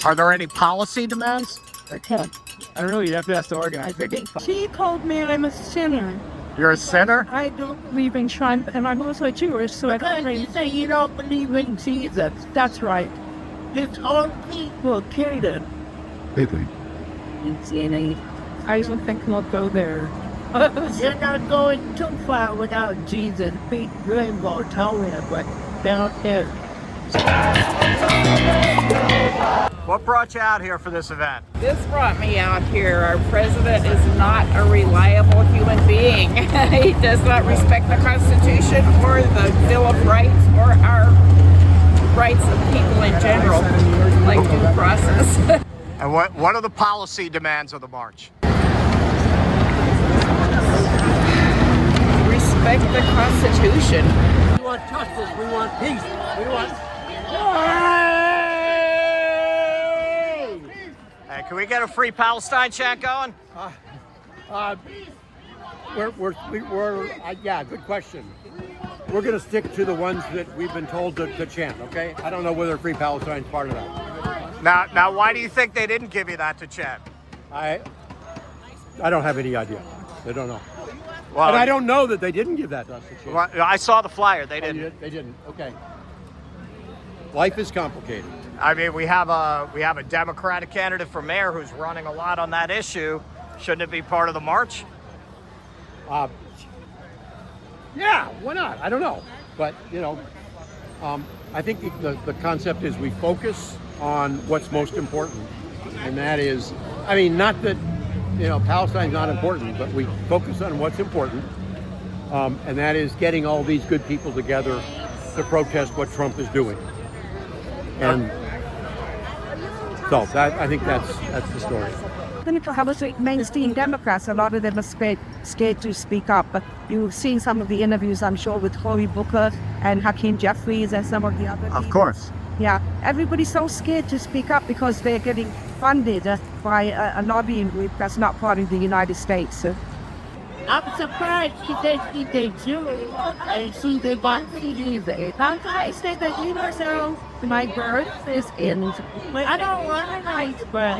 Speaker 4: Are there any policy demands?
Speaker 18: I don't know. You have to ask the organizer. She told me I'm a sinner.
Speaker 4: You're a sinner?
Speaker 18: I don't believe in Trump, and I'm also Jewish, so I can't say you don't believe in Jesus. That's right. It's all people, kid. I don't think we'll go there. You're not going too far without Jesus. Pete Rainbow told me, but down there.
Speaker 4: What brought you out here for this event?
Speaker 21: This brought me out here. Our president is not a reliable human being. He does not respect the Constitution or the Bill of Rights or our rights of people in general, like due process.
Speaker 4: And what are the policy demands of the march?
Speaker 21: Respect the Constitution.
Speaker 16: We want justice. We want peace. We want...
Speaker 4: Hey, can we get a free Palestine chant going?
Speaker 16: Yeah, good question. We're going to stick to the ones that we've been told to chant, okay? I don't know whether Free Palestine is part of that.
Speaker 4: Now, why do you think they didn't give you that to chant?
Speaker 16: I don't have any idea. I don't know.
Speaker 4: Well,
Speaker 16: and I don't know that they didn't give that to us to chant.
Speaker 4: Well, I saw the flyer. They didn't.
Speaker 16: They didn't. Okay. Life is complicated.
Speaker 4: I mean, we have a Democratic candidate for mayor who's running a lot on that issue. Shouldn't it be part of the march?
Speaker 16: Yeah, why not? I don't know. But, I think the concept is we focus on what's most important. And that is, not that, Palestine's not important, but we focus on what's important. And that is getting all these good people together to protest what Trump is doing. And so I think that's the story.
Speaker 19: Mainstream Democrats, a lot of them are scared to speak up. But you've seen some of the interviews, I'm sure, with Cory Booker and Hakeem Jeffries and some of the other
Speaker 4: Of course.
Speaker 19: Yeah, everybody's so scared to speak up because they're getting funded by a lobbying group that's not part of the United States.
Speaker 18: I'm surprised he did Jewish. I see they bought CDs. I say that my birth is in. I don't want a nice birth.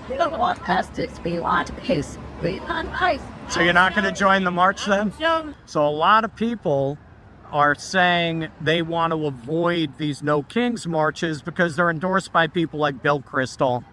Speaker 18: We don't want pastors. We want peace. We want peace.
Speaker 4: So you're not going to join the march then?
Speaker 18: No.
Speaker 4: So a lot of people are saying they want to avoid these No Kings marches because they're endorsed by people like Bill Kristol.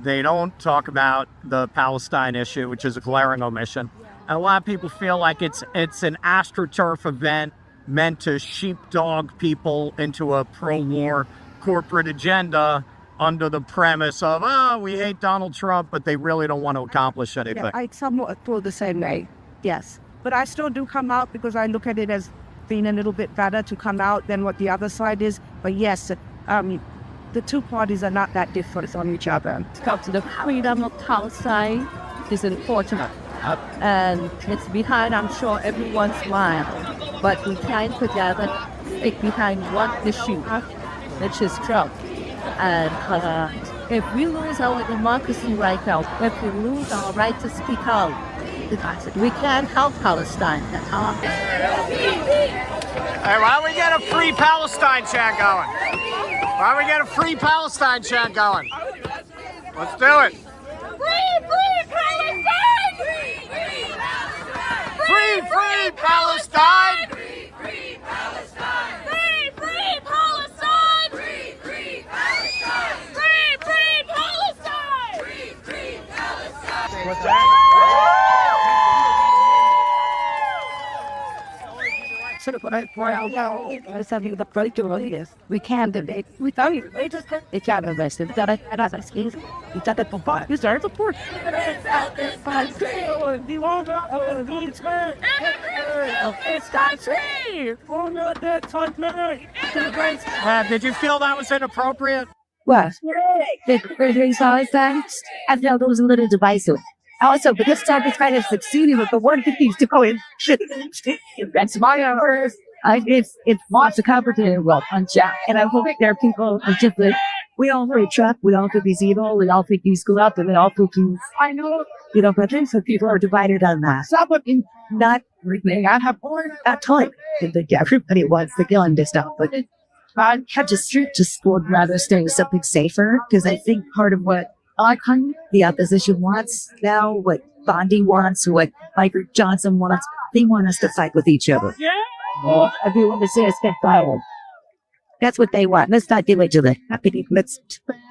Speaker 4: They don't talk about the Palestine issue, which is a glaring omission. And a lot of people feel like it's an AstroTurf event meant to sheepdog people into a pro-war corporate agenda under the premise of, we hate Donald Trump, but they really don't want to accomplish anything.
Speaker 19: Yeah, I somewhat feel the same way, yes. But I still do come out because I look at it as being a little bit better to come out than what the other side is. But yes, the two parties are not that different on each other.
Speaker 20: The freedom of Palestine is important. And it's behind, I'm sure, everyone's mind. But we can't together stick behind one issue, which is Trump. And if we lose our democracy right now, if we lose our right to speak out, we can't help Palestine at all.
Speaker 4: Hey, why don't we get a free Palestine chant going? Why don't we get a free Palestine chant going? Let's do it.
Speaker 20: Free Palestine!
Speaker 4: Free Palestine!
Speaker 20: Free Palestine! Free Palestine! Free Palestine! Free Palestine! Free Palestine!
Speaker 4: What's that?
Speaker 19: We can debate without you. It's not invested. It's not support.
Speaker 4: Did you feel that was inappropriate?
Speaker 19: What? The results I felt it was a little divisive. Also, but this time it's kind of succeeding with the one that needs to go in. That's my hours. It's lots of complicated well on Jack. And I hope there are people who just we all think Trump, we all think he's evil, we all think he's corrupt, and we all think he's, but then some people are divided on that. Not really. I have that time. I think everybody wants the gun to stop, but I just would rather stay with something safer, because I think part of what the opposition wants now, what Bondi wants, what Michael Johnson wants, they want us to fight with each other. Yeah. Everyone to say it's been violent. That's what they want. Let's not give it to them.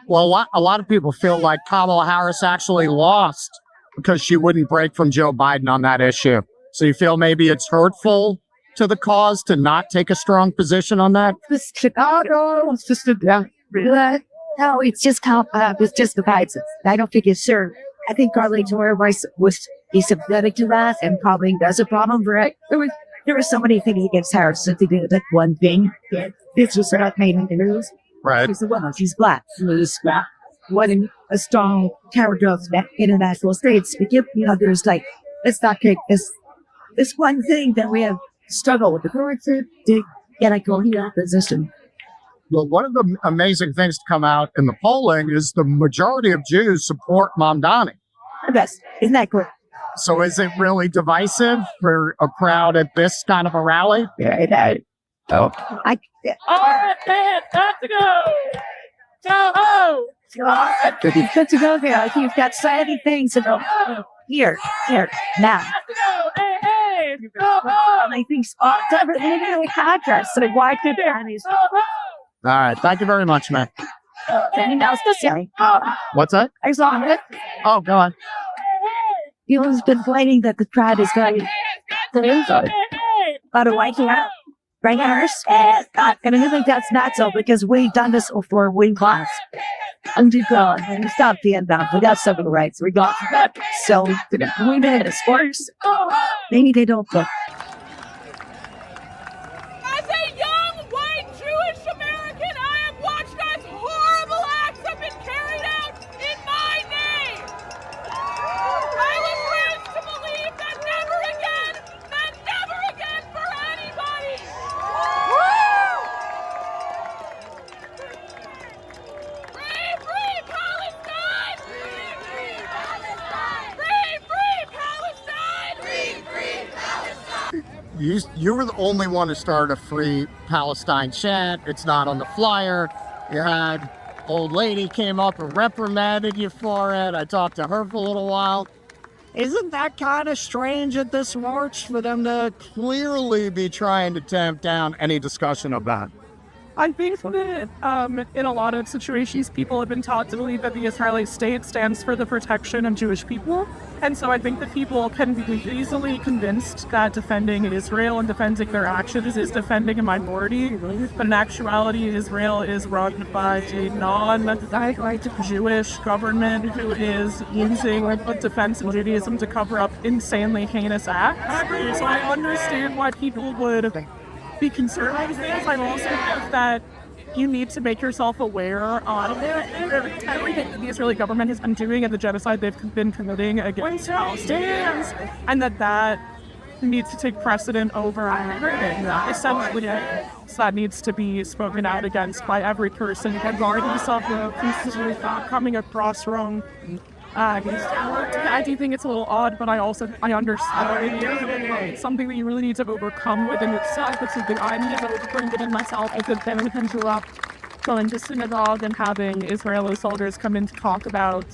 Speaker 5: Well, a lot of people feel like Kamala Harris actually lost because she wouldn't break from Joe Biden on that issue. So you feel maybe it's hurtful to the cause to not take a strong position on that?
Speaker 19: It's just the vibes. I don't think it's sure. I think Carly Toyer was sympathetic to that, and probably there's a problem for it. There was so many things against Harris that they did that one thing. This was not made in the news.
Speaker 5: Right.
Speaker 19: She's a woman. She's black. She's wasn't a strong character of international states. There's let's not take this one thing that we have struggled with the courts to get a coherent position.
Speaker 5: Well, one of the amazing things to come out in the polling is the majority of Jews support Mamdani.
Speaker 19: Yes, isn't that great?
Speaker 5: So is it really divisive for a crowd at this kind of a rally?
Speaker 19: Yeah, it is.
Speaker 5: Oh.
Speaker 21: All right, man, time to go. Go home.
Speaker 19: It's good to go there. You've got so many things to go. Here, now.
Speaker 21: Hey, go home.
Speaker 19: I think everything contrast. So why could there?
Speaker 5: All right. Thank you very much, man.
Speaker 19: Anything else to say?
Speaker 5: What's that?
Speaker 19: I saw it.
Speaker 5: Oh, go on.
Speaker 19: He's been complaining that the crowd is going to but why can't bring ours? And I think that's not so, because we've done this before. We lost. And we go and stop the end up. We got civil rights. We got that. So we made it sports. Maybe they don't look.
Speaker 21: As a young white Jewish American, I have watched as horrible acts have been carried out in my name. I was raised to believe that never again for anybody. Free Palestine! Free Palestine! Free Palestine!
Speaker 5: You were the only one to start a Free Palestine chant. It's not on the flyer. You had old lady came up and reprimanded you for it. I talked to her for a little while. Isn't that kind of strange at this march for them to clearly be trying to tamp down any discussion of that?
Speaker 22: I think that in a lot of situations, people have been taught to believe that the Israeli state stands for the protection of Jewish people. And so I think that people can be easily convinced that defending Israel and defending their actions is defending a minority. But in actuality, Israel is run by a non-Jewish government who is using defense of Judaism to cover up insanely heinous acts. So I understand why people would be concerned with this. I also think that you need to make yourself aware of everything the Israeli government has been doing and the genocide they've been committing against Palestinians, and that needs to take precedent over everything. Essentially, that needs to be spoken out against by every person, regardless of the pieces coming across wrong. I do think it's a little odd, but I understand it's something that you really need to overcome within itself. It's something I need to overcome within myself. I could then grew up going to synagogue and having Israeli soldiers come in to talk about,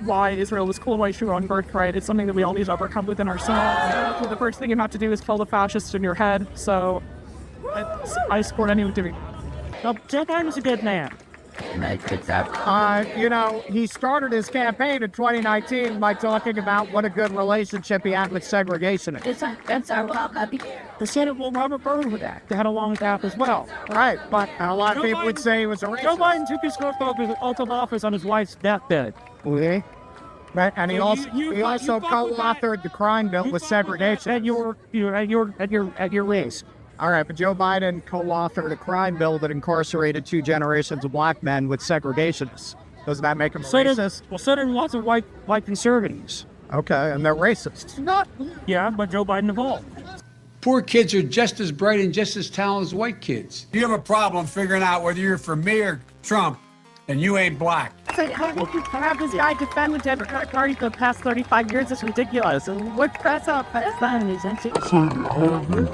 Speaker 22: why Israel was cool, why she won birthright. It's something that we all need to overcome within ourselves. So the first thing you have to do is kill the fascist in your head. So I support anyone doing it.
Speaker 5: Now, Joe Biden's a good man. He started his campaign in 2019 by talking about what a good relationship he had with segregation.
Speaker 22: The Senate will Robert Byrne with that. They had a long gap as well.
Speaker 5: Right, but a lot of people would say he was a racist.
Speaker 22: Joe Biden took his oath of office on his wife's deathbed.
Speaker 5: Okay. Right, and he also co-authored the crime bill with segregation.
Speaker 22: At your waist.
Speaker 5: All right, but Joe Biden co-authored a crime bill that incarcerated 2 generations of black men with segregationists. Doesn't that make him racist?
Speaker 22: So did lots of white conservatives.
Speaker 5: Okay, and they're racists.
Speaker 22: Yeah, but Joe Biden evolved.
Speaker 8: Poor kids are just as bright and just as talented as white kids.
Speaker 23: You have a problem figuring out whether you're for me or Trump.
Speaker 18: And you ain't black.
Speaker 22: So how did you have this guy defend the Democratic Party for the past 35 years? It's ridiculous. And what that's up? That's not an essential.
Speaker 6: So how did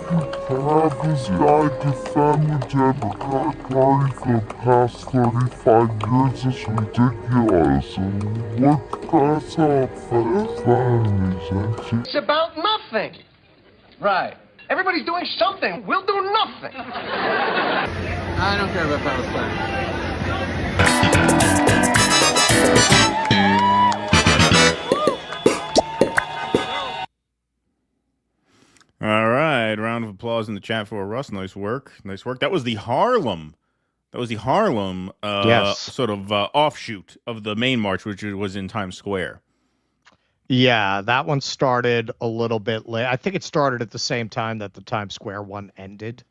Speaker 6: you have this guy defend the Democratic Party for the past 35 years? It's ridiculous. And what that's up? That's not an essential.
Speaker 7: It's about nothing. Right. Everybody's doing something. We'll do nothing.
Speaker 23: I don't care about Palestine.
Speaker 9: All right, round of applause in the chat for Russ. Nice work, nice work. That was the Harlem.
Speaker 4: Yes.
Speaker 9: Sort of offshoot of the main march, which was in Times Square.
Speaker 4: Yeah, that one started a little bit late. I think it started at the same time that the Times Square one ended.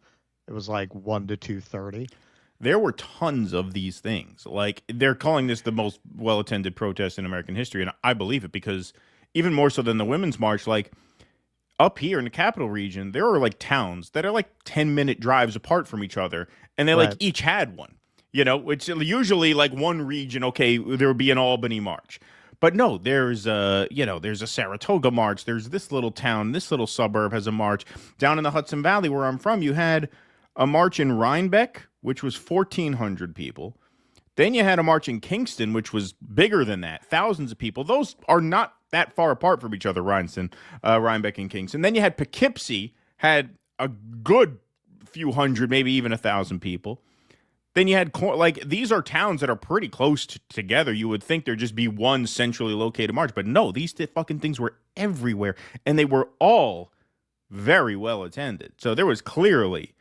Speaker 4: It was like 1 to 2:30.
Speaker 9: There were tons of these things. Like, they're calling this the most well-attended protest in American history, and I believe it, because even more so than the Women's March, like, up here in the capital region, there are like towns that are like 10-minute drives apart from each other, and they like each had one. You know, which usually like one region, okay, there would be an Albany march. But no, there's there's a Saratoga march. There's this little town, this little suburb has a march. Down in the Hudson Valley where I'm from, you had a march in Rhinebeck, which was 1,400 people. Then you had a march in Kingston, which was bigger than that, thousands of people. Those are not that far apart from each other, Rhinebeck and Kingston. Then you had Poughkeepsie, had a good few hundred, maybe even 1,000 people. Then you had, like, these are towns that are pretty close together. You would think there'd just be one centrally located march. But no, these fucking things were everywhere. And they were all very well attended. So there was clearly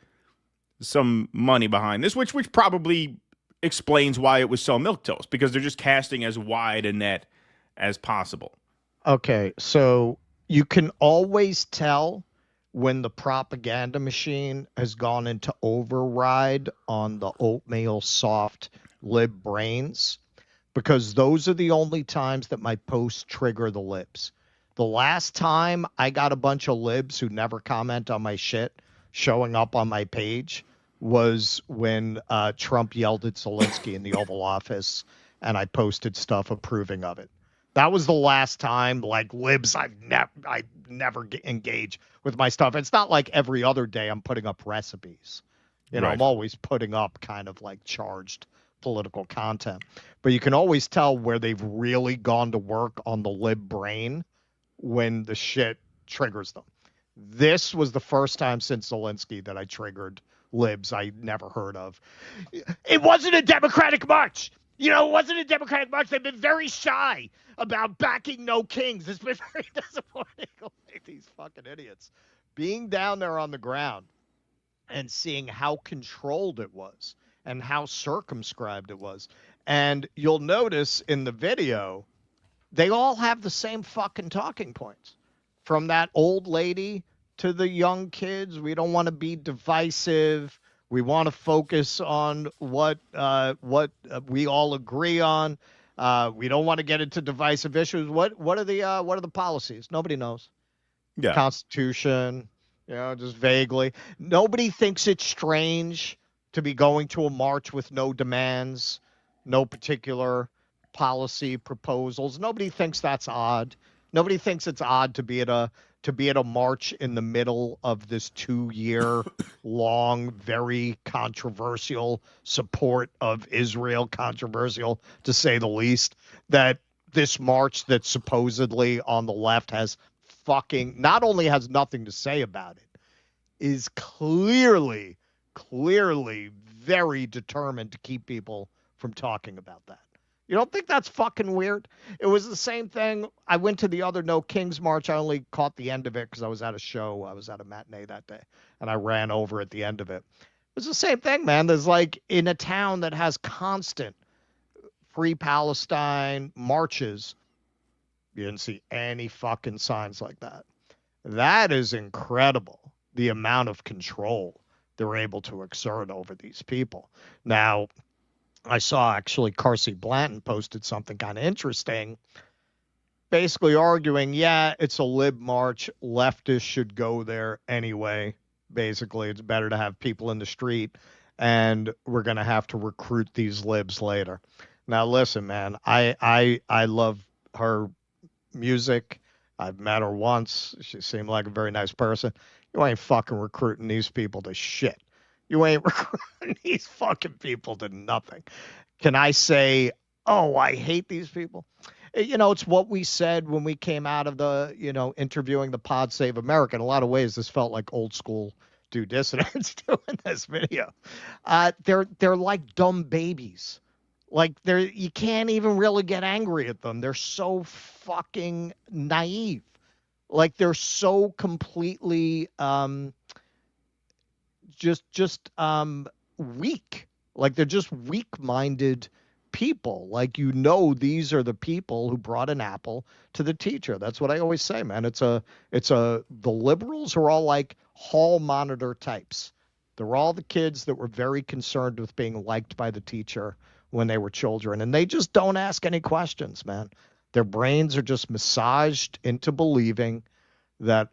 Speaker 9: some money behind this, which probably explains why it was so milquetoast, because they're just casting as wide a net as possible.
Speaker 4: Okay, so you can always tell when the propaganda machine has gone into override on the oatmeal soft lib brains, because those are the only times that my posts trigger the libs. The last time I got a bunch of libs who never comment on my shit showing up on my page was when Trump yelled at Zelensky in the Oval Office, and I posted stuff approving of it. That was the last time, like, libs, I never engage with my stuff. It's not like every other day I'm putting up recipes. You know,
Speaker 9: Right.
Speaker 4: I'm always putting up kind of like charged political content. But you can always tell where they've really gone to work on the lib brain when the shit triggers them. This was the first time since Zelensky that I triggered libs I never heard of. It wasn't a Democratic march. You know, it wasn't a Democratic march. They've been very shy about backing no kings. It's been very disappointing. Like, these fucking idiots. Being down there on the ground and seeing how controlled it was and how circumscribed it was. And you'll notice in the video, they all have the same fucking talking points. From that old lady to the young kids, we don't want to be divisive. We want to focus on what we all agree on. We don't want to get into divisive issues. What are the policies? Nobody knows.
Speaker 9: Yeah.
Speaker 4: Constitution, just vaguely. Nobody thinks it's strange to be going to a march with no demands, no particular policy proposals. Nobody thinks that's odd. Nobody thinks it's odd to be at a march in the middle of this 2-year long, very controversial support of Israel, controversial to say the least, that this march that supposedly on the left has fucking, not only has nothing to say about it, is clearly very determined to keep people from talking about that. You don't think that's fucking weird? It was the same thing. I went to the other No Kings March. I only caught the end of it because I was at a show. I was at a matinee that day, and I ran over at the end of it. It was the same thing, man. There's like, in a town that has constant Free Palestine marches, you didn't see any fucking signs like that. That is incredible, the amount of control they're able to exert over these people. Now, I saw actually Carsey Blanton posted something kind of interesting, basically arguing, yeah, it's a lib march. Leftists should go there anyway. Basically, it's better to have people in the street, and we're going to have to recruit these libs later. Now listen, man, I love her music. I've met her once. She seemed like a very nice person. You ain't fucking recruiting these people to shit. You ain't recruiting these fucking people to nothing. Can I say, oh, I hate these people? You know, it's what we said when we came out of the, interviewing the Pod Save America. In a lot of ways, this felt like old school due dissidents doing this video. They're like dumb babies. Like you can't even really get angry at them. They're so fucking naive. Like they're so completely just weak. Like they're just weak-minded people. Like, these are the people who brought an apple to the teacher. That's what I always say, man. The liberals are all like hall monitor types. They're all the kids that were very concerned with being liked by the teacher when they were children, and they just don't ask any questions, man. Their brains are just massaged into believing that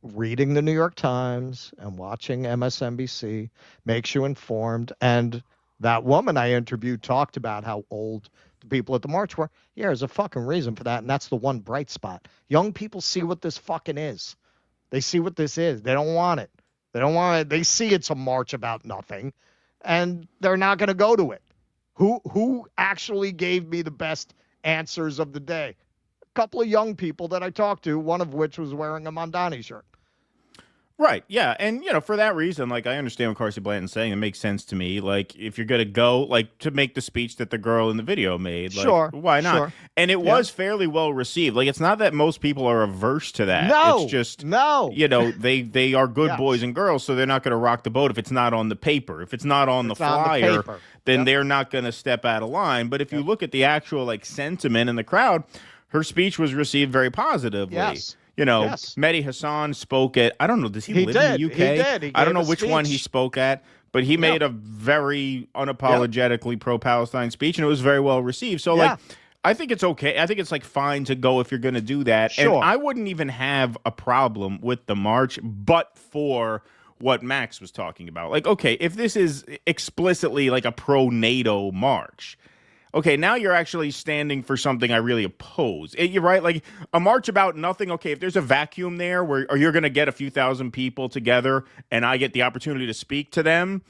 Speaker 4: reading the New York Times and watching MSNBC makes you informed. And that woman I interviewed talked about how old the people at the march were. Yeah, there's a fucking reason for that, and that's the one bright spot. Young people see what this fucking is. They see what this is. They don't want it. They don't want it. They see it's a march about nothing, and they're not going to go to it. Who actually gave me the best answers of the day? A couple of young people that I talked to, one of which was wearing a Mondani shirt.
Speaker 9: Right. Yeah. And, for that reason, like, I understand what Carsey Blanton's saying. It makes sense to me. Like, if you're going to go, like, to make the speech that the girl in the video made, like,
Speaker 4: sure,
Speaker 9: why not?
Speaker 4: Sure.
Speaker 9: And it was fairly well received. Like, it's not that most people are averse to that.
Speaker 4: No.
Speaker 9: It's just,
Speaker 4: no.
Speaker 9: They are good boys and girls, so they're not going to rock the boat if it's not on the paper. If it's not on the flyer, then they're not going to step out of line. But if you look at the actual, like, sentiment in the crowd, her speech was received very positively.
Speaker 4: Yes.
Speaker 9: Mehdi Hassan spoke at, I don't know, does he live in the UK?
Speaker 4: He did.
Speaker 9: I don't know which one he spoke at, but he made a very unapologetically pro-Palestine speech, and it was very well received. So, like, I think it's okay. I think it's, like, fine to go if you're going to do that.
Speaker 4: Sure.
Speaker 9: And I wouldn't even have a problem with the march, but for what Max was talking about. Like, okay, if this is explicitly, like, a pro-NATO march, okay, now you're actually standing for something I really oppose. You're right, like a march about nothing. Okay, if there's a vacuum there where you're going to get a few thousand people together and I get the opportunity to speak to them,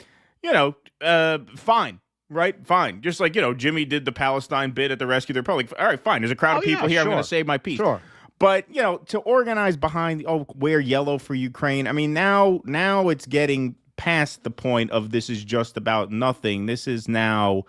Speaker 9: fine, right? Fine. Just like, Jimmy did the Palestine bit at the Rescue of the Republic. All right, fine. There's a crowd of people here. I'm going to save my piece.
Speaker 4: Sure.
Speaker 9: But, to organize behind, wear yellow for Ukraine. I mean, now it's getting past the point of this is just about nothing. This is now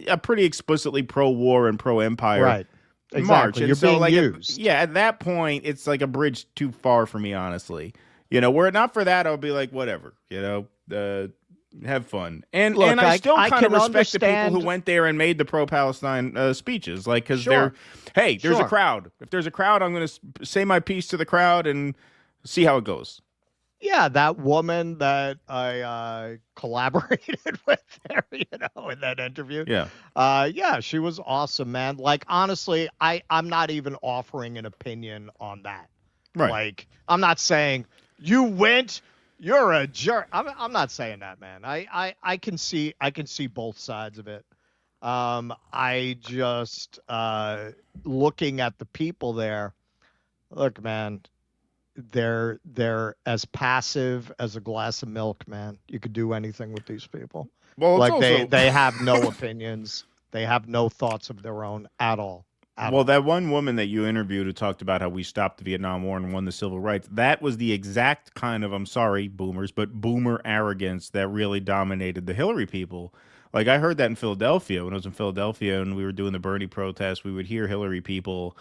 Speaker 9: a pretty explicitly pro-war and pro-empire
Speaker 4: right.
Speaker 9: Exactly.
Speaker 4: March.
Speaker 9: And
Speaker 4: you're
Speaker 9: so,
Speaker 4: being
Speaker 9: like,
Speaker 4: used.
Speaker 9: at that point, it's like a bridge too far for me, honestly. Were it not for that, I would be like, whatever, have fun. And
Speaker 4: Look,
Speaker 9: and I still kind of respect the
Speaker 4: understand...
Speaker 9: people who went there and made the pro-Palestine speeches, like, because
Speaker 4: sure.
Speaker 9: there's a crowd. If there's a crowd, I'm going to say my piece to the crowd and see how it goes.
Speaker 4: Yeah, that woman that I collaborated with there, in that interview.
Speaker 9: Yeah.
Speaker 4: She was awesome, man. Like, honestly, I'm not even offering an opinion on that.
Speaker 9: Right.
Speaker 4: Like, I'm not saying you went, you're a jerk. I'm not saying that, man. I can see both sides of it. I just looking at the people there. Look, man. They're as passive as a glass of milk, man. You could do anything with these people.
Speaker 9: Well,
Speaker 4: like they have no opinions. They have no thoughts of their own at all.
Speaker 9: That one woman that you interviewed who talked about how we stopped the Vietnam War and won the civil rights, that was the exact kind of, I'm sorry, boomers, but boomer arrogance that really dominated the Hillary people. Like, I heard that in Philadelphia. When I was in Philadelphia and we were doing the Bernie protest, we would hear Hillary people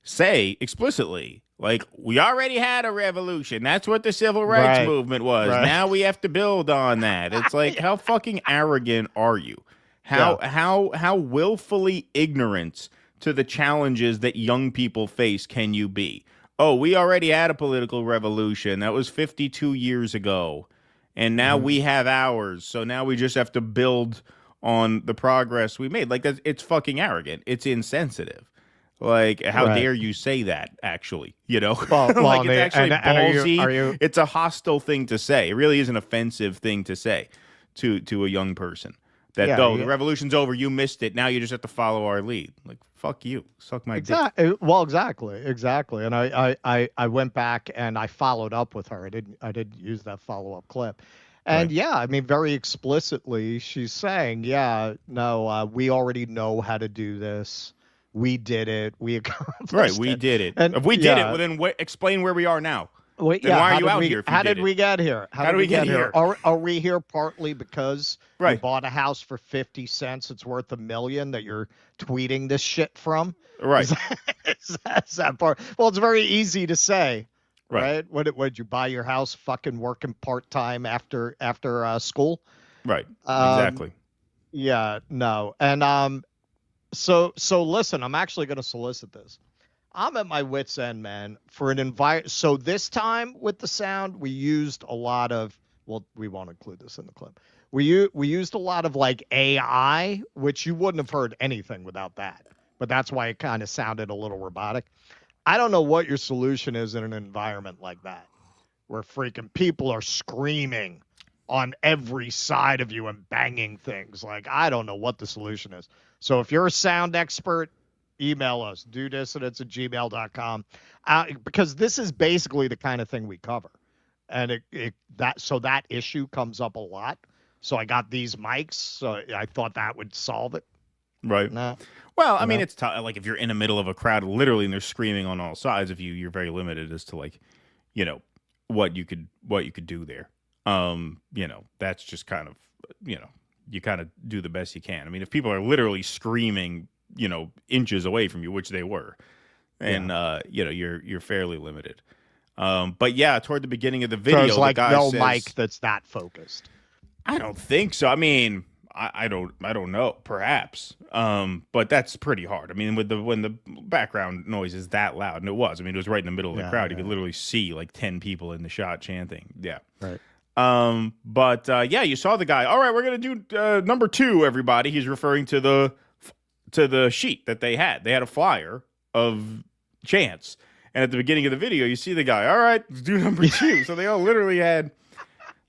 Speaker 9: say explicitly, like, we already had a revolution. That's what the civil rights movement was.
Speaker 4: Right.
Speaker 9: Now we have to build on that. It's like, how fucking arrogant are you? How willfully ignorant to the challenges that young people face can you be? Oh, we already had a political revolution. That was 52 years ago. And now we have ours. So now we just have to build on the progress we made. Like, it's fucking arrogant. It's insensitive. Like, how dare you say that, actually,
Speaker 4: Well,
Speaker 9: like, it's actually ballsy.
Speaker 4: Are you...
Speaker 9: It's a hostile thing to say. It really is an offensive thing to say to a young person. That
Speaker 4: Yeah,
Speaker 9: though
Speaker 4: yeah.
Speaker 9: the revolution's over, you missed it. Now you just have to follow our lead. Like, fuck you, suck my dick.
Speaker 4: Well, exactly. And I went back and I followed up with her. I didn't use that follow up clip. And
Speaker 9: Right.
Speaker 4: yeah, I mean, very explicitly, she's saying, yeah, no, we already know how to do this. We did it. We accomplished
Speaker 9: Right, we
Speaker 4: it.
Speaker 9: did it.
Speaker 4: And
Speaker 9: If we did it,
Speaker 4: yeah.
Speaker 9: well, then explain where we are now.
Speaker 4: Wait,
Speaker 9: Then
Speaker 4: yeah,
Speaker 9: why
Speaker 4: how
Speaker 9: are you
Speaker 4: did
Speaker 9: out
Speaker 4: we-
Speaker 9: here? If you
Speaker 4: How
Speaker 9: did
Speaker 4: did we get here?
Speaker 9: How did we get here?
Speaker 4: Are we here partly because you
Speaker 9: Right.
Speaker 4: bought a house for 50 cents? It's worth $1 million that you're tweeting this shit from?
Speaker 9: Right.
Speaker 4: Is that part? Well, it's very easy to say,
Speaker 9: Right.
Speaker 4: right? Would you buy your house fucking working part time after school?
Speaker 9: Right.
Speaker 4: Um,
Speaker 9: Exactly.
Speaker 4: Yeah, no. And so listen, I'm actually going to solicit this. I'm at my wit's end, man, for an environment. So this time with the sound, we used a lot of, well, we won't include this in the clip. We used a lot of like AI, which you wouldn't have heard anything without that. But that's why it kind of sounded a little robotic. I don't know what your solution is in an environment like that, where freaking people are screaming on every side of you and banging things. Like, I don't know what the solution is. So if you're a sound expert, email us, dudissidents@gmail.com, because this is basically the kind of thing we cover. And that issue comes up a lot. So I got these mics, so I thought that would solve it.
Speaker 9: Right.
Speaker 4: No.
Speaker 9: Well, I mean, it's tough. Like if you're in the middle of a crowd, literally, and they're screaming on all sides of you, you're very limited as to like, you know, what you could do there. You know, that's just kind of, you know, you kind of do the best you can. I mean, if people are literally screaming, you know, inches away from you, which they were, and you know, you're fairly limited. But yeah, toward the beginning of the video,
Speaker 4: So it's like
Speaker 9: the guy
Speaker 4: no
Speaker 9: says,
Speaker 4: mic that's that focused.
Speaker 9: I don't think so. I mean, I don't know, perhaps. But that's pretty hard. I mean, when the background noise is that loud, and it was. I mean, it was right in the middle of the crowd. You could literally see like 10 people in the shot chanting. Yeah.
Speaker 4: Right.
Speaker 9: But yeah, you saw the guy. All right, we're gonna do number 2, everybody. He's referring to the sheet that they had. They had a flyer of chants, and at the beginning of the video, you see the guy. All right, let's do number 2. So they all literally had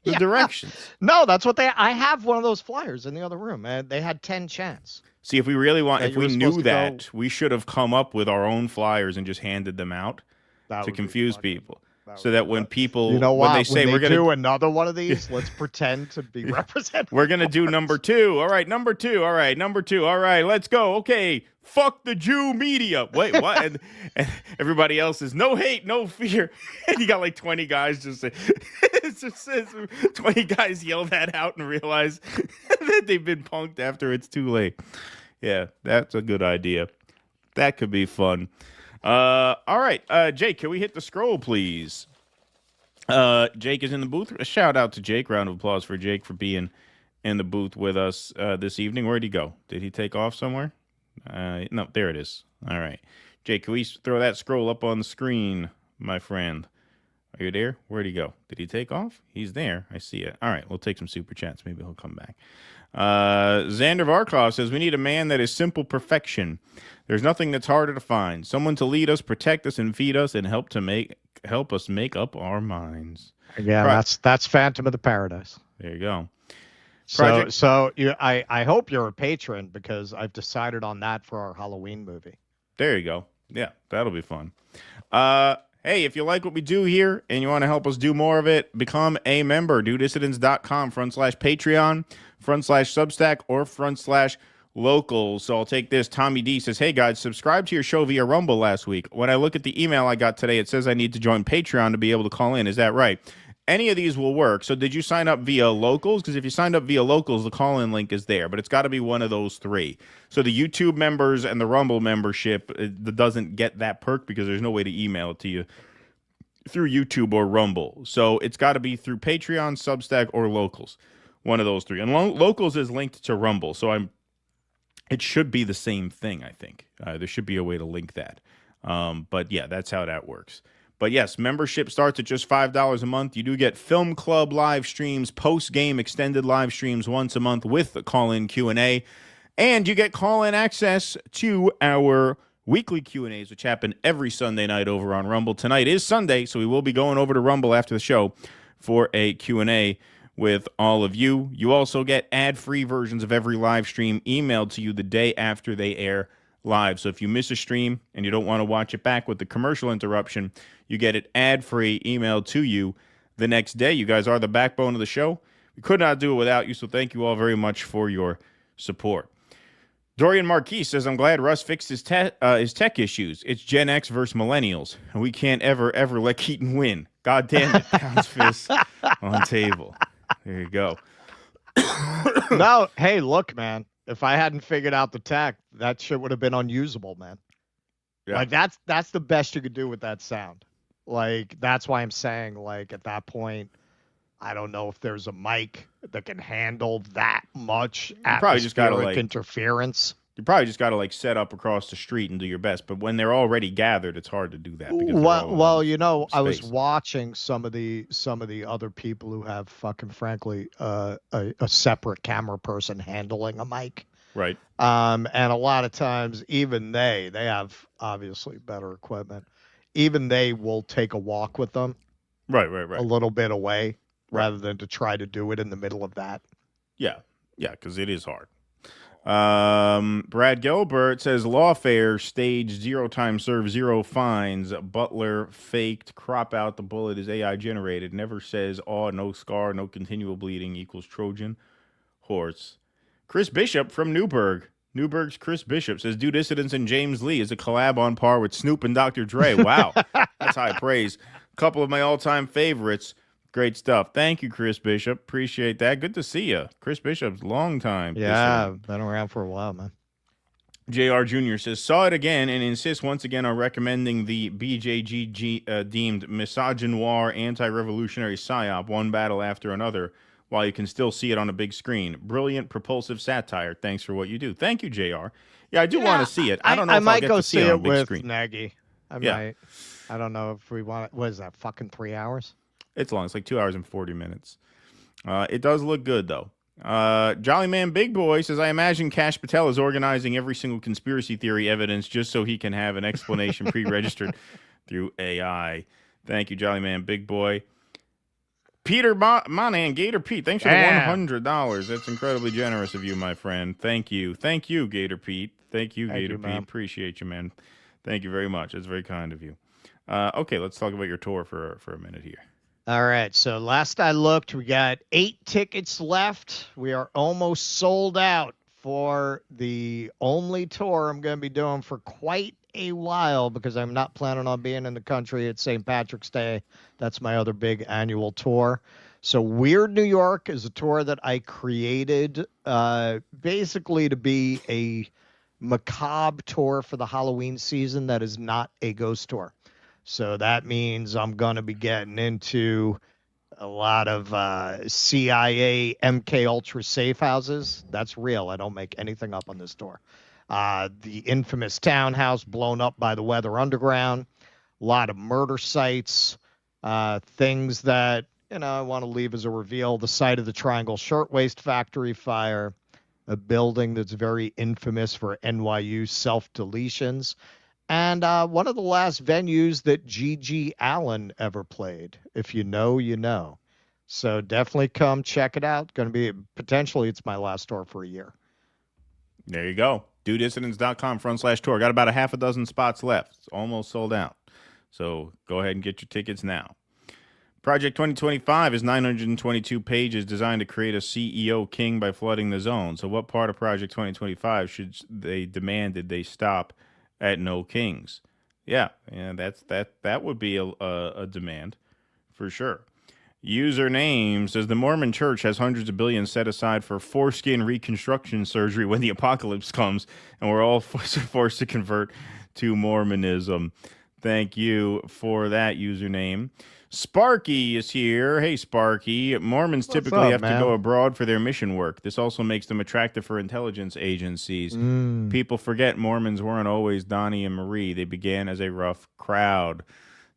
Speaker 9: the directions.
Speaker 4: No, that's what I have one of those flyers in the other room, and they had 10 chants.
Speaker 9: See, if we really want,
Speaker 4: Yeah,
Speaker 9: if
Speaker 4: you
Speaker 9: we
Speaker 4: were
Speaker 9: knew
Speaker 4: supposed to
Speaker 9: that, we should have come up with our own flyers and just handed them out to confuse people, so that when people,
Speaker 4: You know
Speaker 9: when
Speaker 4: what?
Speaker 9: they say
Speaker 4: when
Speaker 9: we're
Speaker 4: they
Speaker 9: gonna
Speaker 4: do another one of these, let's pretend to be represented.
Speaker 9: we're gonna do number 2. All right, number 2. All right, number 2. All right, let's go. Okay, fuck the Jew media. Wait, what? And everybody else is no hate, no fear. And you got like 20 guys just say, it's just 20 guys yell that out and realize that they've been punked after it's too late. Yeah, that's a good idea. That could be fun. All right, Jake, can we hit the scroll, please? Jake is in the booth. A shout out to Jake. Round of applause for Jake for being in the booth with us this evening. Where'd he go? Did he take off somewhere? No, there it is. All right. Jake, can we throw that scroll up on the screen, my friend? Are you there? Where'd he go? Did he take off? He's there. I see it. All right, we'll take some super chats. Maybe he'll come back. Xander Varkov says, we need a man that is simple perfection. There's nothing that's harder to find. Someone to lead us, protect us, and feed us, and help us make up our minds.
Speaker 4: Yeah, that's Phantom of the Paradise.
Speaker 9: There you go.
Speaker 4: I hope you're a patron, because I've decided on that for our Halloween movie.
Speaker 9: There you go. Yeah, that'll be fun. Hey, if you like what we do here and you want to help us do more of it, become a member. DoDissidents.com/Patreon, /Substack, or /Local. So I'll take this. Tommy D says, hey guys, subscribe to your show via Rumble last week. When I look at the email I got today, it says I need to join Patreon to be able to call in. Is that right? Any of these will work. So did you sign up via Locals? Because if you signed up via Locals, the call-in link is there, but it's got to be one of those 3. So the YouTube members and the Rumble membership doesn't get that perk because there's no way to email it to you through YouTube or Rumble. So it's got to be through Patreon, Substack, or Locals. One of those 3. And Locals is linked to Rumble, so it should be the same thing, I think. There should be a way to link that. But yeah, that's how that works. But yes, membership starts at just $5 a month. You do get Film Club live streams, post-game extended live streams once a month with the call-in Q&A. And you get call-in access to our weekly Q&As, which happen every Sunday night over on Rumble. Tonight is Sunday, so we will be going over to Rumble after the show for a Q&A with all of you. You also get ad-free versions of every live stream emailed to you the day after they air live. So if you miss a stream and you don't want to watch it back with the commercial interruption, you get it ad-free emailed to you the next day. You guys are the backbone of the show. We could not do it without you, so thank you all very much for your support. Dorian Marquis says, I'm glad Russ fixed his tech issues. It's Gen X versus millennials, and we can't ever let Keaton win. God damn it. Pounds fist on table. There you go.
Speaker 4: No, hey, look, man. If I hadn't figured out the tech, that shit would have been unusable, man.
Speaker 9: Yeah.
Speaker 4: Like, that's the best you could do with that sound. Like, that's why I'm saying, like, at that point, I don't know if there's a mic that can handle that much
Speaker 9: probably just gotta,
Speaker 4: atmospheric
Speaker 9: like,
Speaker 4: interference.
Speaker 9: You probably just got to like set up across the street and do your best. But when they're already gathered, it's hard to do that. Because
Speaker 4: Well, you know, I was
Speaker 9: space.
Speaker 4: watching some of the other people who have fucking frankly a separate camera person handling a mic.
Speaker 9: Right.
Speaker 4: And a lot of times, even they have obviously better equipment. Even they will take a walk with them.
Speaker 9: Right.
Speaker 4: A little bit away rather than to try to do it in the middle of that.
Speaker 9: Yeah, because it is hard. Brad Gilbert says lawfare staged 0 time serve 0 fines. Butler faked crop out. The bullet is AI generated. Never says no scar, no continual bleeding equals Trojan horse. Chris Bishop from Newburgh. Newburgh's Chris Bishop says Do Dissidents and James Lee is a collab on par with Snoop and Dr. Dre. Wow, that's high praise. A couple of my all-time favorites. Great stuff. Thank you, Chris Bishop. Appreciate that. Good to see you. Chris Bishop's long time.
Speaker 4: Yeah, been around for a while, man.
Speaker 9: JR Jr. says, saw it again and insists once again on recommending the BJG deemed misogynoir anti-revolutionary psyop, one battle after another, while you can still see it on a big screen. Brilliant, propulsive satire. Thanks for what you do. Thank you, JR. Yeah, I do want to see it. I don't know if
Speaker 4: might
Speaker 9: I'll get
Speaker 4: go
Speaker 9: to see it on a big
Speaker 4: with
Speaker 9: screen.
Speaker 4: Nagy. I might. I don't know if we want it. What is that, fucking 3 hours?
Speaker 9: It's long. It's like 2 hours and 40 minutes. It does look good, though. Jolly Man Big Boy says, I imagine Kash Patel is organizing every single conspiracy theory evidence just so he can have an explanation pre-registered through AI. Thank you, Jolly Man Big Boy. Peter Monahan, Gator Pete, thanks for the $100. That's incredibly generous of you, my friend. Thank you. Thank you, Gator Pete. Thank you, Gator Pete. Appreciate you, man. Thank you very much. It's very kind of you. Okay, let's talk about your tour for a minute here.
Speaker 4: All right. So last I looked, we got 8 tickets left. We are almost sold out for the only tour I'm going to be doing for quite a while because I'm not planning on being in the country at St. Patrick's Day. That's my other big annual tour. So Weird New York is a tour that I created basically to be a macabre tour for the Halloween season that is not a ghost tour. So that means I'm going to be getting into a lot of CIA MK Ultra safe houses. That's real. I don't make anything up on this tour. The infamous townhouse blown up by the Weather Underground. A lot of murder sites. Things that, I want to leave as a reveal. The site of the Triangle Shirtwaist Factory fire. A building that's very infamous for NYU self-deletions. And one of the last venues that G.G. Allen ever played. If you know, you know. So definitely come check it out. Going to be, potentially, it's my last tour for a year.
Speaker 9: There you go. DoDissidents.com/tour. Got about a half a dozen spots left. It's almost sold out. So go ahead and get your tickets now. Project 2025 is 922 pages designed to create a CEO king by flooding the zone. So what part of Project 2025 should they demanded they stop at no kings? Yeah, that would be a demand for sure. Username says the Mormon Church has hundreds of billions set aside for foreskin reconstruction surgery when the apocalypse comes, and we're all forced to convert to Mormonism. Thank you for that username. Sparky is here. Hey, Sparky. Mormons typically have to go abroad for their mission work. This also makes them attractive for intelligence agencies. People forget Mormons weren't always Donnie and Marie. They began as a rough crowd.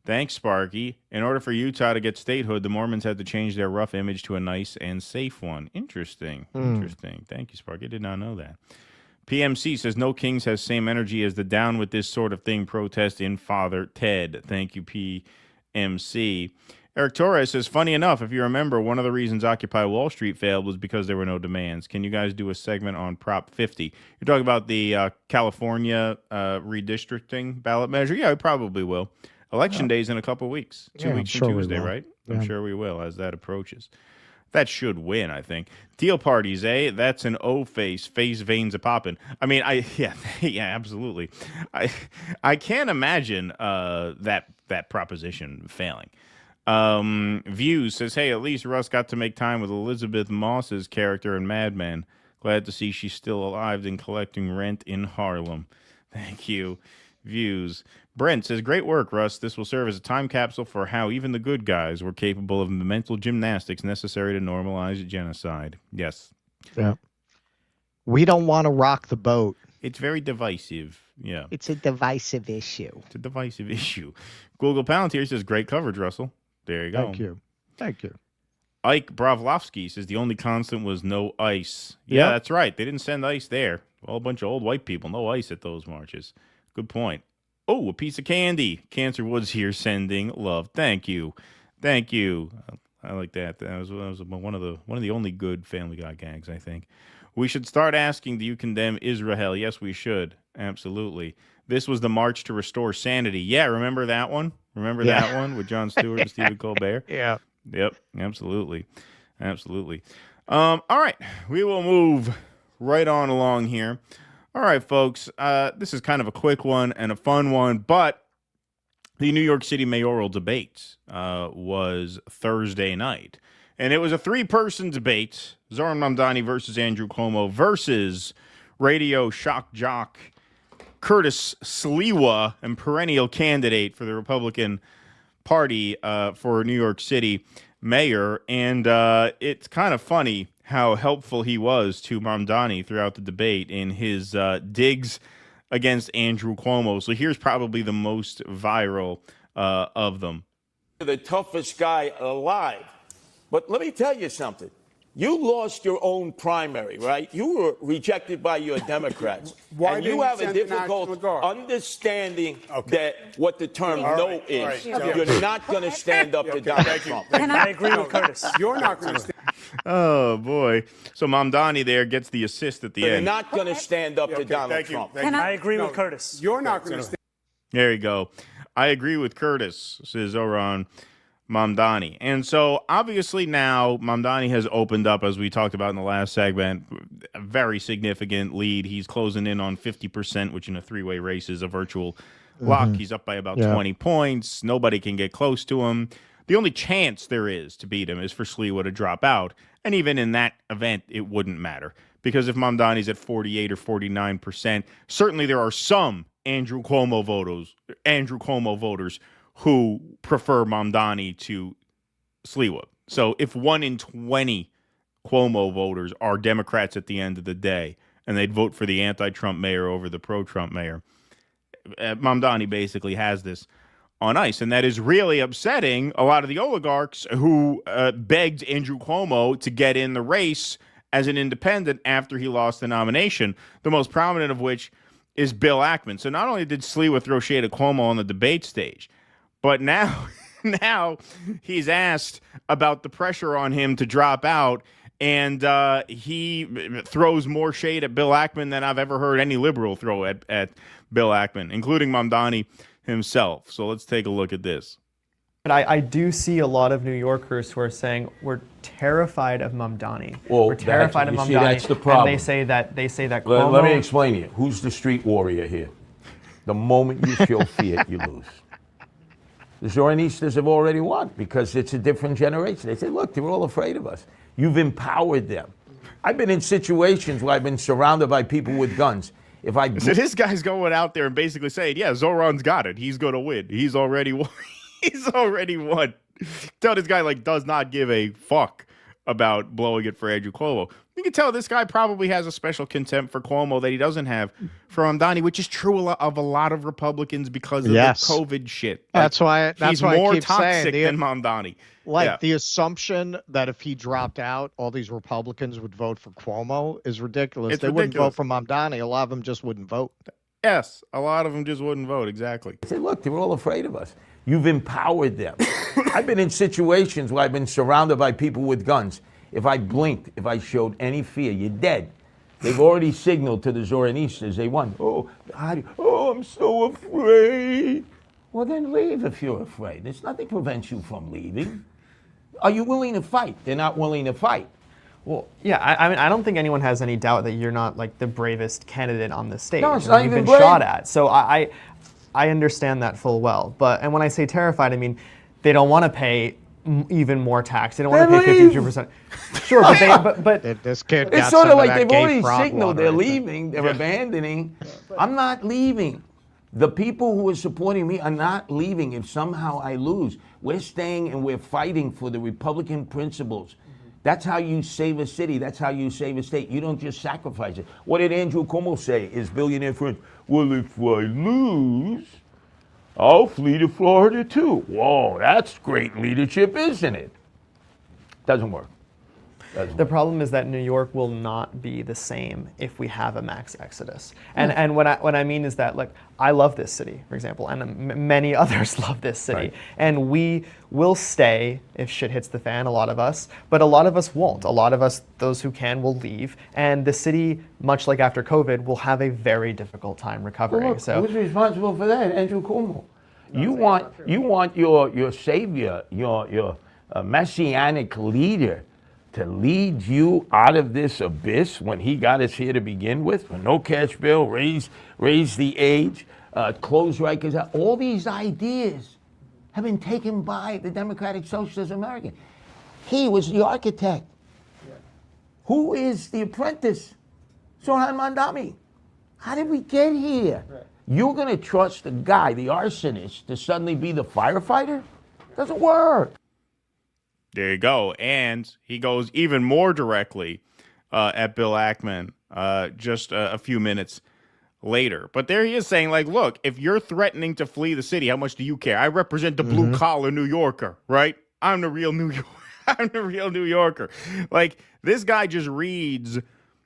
Speaker 9: Thanks, Sparky. In order for Utah to get statehood, the Mormons had to change their rough image to a nice and safe one. Interesting. Interesting. Thank you, Sparky. I did not know that. PMC says no kings has same energy as the down with this sort of thing protest in Father Ted. Thank you, PMC. Eric Torres says, funny enough, if you remember, one of the reasons Occupy Wall Street failed was because there were no demands. Can you guys do a segment on Prop 50? You're talking about the California redistricting ballot measure? Yeah, we probably will. Election day's in a couple weeks. 2 weeks from Tuesday, right? I'm sure we will as that approaches. That should win, I think. Teal parties, eh? That's an O face veins a poppin'. I mean, yeah, absolutely. I can't imagine that proposition failing. Views says, hey, at least Russ got to make time with Elizabeth Moss's character in Mad Men. Glad to see she's still alive and collecting rent in Harlem. Thank you. Views. Brent says, great work, Russ. This will serve as a time capsule for how even the good guys were capable of the mental gymnastics necessary to normalize genocide. Yes.
Speaker 4: Yeah. We don't want to rock the boat.
Speaker 9: It's very divisive. Yeah.
Speaker 4: It's a divisive issue.
Speaker 9: It's a divisive issue. Google Palantir says, great coverage, Russell. There you go.
Speaker 4: Thank you. Thank you.
Speaker 9: Ike Bravlovsky says the only constant was no ice. Yeah, that's right. They didn't send ice there. All a bunch of old white people. No ice at those marches. Good point. Oh, a piece of candy. Cancer Woods here sending love. Thank you. Thank you. I like that. That was one of the only good Family Guy gags, I think. We should start asking, do you condemn Israel? Yes, we should. Absolutely. This was the March to Restore Sanity. Yeah, remember that one? Remember that one with Jon Stewart and Stephen Colbert?
Speaker 4: Yeah.
Speaker 9: Yep, absolutely. Absolutely. All right, we will move right on along here. All right, folks, this is kind of a quick one and a fun one, but the New York City mayoral debate was Thursday night, and it was a three-person debate, Zoran Mamdani versus Andrew Cuomo versus radio shock jock Curtis Sliwa and perennial candidate for the Republican Party for New York City mayor. And it's kind of funny how helpful he was to Mamdani throughout the debate in his digs against Andrew Cuomo. So here's probably the most viral of them.
Speaker 1: The toughest guy alive. But let me tell you something. You lost your own primary, right? You were rejected by your Democrats.
Speaker 2: Why
Speaker 1: and
Speaker 2: didn't
Speaker 1: you have
Speaker 2: you
Speaker 1: a
Speaker 2: send the
Speaker 1: difficult
Speaker 2: National Guard?
Speaker 1: understanding that what the term
Speaker 2: All
Speaker 1: no
Speaker 2: right,
Speaker 1: is.
Speaker 2: all right.
Speaker 1: You're not going to stand up to Donald Trump.
Speaker 2: I agree with Curtis. You're not going to stand.
Speaker 9: Oh, boy. So Mamdani there gets the assist at the
Speaker 1: You're
Speaker 9: end.
Speaker 1: not going to stand up to Donald Trump.
Speaker 2: I agree with Curtis. You're not going to stand.
Speaker 9: There you go. I agree with Curtis, says Zoran Mamdani. And so obviously now Mamdani has opened up, as we talked about in the last segment, a very significant lead. He's closing in on 50%, which in a three-way race is a virtual lock. He's up by about 20 points. Nobody can get close to him. The only chance there is to beat him is for Sliwa to drop out. And even in that event, it wouldn't matter. Because if Mamdani's at 48 or 49%, certainly there are some Andrew Cuomo voters who prefer Mamdani to Sliwa. So if 1 in 20 Cuomo voters are Democrats at the end of the day, and they'd vote for the anti-Trump mayor over the pro-Trump mayor, Mamdani basically has this on ice. And that is really upsetting a lot of the oligarchs who begged Andrew Cuomo to get in the race as an independent after he lost the nomination, the most prominent of which is Bill Ackman. So not only did Sliwa throw shade at Cuomo on the debate stage, but now he's asked about the pressure on him to drop out, and he throws more shade at Bill Ackman than I've ever heard any liberal throw at Bill Ackman, including Mamdani himself. So let's take a look at this.
Speaker 3: But I do see a lot of New Yorkers who are saying we're terrified of Mamdani.
Speaker 1: Well,
Speaker 3: we're terrified of
Speaker 1: you
Speaker 3: Mamdani.
Speaker 1: see, that's the problem.
Speaker 3: And they say that
Speaker 1: Let
Speaker 3: Cuomo.
Speaker 1: me explain to you. Who's the street warrior here? The moment you show fear, you lose. The Zoronistas have already won because it's a different generation. They say, look, they're all afraid of us. You've empowered them. I've been in situations where I've been surrounded by people with guns.
Speaker 9: So this guy's going out there and basically saying, yeah, Zoran's got it. He's going to win. He's already won. He's already won. Tell this guy does not give a fuck about blowing it for Andrew Cuomo. You can tell this guy probably has a special contempt for Cuomo that he doesn't have for Mamdani, which is true of a lot of Republicans because of the COVID shit.
Speaker 4: That's why
Speaker 9: he's
Speaker 4: I
Speaker 9: more
Speaker 4: keep
Speaker 9: toxic
Speaker 4: saying,
Speaker 9: than Mamdani.
Speaker 4: The assumption that if he dropped out, all these Republicans would vote for Cuomo is ridiculous. They wouldn't vote for Mamdani. A lot of them just wouldn't vote.
Speaker 9: Yes, a lot of them just wouldn't vote. Exactly.
Speaker 1: They say, look, they're all afraid of us. You've empowered them. I've been in situations where I've been surrounded by people with guns. If I blinked, if I showed any fear, you're dead. They've already signaled to the Zoroasters they won. Oh, I'm so afraid. Well, then leave if you're afraid. There's nothing prevents you from leaving. Are you willing to fight? They're not willing to fight.
Speaker 3: Well, yeah, I mean, I don't think anyone has any doubt that you're not like the bravest candidate on the stage.
Speaker 1: No, it's not
Speaker 3: You've
Speaker 1: even
Speaker 3: been
Speaker 1: brave.
Speaker 3: shot at. So I understand that full well. And when I say terrified, I mean they don't want to pay even more tax. They don't want to pay 52%. Sure, but
Speaker 4: this kid.
Speaker 1: It's sort of like they've already signaled they're leaving, they're abandoning. I'm not leaving. The people who are supporting me are not leaving if somehow I lose. We're staying and we're fighting for the Republican principles. That's how you save a city. That's how you save a state. You don't just sacrifice it. What did Andrew Cuomo say? His billionaire friend, well, if I lose, I'll flee to Florida too. Whoa, that's great leadership, isn't it? Doesn't work.
Speaker 3: The problem is that New York will not be the same if we have a mass exodus. And what I mean is that, like, I love this city, for example, and many others love this city.
Speaker 1: Right.
Speaker 3: And we will stay if shit hits the fan, a lot of us, but a lot of us won't. A lot of us, those who can, will leave. And the city, much like after COVID, will have a very difficult time recovering.
Speaker 1: Well, look, who's responsible for that? Andrew Cuomo. You want your savior, your messianic leader to lead you out of this abyss when he got us here to begin with? No cash bill, raise the age, close Rikers out. All these ideas have been taken by the Democratic Socialist American. He was the architect. Yeah. Who is the apprentice? Sohan Mandami. How did we get here? Right. You're going to trust the guy, the arsonist, to suddenly be the firefighter? Doesn't work.
Speaker 9: There you go. And he goes even more directly at Bill Ackman just a few minutes later. But there he is saying, like, look, if you're threatening to flee the city, how much do you care? I represent the blue-collar New Yorker, right? I'm the real New Yorker. I'm the real New Yorker. Like, this guy just reads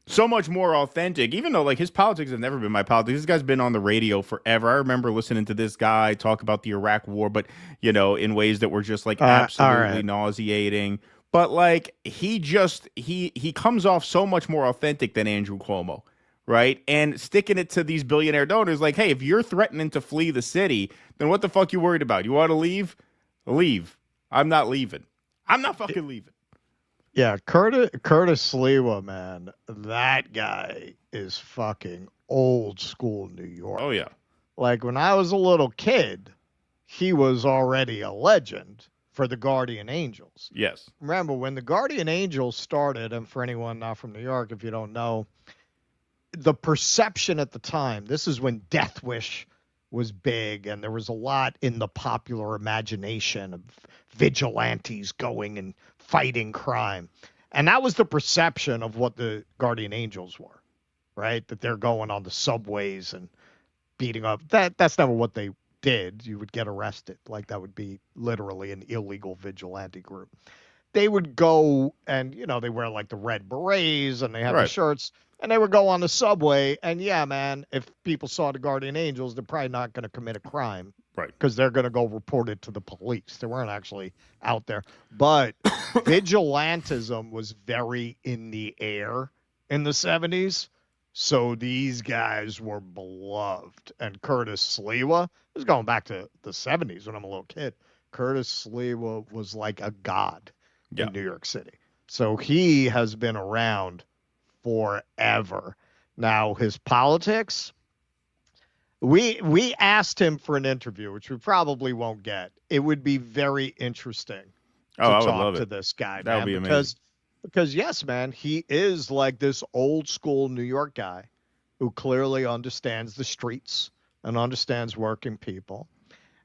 Speaker 9: so much more authentic, even though, like, his politics have never been my politics. This guy's been on the radio forever. I remember listening to this guy talk about the Iraq war, but, you know, in ways that were just, like, absolutely nauseating. But, like, he comes off so much more authentic than Andrew Cuomo, right? And sticking it to these billionaire donors, like, hey, if you're threatening to flee the city, then what the fuck you worried about? You want to leave? Leave. I'm not leaving. I'm not fucking leaving.
Speaker 4: Yeah, Curtis Silwa, man, that guy is fucking old school New York.
Speaker 9: Oh, yeah.
Speaker 4: Like, when I was a little kid, he was already a legend for the Guardian Angels.
Speaker 9: Yes.
Speaker 4: Remember, when the Guardian Angels started, and for anyone not from New York, if you don't know, the perception at the time, this is when Death Wish was big, and there was a lot in the popular imagination of vigilantes going and fighting crime. And that was the perception of what the Guardian Angels were, right? That they're going on the subways and beating up. That's never what they did. You would get arrested. Like, that would be literally an illegal vigilante group. They would go and, you know, they wear like the red berets and they have the shirts, and they would go on the subway. And yeah, man, if people saw the Guardian Angels, they're probably not going to commit a crime.
Speaker 9: Right.
Speaker 4: Because they're going to go report it to the police. They weren't actually out there. But vigilantism was very in the air in the 70s. So these guys were beloved. And Curtis Silwa, this is going back to the 70s when I'm a little kid. Curtis Silwa was like a god in New York City. So he has been around forever. Now, his politics, we asked him for an interview, which we probably won't get. It would be very interesting to talk to this guy.
Speaker 9: That would be amazing.
Speaker 4: Because, yes, man, he is like this old school New York guy who clearly understands the streets and understands working people.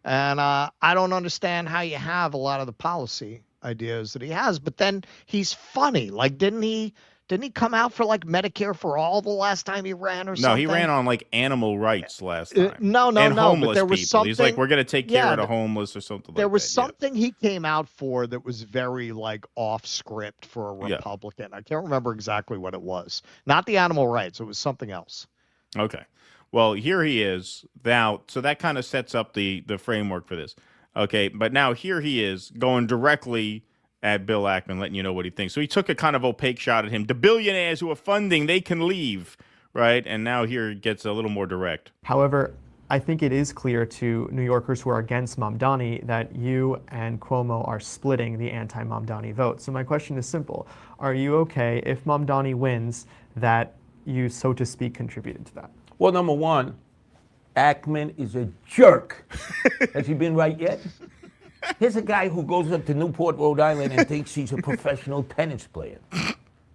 Speaker 4: And I don't understand how you have a lot of the policy ideas that he has, but then he's funny. Like, didn't he come out for like Medicare for all the last time he ran or something?
Speaker 9: No, he ran on like animal rights last time.
Speaker 4: No,
Speaker 9: and homeless
Speaker 4: but there was
Speaker 9: people.
Speaker 4: something.
Speaker 9: He's like, we're going to take care of the homeless or something like that.
Speaker 4: There was something he came out for that was very like off script for a Republican. I can't remember exactly what it was. Not the animal rights. It was something else.
Speaker 9: Okay. Well, here he is now. So that kind of sets up the framework for this. Okay, but now here he is going directly at Bill Ackman, letting you know what he thinks. So he took a kind of opaque shot at him. The billionaires who are funding, they can leave, right? And now here it gets a little more direct.
Speaker 3: However, I think it is clear to New Yorkers who are against Mamdani that you and Cuomo are splitting the anti-Mamdani vote. So my question is simple. Are you okay if Mamdani wins that you, so to speak, contributed to that?
Speaker 1: Well, number one, Ackman is a jerk. Has he been right yet? Here's a guy who goes up to Newport, Rhode Island and thinks he's a professional tennis player.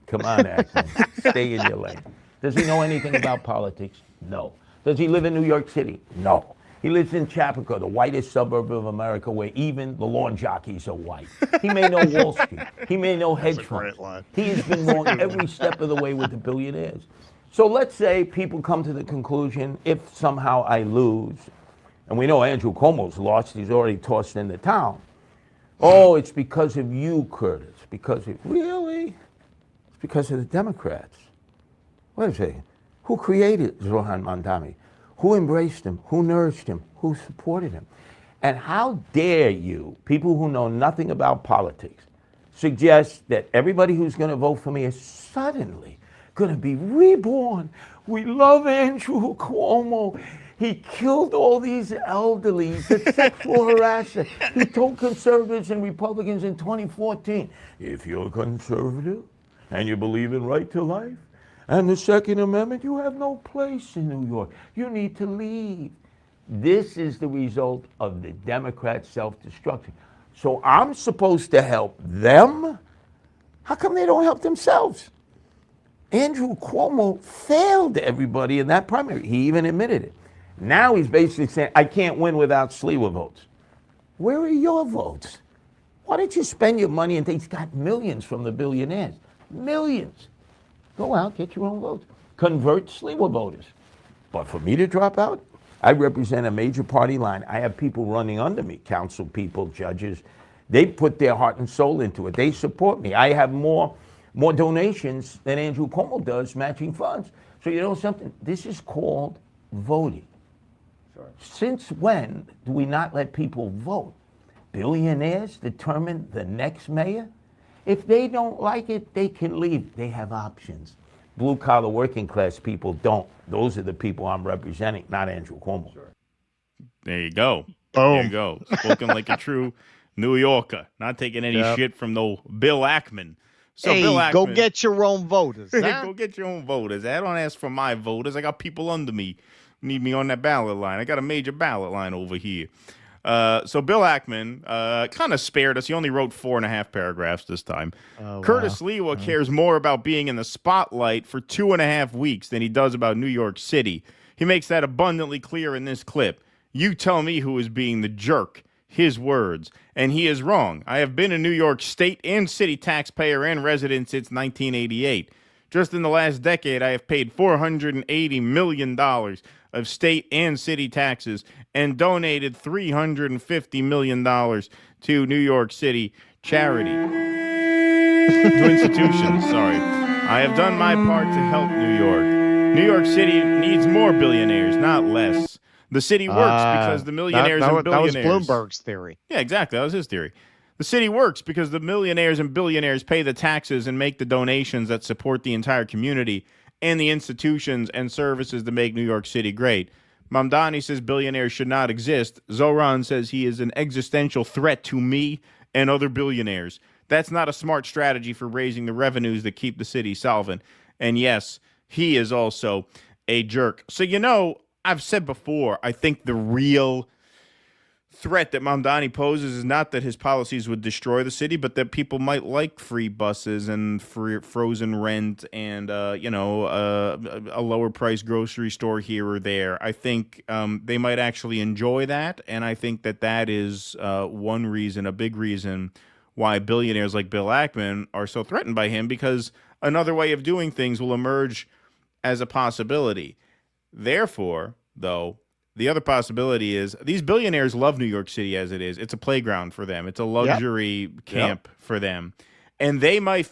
Speaker 1: Come on, Ackman. Stay in your lane. Does he know anything about politics? No. Does he live in New York City? No. He lives in Chapaka, the whitest suburb of America, where even the lawn jockeys are white. He may know Wall Street. He may know hedge funds. He has been wrong every step of the way with the billionaires. So let's say people come to the conclusion, if somehow I lose, and we know Andrew Cuomo's lost, he's already tossed in the town. Oh, it's because of you, Curtis. Really? It's because of the Democrats. Wait a second. Who created Zohran Mamdani? Who embraced him? Who nourished him? Who supported him? And how dare you, people who know nothing about politics, suggest that everybody who's going to vote for me is suddenly going to be reborn? We love Andrew Cuomo. He killed all these elderly. He's a sexual harasser. He told conservatives and Republicans in 2014, if you're conservative and you believe in right to life, and the Second Amendment, you have no place in New York. You need to leave. This is the result of the Democrats' self-destruction. So I'm supposed to help them? How come they don't help themselves? Andrew Cuomo failed everybody in that primary. He even admitted it. Now he's basically saying, I can't win without Silwa votes. Where are your votes? Why don't you spend your money and he's got millions from the billionaires? Millions. Go out, get your own votes. Convert Silwa voters. But for me to drop out, I represent a major party line. I have people running under me, council people, judges. They put their heart and soul into it. They support me. I have more donations than Andrew Cuomo does, matching funds. So you know something? This is called voting. Sure. Since when do we not let people vote? Billionaires determine the next mayor? If they don't like it, they can leave. They have options. Blue-collar working class people don't. Those are the people I'm representing, not Andrew Cuomo. Sure.
Speaker 9: There you go.
Speaker 4: Boom.
Speaker 9: There you go. Spoken like a true New Yorker. Not taking any shit from no Bill Ackman. So
Speaker 4: hey,
Speaker 9: Bill Ackman,
Speaker 4: go get your own voters. Huh?
Speaker 9: Go get your own voters. I don't ask for my voters. I got people under me. Need me on that ballot line. I got a major ballot line over here. So Bill Ackman kind of spared us. He only wrote 4.5 paragraphs this time. Curtis Silwa cares more about being in the spotlight for 2.5 weeks than he does about New York City. He makes that abundantly clear in this clip. You tell me who is being the jerk. His words. And he is wrong. I have been a New York state and city taxpayer and resident since 1988. Just in the last decade, I have paid $480 million of state and city taxes and donated $350 million to New York City charity. To institutions, sorry. I have done my part to help New York. New York City needs more billionaires, not less. The city works because the millionaires and billionaires...
Speaker 4: That was Bloomberg's theory.
Speaker 9: Yeah, exactly. That was his theory. The city works because the millionaires and billionaires pay the taxes and make the donations that support the entire community and the institutions and services that make New York City great. Mamdani says billionaires should not exist. Zohran says he is an existential threat to me and other billionaires. That's not a smart strategy for raising the revenues that keep the city solvent. And yes, he is also a jerk. So, you know, I've said before, I think the real threat that Mamdani poses is not that his policies would destroy the city, but that people might like free buses and free frozen rent and, a lower price grocery store here or there. I think they might actually enjoy that. And I think that that is one reason, a big reason why billionaires like Bill Ackman are so threatened by him, because another way of doing things will emerge as a possibility. Therefore, though, the other possibility is these billionaires love New York City as it is. It's a playground for them. It's a luxury camp for them. And they may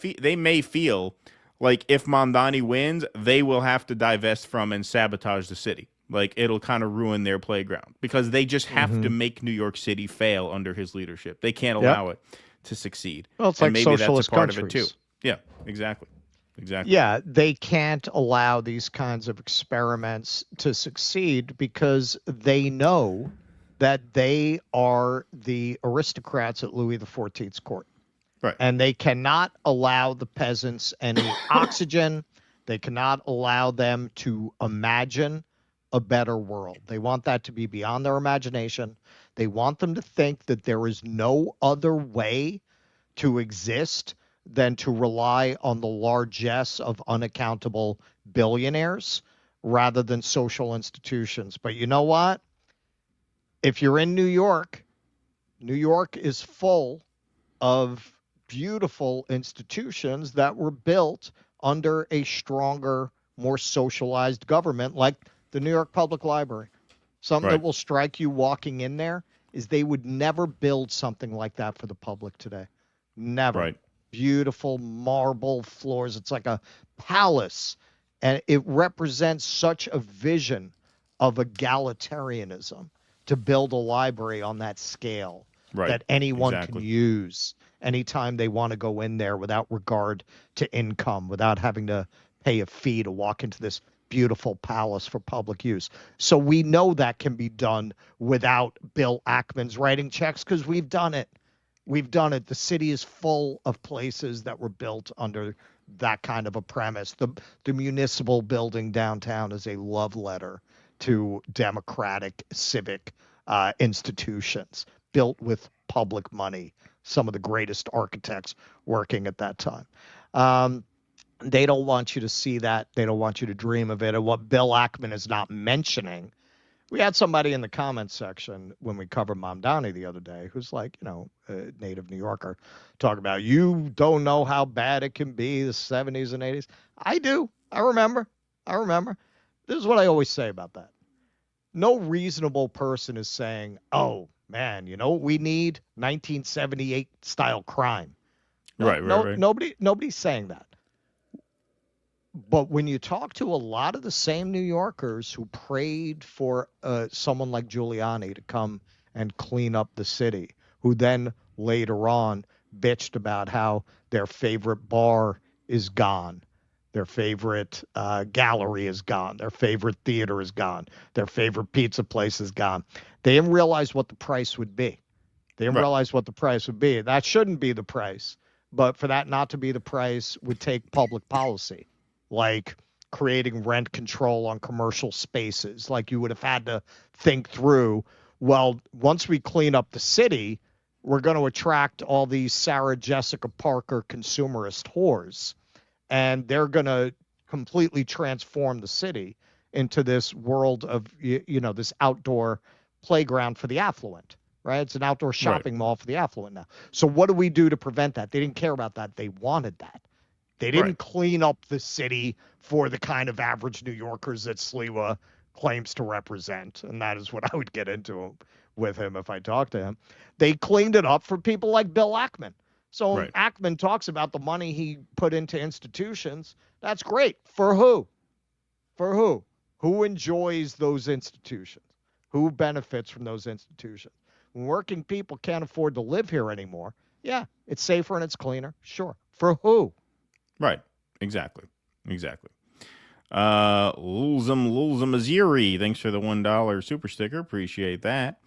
Speaker 9: feel like if Mamdani wins, they will have to divest from and sabotage the city. like it'll kind of ruin their playground because they just have to make New York City fail under his leadership. They can't allow it to succeed.
Speaker 4: Well, it's
Speaker 9: and
Speaker 4: like
Speaker 9: maybe
Speaker 4: socialist
Speaker 9: that's a part
Speaker 4: countries.
Speaker 9: of it too. Yeah, exactly. Exactly.
Speaker 4: Yeah, they can't allow these kinds of experiments to succeed because they know that they are the aristocrats at Louis XIV's court.
Speaker 9: Right.
Speaker 4: And they cannot allow the peasants any oxygen. They cannot allow them to imagine a better world. They want that to be beyond their imagination. They want them to think that there is no other way to exist than to rely on the largesse of unaccountable billionaires rather than social institutions. But you know what? If you're in New York is full of beautiful institutions that were built under a stronger, more socialized government, like the New York Public Library. Something that will strike you walking in there is they would never build something like that for the public today. Never.
Speaker 9: Right.
Speaker 4: Beautiful marble floors. It's like a palace. And it represents such a vision of egalitarianism to build a library on that scale that anyone can use anytime they want to go in there without regard to income, without having to pay a fee to walk into this beautiful palace for public use. So we know that can be done without Bill Ackman's writing checks because we've done it. We've done it. The city is full of places that were built under that kind of a premise. The municipal building downtown is a love letter to democratic civic institutions built with public money. Some of the greatest architects working at that time. They don't want you to see that. They don't want you to dream of it. And what Bill Ackman is not mentioning, we had somebody in the comments section when we covered Mom Downey the other day who's like, a native New Yorker, talking about, you don't know how bad it can be, the 70s and 80s. I do. I remember. This is what I always say about that. No reasonable person is saying, oh, man, we need 1978 style crime.
Speaker 9: Right.
Speaker 4: Nobody's saying that. But when you talk to a lot of the same New Yorkers who prayed for someone like Giuliani to come and clean up the city, who then later on bitched about how their favorite bar is gone, their favorite gallery is gone, their favorite theater is gone, their favorite pizza place is gone, they didn't realize what the price would be. That shouldn't be the price. But for that not to be the price would take public policy, like creating rent control on commercial spaces. Like you would have had to think through, well, once we clean up the city, we're going to attract all these Sarah Jessica Parker consumerist whores, and they're going to completely transform the city into this world of, this outdoor playground for the affluent, right? It's an outdoor shopping mall for the affluent now. So what do we do to prevent that? They didn't care about that. They wanted that. They didn't clean up the city for the kind of average New Yorkers that Silwa claims to represent. And that is what I would get into with him if I talked to him. They cleaned it up for people like Bill Ackman. So when Ackman talks about the money he put into institutions, that's great. For who? Who enjoys those institutions? Who benefits from those institutions? When working people can't afford to live here anymore, yeah, it's safer and it's cleaner. Sure. For who?
Speaker 9: Right. Exactly. Lulzum Aziri, thanks for the $1 super sticker. Appreciate that.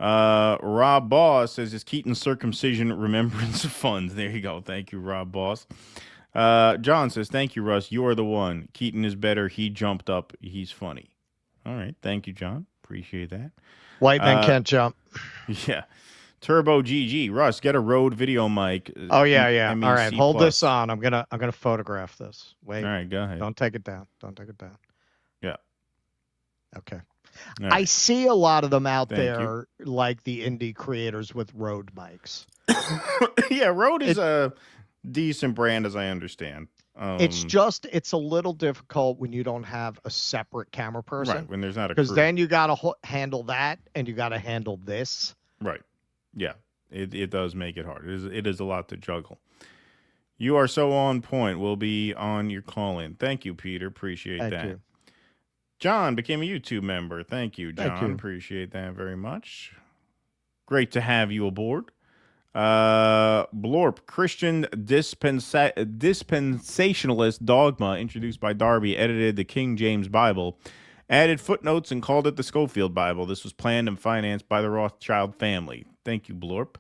Speaker 9: Rob Boss says, is Keaton circumcision remembrance fund? There you go. Thank you, Rob Boss. John says, thank you, Russ. You are the one. Keaton is better. He jumped up. He's funny. All right. Thank you, John. Appreciate that.
Speaker 4: White men can't jump.
Speaker 9: Yeah. Turbo GG. Russ, get a Rode video mic.
Speaker 4: Oh, yeah.
Speaker 9: MEC
Speaker 4: All right, hold
Speaker 9: plus.
Speaker 4: this on. I'm gonna photograph this. Wait.
Speaker 9: All right, go ahead.
Speaker 4: Don't take it down.
Speaker 9: Yeah.
Speaker 4: Okay.
Speaker 9: All right.
Speaker 4: I see a lot of them out there, like the indie creators with Rode mics.
Speaker 9: Yeah, Rode is a decent brand, as I understand.
Speaker 4: It's a little difficult when you don't have a separate camera person.
Speaker 9: Right, when there's not a
Speaker 4: because
Speaker 9: crew.
Speaker 4: then you got to handle that and you got to handle this.
Speaker 9: Right. Yeah, it does make it hard. It is a lot to juggle. You are so on point. We'll be on your call-in. Thank you, Peter. Appreciate that.
Speaker 4: Thank you.
Speaker 9: John became a YouTube member. Thank you, John.
Speaker 4: Thank you.
Speaker 9: Appreciate that very much. Great to have you aboard. Blorp, Christian dispensationalist dogma introduced by Darby, edited the King James Bible, added footnotes and called it the Schofield Bible. This was planned and financed by the Rothschild family. Thank you, Blorp.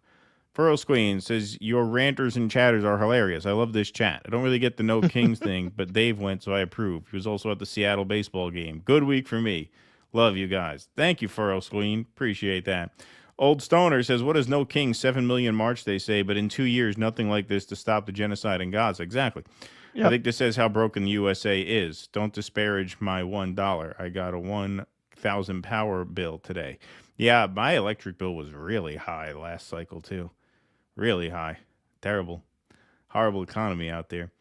Speaker 9: Furrow Squeen says, your ranters and chatters are hilarious. I love this chat. I don't really get the no Kings thing, but Dave went, so I approve. He was also at the Seattle baseball game. Good week for me. Love you guys. Thank you, Furrow Squeen. Appreciate that. Old Stoner says, what is no King? 7 million march, they say, but in 2 years, nothing like this to stop the genocide in Gaza. Exactly. Yep. I think this says how broken the USA is. Don't disparage my $1. I got a 1,000 power bill today. Yeah, my electric bill was really high last cycle, too. Really high. Terrible. Horrible economy out there.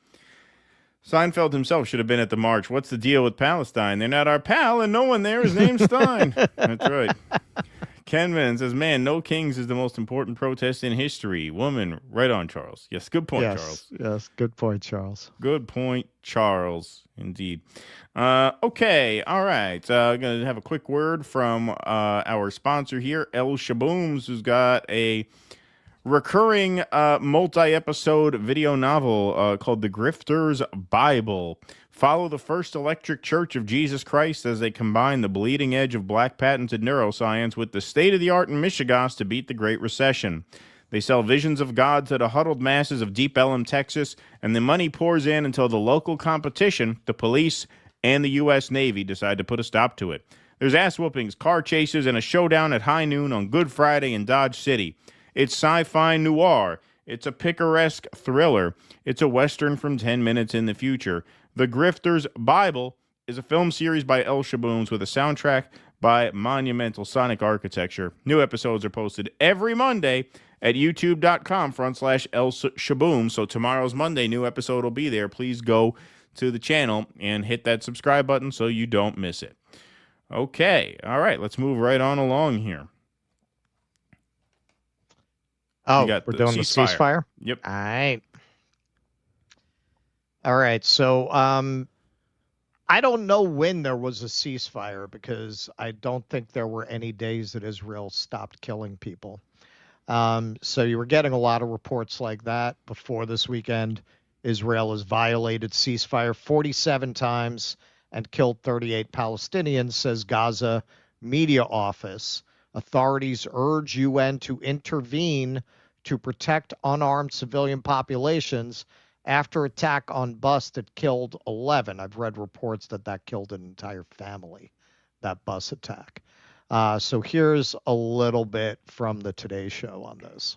Speaker 9: Seinfeld himself should have been at the march. What's the deal with Palestine? They're not our pal, and no one there is named Stein. That's right. Kenman says, man, no Kings is the most important protest in history. Woman, right on, Charles. Yes, good point, Charles.
Speaker 4: Yes, good point, Charles.
Speaker 9: Good point, Charles, indeed. Okay, all right. I'm going to have a quick word from our sponsor here, El Shabooms, who's got a recurring multi-episode video novel called The Grifter's Bible. Follow the First Electric Church of Jesus Christ as they combine the bleeding edge of black patented neuroscience with the state-of-the-art in Michigas to beat the Great Recession. They sell visions of God to the huddled masses of Deep Ellum, Texas, and the money pours in until the local competition, the police, and the U.S. Navy decide to put a stop to it. There's ass-whoopings, car chases, and a showdown at high noon on Good Friday in Dodge City. It's sci-fi noir. It's a picaresque thriller. It's a Western from 10 minutes in the future. The Grifter's Bible is a film series by El Shabooms with a soundtrack by Monumental Sonic Architecture. New episodes are posted every Monday at youtube.com/El Shabooms. So tomorrow's Monday, new episode will be there. Please go to the channel and hit that subscribe button so you don't miss it. Okay. All right. Let's move right on along here.
Speaker 4: Oh, we're doing the ceasefire?
Speaker 9: Yep.
Speaker 4: All right. All right. So I don't know when there was a ceasefire because I don't think there were any days that Israel stopped killing people. So you were getting a lot of reports like that before this weekend. Israel has violated ceasefire 47 times and killed 38 Palestinians, says Gaza media office. Authorities urge UN to intervene to protect unarmed civilian populations after attack on bus that killed 11. I've read reports that killed an entire family, that bus attack. So here's a little bit from the Today Show on this.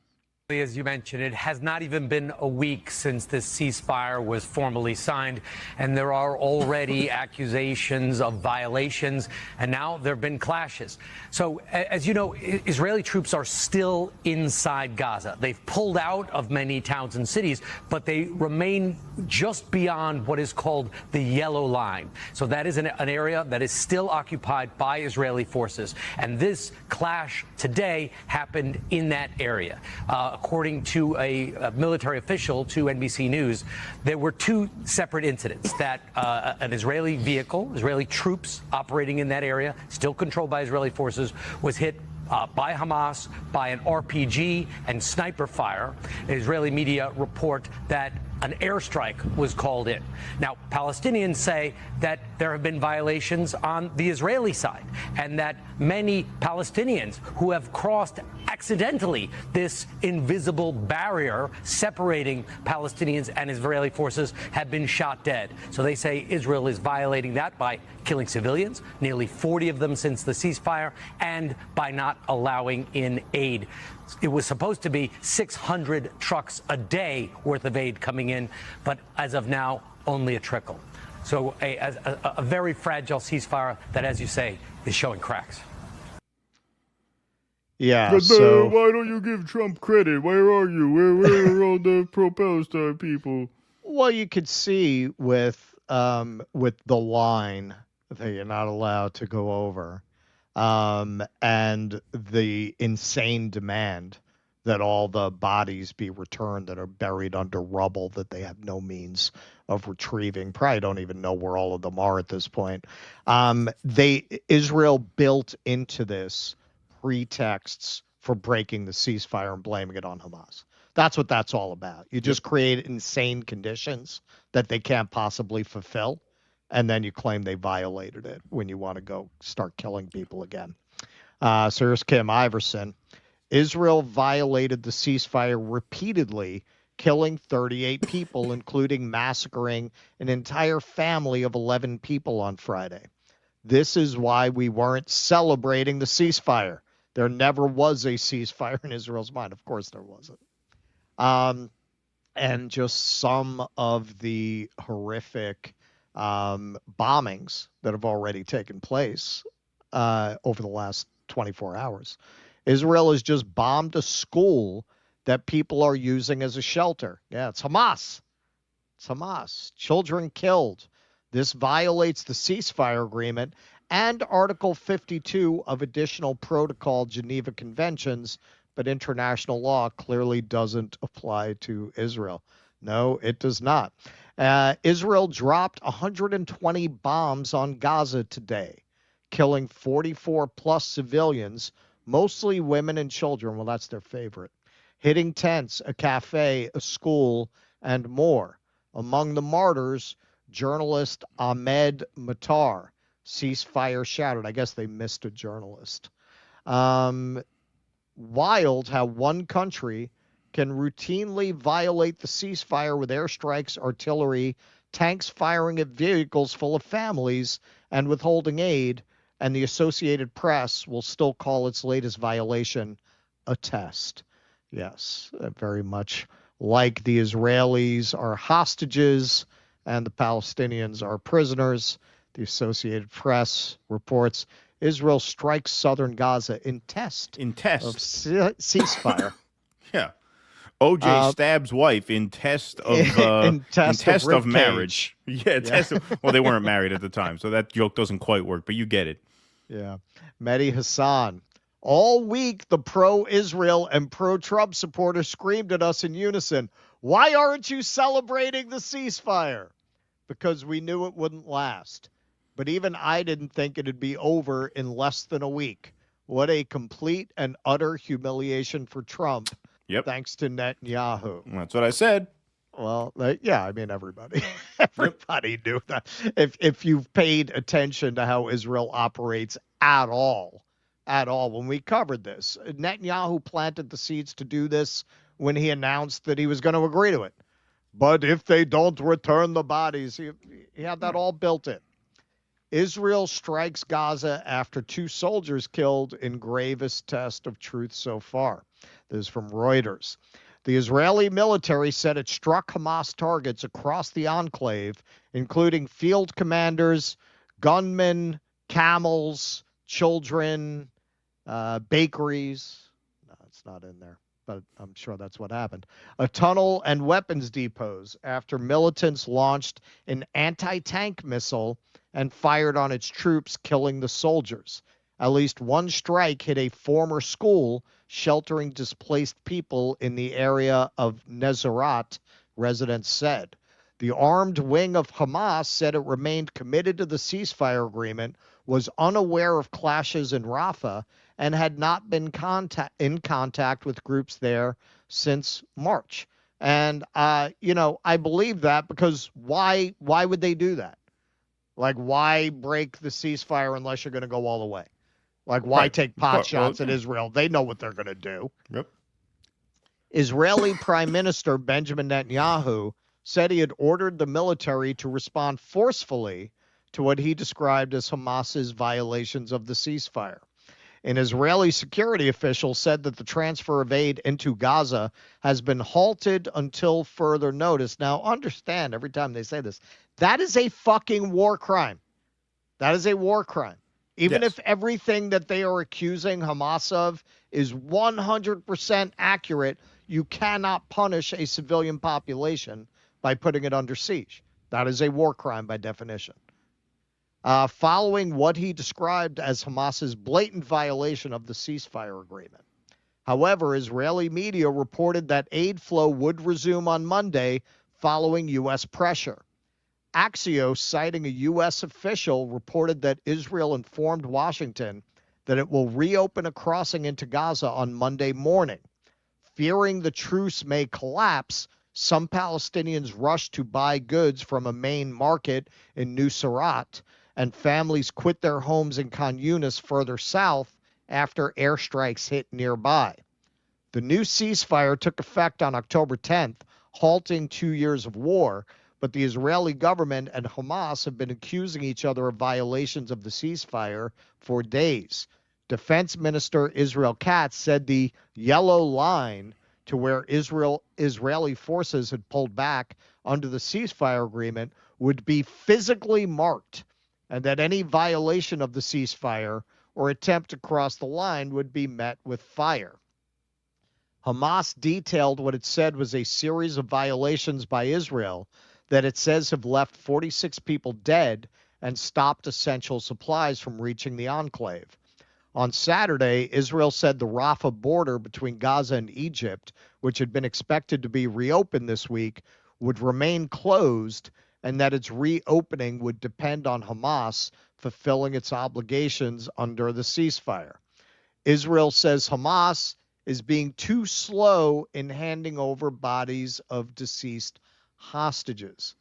Speaker 11: As you mentioned, it has not even been a week since this ceasefire was formally signed, and there are already accusations of violations, and now there have been clashes. So, as you know, Israeli troops are still inside Gaza. They've pulled out of many towns and cities, but they remain just beyond what is called the yellow line. So that is an area that is still occupied by Israeli forces, and this clash today happened in that area. According to a military official to NBC News, there were two separate incidents that an Israeli vehicle, Israeli troops operating in that area, still controlled by Israeli forces, was hit by Hamas by an RPG and sniper fire. Israeli media report that an airstrike was called in. Now, Palestinians say that there have been violations on the Israeli side and that many Palestinians who have crossed accidentally this invisible barrier separating Palestinians and Israeli forces have been shot dead. So they say Israel is violating that by killing civilians, nearly 40 of them since the ceasefire, and by not allowing in aid. It was supposed to be 600 trucks a day worth of aid coming in, but as of now, only a trickle. So a very fragile ceasefire that, as you say, is showing cracks.
Speaker 4: Yeah,
Speaker 9: But
Speaker 4: so
Speaker 9: why don't you give Trump credit? Where are you? Where are all the pro-Palestine people?
Speaker 4: well, you could see with the line that you're not allowed to go over, and the insane demand that all the bodies be returned that are buried under rubble that they have no means of retrieving. Probably don't even know where all of them are at this point. Israel built into this pretexts for breaking the ceasefire and blaming it on Hamas. That's what that's all about. You just create insane conditions that they can't possibly fulfill, and then you claim they violated it when you want to go start killing people again. So here's Kim Iverson. Israel violated the ceasefire repeatedly, killing 38 people, including massacring an entire family of 11 people on Friday. This is why we weren't celebrating the ceasefire. There never was a ceasefire in Israel's mind. Of course there wasn't. And just some of the horrific bombings that have already taken place over the last 24 hours. Israel has just bombed a school that people are using as a shelter. Yeah, it's Hamas. It's Hamas. Children killed. This violates the ceasefire agreement and Article 52 of additional protocol Geneva Conventions, but international law clearly doesn't apply to Israel. No, it does not. Israel dropped 120 bombs on Gaza today, killing 44 plus civilians, mostly women and children. Well, that's their favorite. Hitting tents, a cafe, a school, and more. Among the martyrs, journalist Ahmed Matar. Ceasefire shattered. I guess they missed a journalist. Wild how one country can routinely violate the ceasefire with airstrikes, artillery, tanks firing at vehicles full of families, and withholding aid, and the Associated Press will still call its latest violation a test. Yes, very much like the Israelis are hostages and the Palestinians are prisoners. The Associated Press reports Israel strikes southern Gaza in test of ceasefire.
Speaker 9: Yeah. OJ stabs wife in test of of marriage. Yeah, well, they weren't married at the time, so that joke doesn't quite work, but you get it.
Speaker 4: Yeah. Mehdi Hassan. All week, the pro-Israel and pro-Trump supporters screamed at us in unison, "Why aren't you celebrating the ceasefire?" Because we knew it wouldn't last. But even I didn't think it'd be over in less than a week. What a complete and utter humiliation for Trump.
Speaker 9: Yep.
Speaker 4: Thanks to Netanyahu.
Speaker 9: That's what I said.
Speaker 4: Well, yeah, I mean, everybody knew that. If you've paid attention to how Israel operates at all, when we covered this, Netanyahu planted the seeds to do this when he announced that he was going to agree to it. But if they don't return the bodies, he had that all built in. Israel strikes Gaza after 2 soldiers killed in gravest test of truth so far. This is from Reuters. The Israeli military said it struck Hamas targets across the enclave, including field commanders, gunmen, camels, children, bakeries. No, it's not in there, but I'm sure that's what happened. A tunnel and weapons depots after militants launched an anti-tank missile and fired on its troops, killing the soldiers. At least one strike hit a former school sheltering displaced people in the area of Nezarat, residents said. The armed wing of Hamas said it remained committed to the ceasefire agreement, was unaware of clashes in Rafah, and had not been in contact with groups there since March. And, I believe that because why would they do that? Like, why break the ceasefire unless you're going to go all the way? Like, why take pot shots at Israel? They know what they're going to do.
Speaker 9: Yep.
Speaker 4: Israeli Prime Minister Benjamin Netanyahu said he had ordered the military to respond forcefully to what he described as Hamas's violations of the ceasefire. An Israeli security official said that the transfer of aid into Gaza has been halted until further notice. Now, understand, every time they say this, that is a fucking war crime. That is a war crime. Even if everything that they are accusing Hamas of is 100% accurate, you cannot punish a civilian population by putting it under siege. That is a war crime by definition. Following what he described as Hamas's blatant violation of the ceasefire agreement. However, Israeli media reported that aid flow would resume on Monday following U.S. pressure. Axios, citing a U.S. official, reported that Israel informed Washington that it will reopen a crossing into Gaza on Monday morning. Fearing the truce may collapse, some Palestinians rushed to buy goods from a main market in Nuseirat, and families quit their homes in Khan Yunis further south after airstrikes hit nearby. The new ceasefire took effect on October 10th, halting 2 years of war, but the Israeli government and Hamas have been accusing each other of violations of the ceasefire for days. Defense Minister Israel Katz said the yellow line to where Israeli forces had pulled back under the ceasefire agreement would be physically marked, and that any violation of the ceasefire or attempt to cross the line would be met with fire. Hamas detailed what it said was a series of violations by Israel that it says have left 46 people dead and stopped essential supplies from reaching the enclave. On Saturday, Israel said the Rafah border between Gaza and Egypt, which had been expected to be reopened this week, would remain closed, and that its reopening would depend on Hamas fulfilling its obligations under the ceasefire. Israel says Hamas is being too slow in handing over bodies of deceased hostages.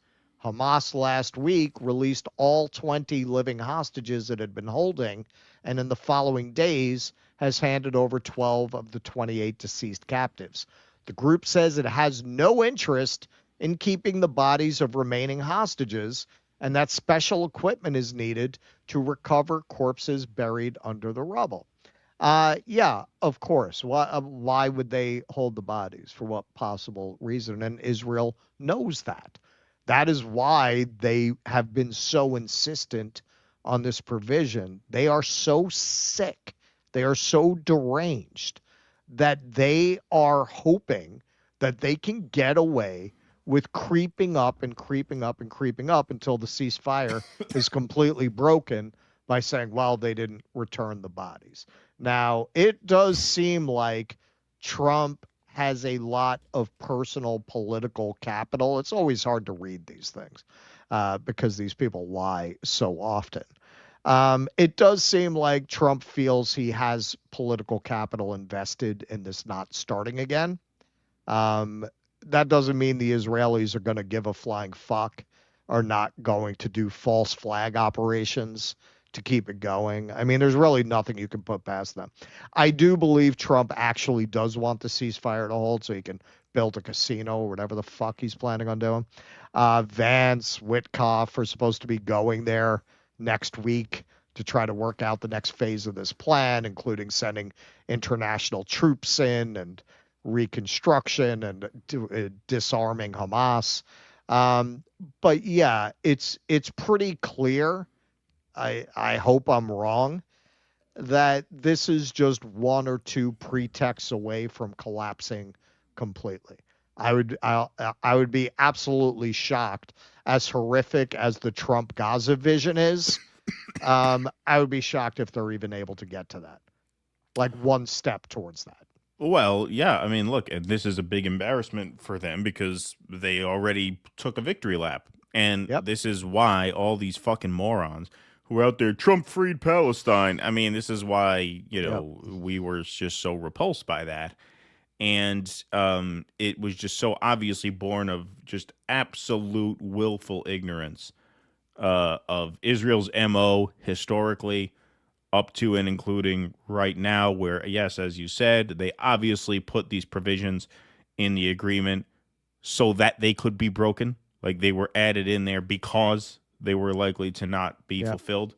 Speaker 4: Hamas last week released all 20 living hostages it had been holding, and in the following days has handed over 12 of the 28 deceased captives. The group says it has no interest in keeping the bodies of remaining hostages, and that special equipment is needed to recover corpses buried under the rubble. Yeah, of course. Why would they hold the bodies? For what possible reason? And Israel knows that. That is why they have been so insistent on this provision. They are so sick, they are so deranged that they are hoping that they can get away with creeping up and creeping up and creeping up until the ceasefire is completely broken by saying, well, they didn't return the bodies. Now, it does seem like Trump has a lot of personal political capital. It's always hard to read these things because these people lie so often. It does seem like Trump feels he has political capital invested in this not starting again. That doesn't mean the Israelis are going to give a flying fuck or not going to do false flag operations to keep it going. I mean, there's really nothing you can put past them. I do believe Trump actually does want the ceasefire to hold so he can build a casino or whatever the fuck he's planning on doing. Vance, Witkoff are supposed to be going there next week to try to work out the next phase of this plan, including sending international troops in and reconstruction and disarming Hamas. But yeah, it's pretty clear. I hope I'm wrong that this is just one or two pretexts away from collapsing completely. I would be absolutely shocked, as horrific as the Trump Gaza vision is. I would be shocked if they're even able to get to that, like one step towards that.
Speaker 9: Well, yeah, I mean, look, this is a big embarrassment for them because they already took a victory lap. And this is why all these fucking morons who are out there, Trump freed Palestine. I mean, this is why, we were just so repulsed by that. And it was just so obviously born of just absolute willful ignorance of Israel's MO historically, up to and including right now, where, yes, as you said, they obviously put these provisions in the agreement so that they could be broken. Like, they were added in there because they were likely to not be fulfilled.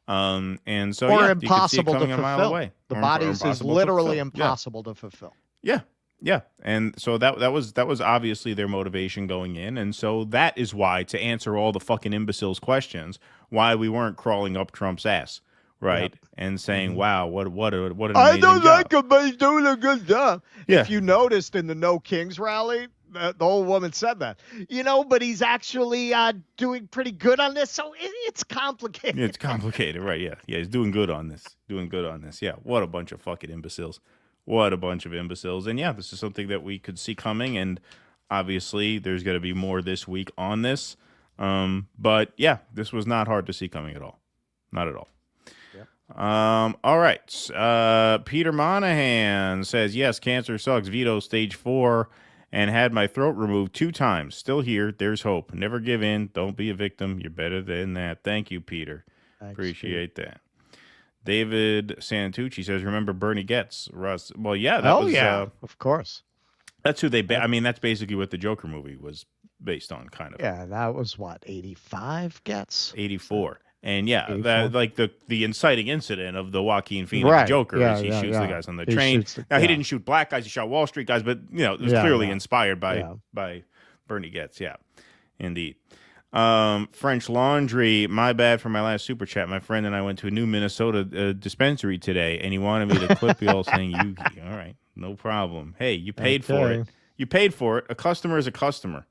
Speaker 9: And so,
Speaker 4: or
Speaker 9: yeah,
Speaker 4: impossible
Speaker 9: you could see it coming
Speaker 4: to
Speaker 9: a mile
Speaker 4: fulfill.
Speaker 9: away.
Speaker 4: The
Speaker 9: Or
Speaker 4: bodies is literally impossible to fulfill.
Speaker 9: Yeah. Yeah. And so that was obviously their motivation going in. And so that is why, to answer all the fucking imbeciles' questions, why we weren't crawling up Trump's ass. Right. And saying, wow, what an amazing
Speaker 4: I don't
Speaker 9: job.
Speaker 4: like him, but he's doing a good job.
Speaker 9: Yeah.
Speaker 4: If you noticed in the No Kings rally, the old woman said that, but he's actually doing pretty good on this. So it's complicated.
Speaker 9: It's complicated, right? Yeah. Yeah. He's doing good on this. Yeah. What a bunch of fucking imbeciles. What a bunch of imbeciles. And yeah, this is something that we could see coming. And obviously there's going to be more this week on this. But yeah, this was not hard to see coming at all. Not at all. All right. Peter Monahan says, yes, cancer sucks. Veto stage 4 and had my throat removed 2 times. Still here. There's hope. Never give in. Don't be a victim. You're better than that. Thank you, Peter.
Speaker 4: Thanks,
Speaker 9: Appreciate that. David Santucci says, remember Bernie Getz, Russ. Well, yeah. That was,
Speaker 4: of course.
Speaker 9: That's who they, I mean, that's basically what the Joker movie was based on, kind of.
Speaker 4: Yeah, that was what, 85 Getz?
Speaker 9: 84. And yeah,
Speaker 4: 84?
Speaker 9: that, like the inciting incident of the Joaquin Phoenix Joker is he shoots the guys on the train. He didn't shoot black guys; he shot Wall Street guys. But you know, it was clearly inspired by Bernie Getz. Yeah, indeed. French Laundry. My bad for my last super chat. My friend and I went to a new Minnesota dispensary today, and he wanted me to clip y'all saying Yugi. All right, no problem. Hey, you paid for it. You paid for it. A customer is a customer.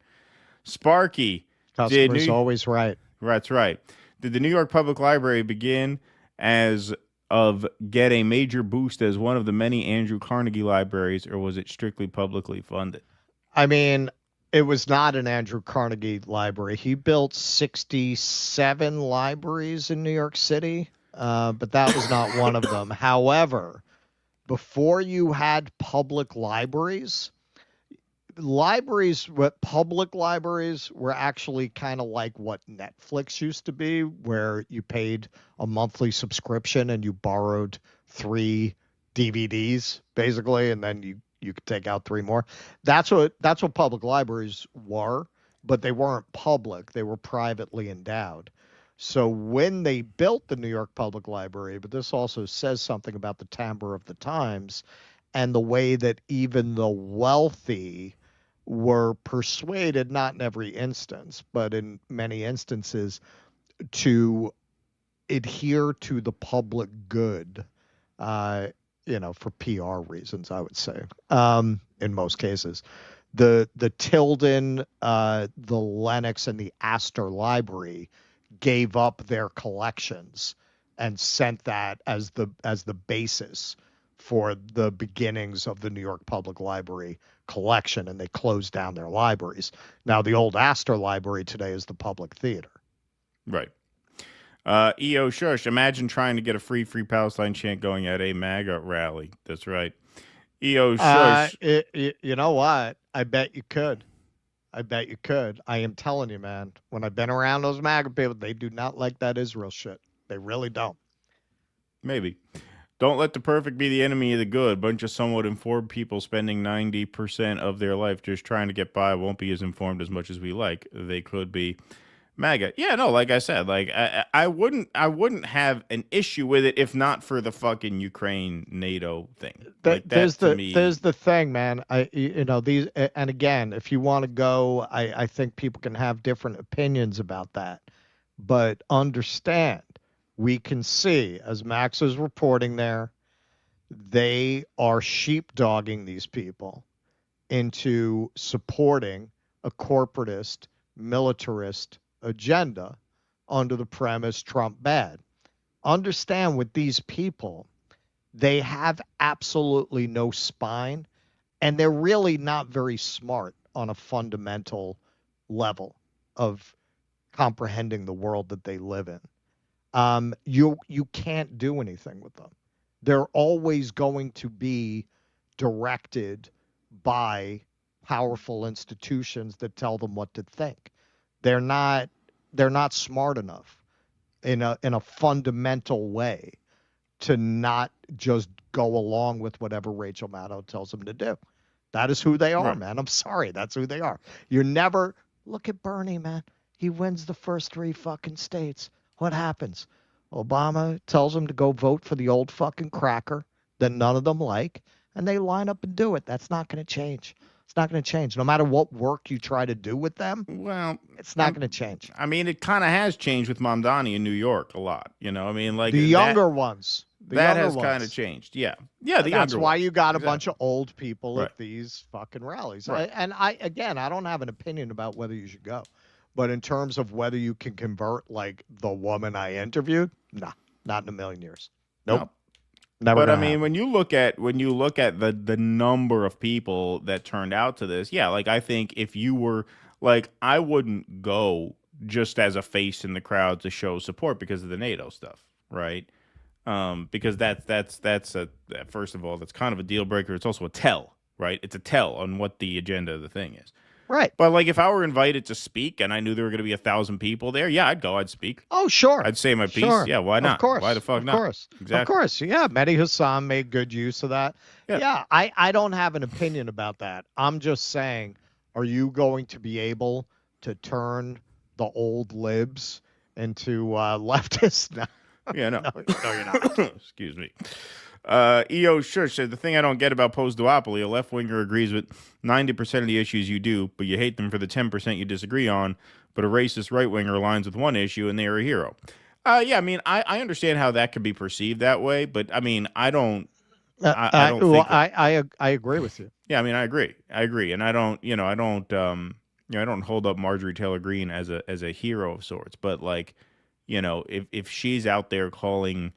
Speaker 9: Sparky.
Speaker 4: Customer's always right.
Speaker 9: That's right. Did the New York Public Library begin as of get a major boost as one of the many Andrew Carnegie libraries, or was it strictly publicly funded?
Speaker 4: I mean, it was not an Andrew Carnegie library. He built 67 libraries in New York City, but that was not one of them. However, before you had public libraries, public libraries were actually kind of like what Netflix used to be, where you paid a monthly subscription and you borrowed 3 DVDs basically, and then you could take out 3 more. That's what public libraries were, but they weren't public. They were privately endowed. So when they built the New York Public Library, but this also says something about the timbre of the times and the way that even the wealthy were persuaded, not in every instance, but in many instances, to adhere to the public good, for PR reasons, I would say, in most cases. The Tilden, the Lenox, and the Astor Library gave up their collections and sent that as the basis for the beginnings of the New York Public Library collection, and they closed down their libraries. Now, the old Astor Library today is the public theater.
Speaker 9: Right. EO Shush, imagine trying to get a free Palestine chant going at a MAGA rally. That's right. EO Shush.
Speaker 4: You know what? I bet you could. I am telling you, man, when I've been around those MAGA people, they do not like that Israel shit. They really don't.
Speaker 9: Maybe. Don't let the perfect be the enemy of the good. Bunch of somewhat informed people spending 90% of their life just trying to get by won't be as informed as much as we like. They could be. MAGA. Yeah, no, like I said, like I wouldn't have an issue with it if not for the fucking Ukraine NATO thing.
Speaker 4: There's the thing, man. These, and again, if you want to go, I think people can have different opinions about that. But understand, we can see, as Max is reporting there, they are sheepdogging these people into supporting a corporatist, militarist agenda under the premise Trump bad. Understand, with these people, they have absolutely no spine, and they're really not very smart on a fundamental level of comprehending the world that they live in. You can't do anything with them. They're always going to be directed by powerful institutions that tell them what to think. They're not smart enough in a fundamental way to not just go along with whatever Rachel Maddow tells them to do. That is who they are, right, man. I'm sorry. That's who they are. You're never look at Bernie, man. He wins the first 3 fucking states. What happens? Obama tells them to go vote for the old fucking cracker that none of them like, and they line up and do it. That's not going to change. It's not going to change. No matter what work you try to do with them,
Speaker 9: well,
Speaker 4: it's not going to change.
Speaker 9: I mean, it kind of has changed with Mamdani in New York a lot. You know, I mean, like
Speaker 4: the younger ones.
Speaker 9: That has kind of changed. Yeah. Yeah.
Speaker 4: That's why you got a bunch of old people at these fucking rallies. Right. I don't have an opinion about whether you should go, but in terms of whether you can convert like the woman I interviewed, nah, not in a million years. Nope. No. Never.
Speaker 9: But I mean, when you look at the number of people that turned out to this, yeah, like I think if you were like, I wouldn't go just as a face in the crowd to show support because of the NATO stuff, right? Because that's first of all, that's kind of a deal breaker. It's also a tell, right? It's a tell on what the agenda of the thing is.
Speaker 4: Right.
Speaker 9: But like if I were invited to speak and I knew there were going to be 1,000 people there, yeah, I'd go, I'd speak.
Speaker 4: Oh, sure.
Speaker 9: I'd say my piece.
Speaker 4: Sure.
Speaker 9: Yeah, why not?
Speaker 4: Of course.
Speaker 9: Why the fuck not?
Speaker 4: Of course.
Speaker 9: Exactly.
Speaker 4: Of course. Yeah, Mehdi Hassan made good use of that. Yeah, I don't have an opinion about that. I'm just saying, are you going to be able to turn the old libs into leftists? No.
Speaker 9: Yeah, no.
Speaker 4: No, you're not.
Speaker 9: Excuse me. EO Shush said, the thing I don't get about post-duopoly, a left-winger agrees with 90% of the issues you do, but you hate them for the 10% you disagree on, but a racist right-winger aligns with one issue and they are a hero. Yeah, I mean, I understand how that could be perceived that way, but I mean, I don't
Speaker 4: I agree with you.
Speaker 9: Yeah, I mean, I agree, and I don't hold up Marjorie Taylor Greene as a hero of sorts, but like, if she's out there calling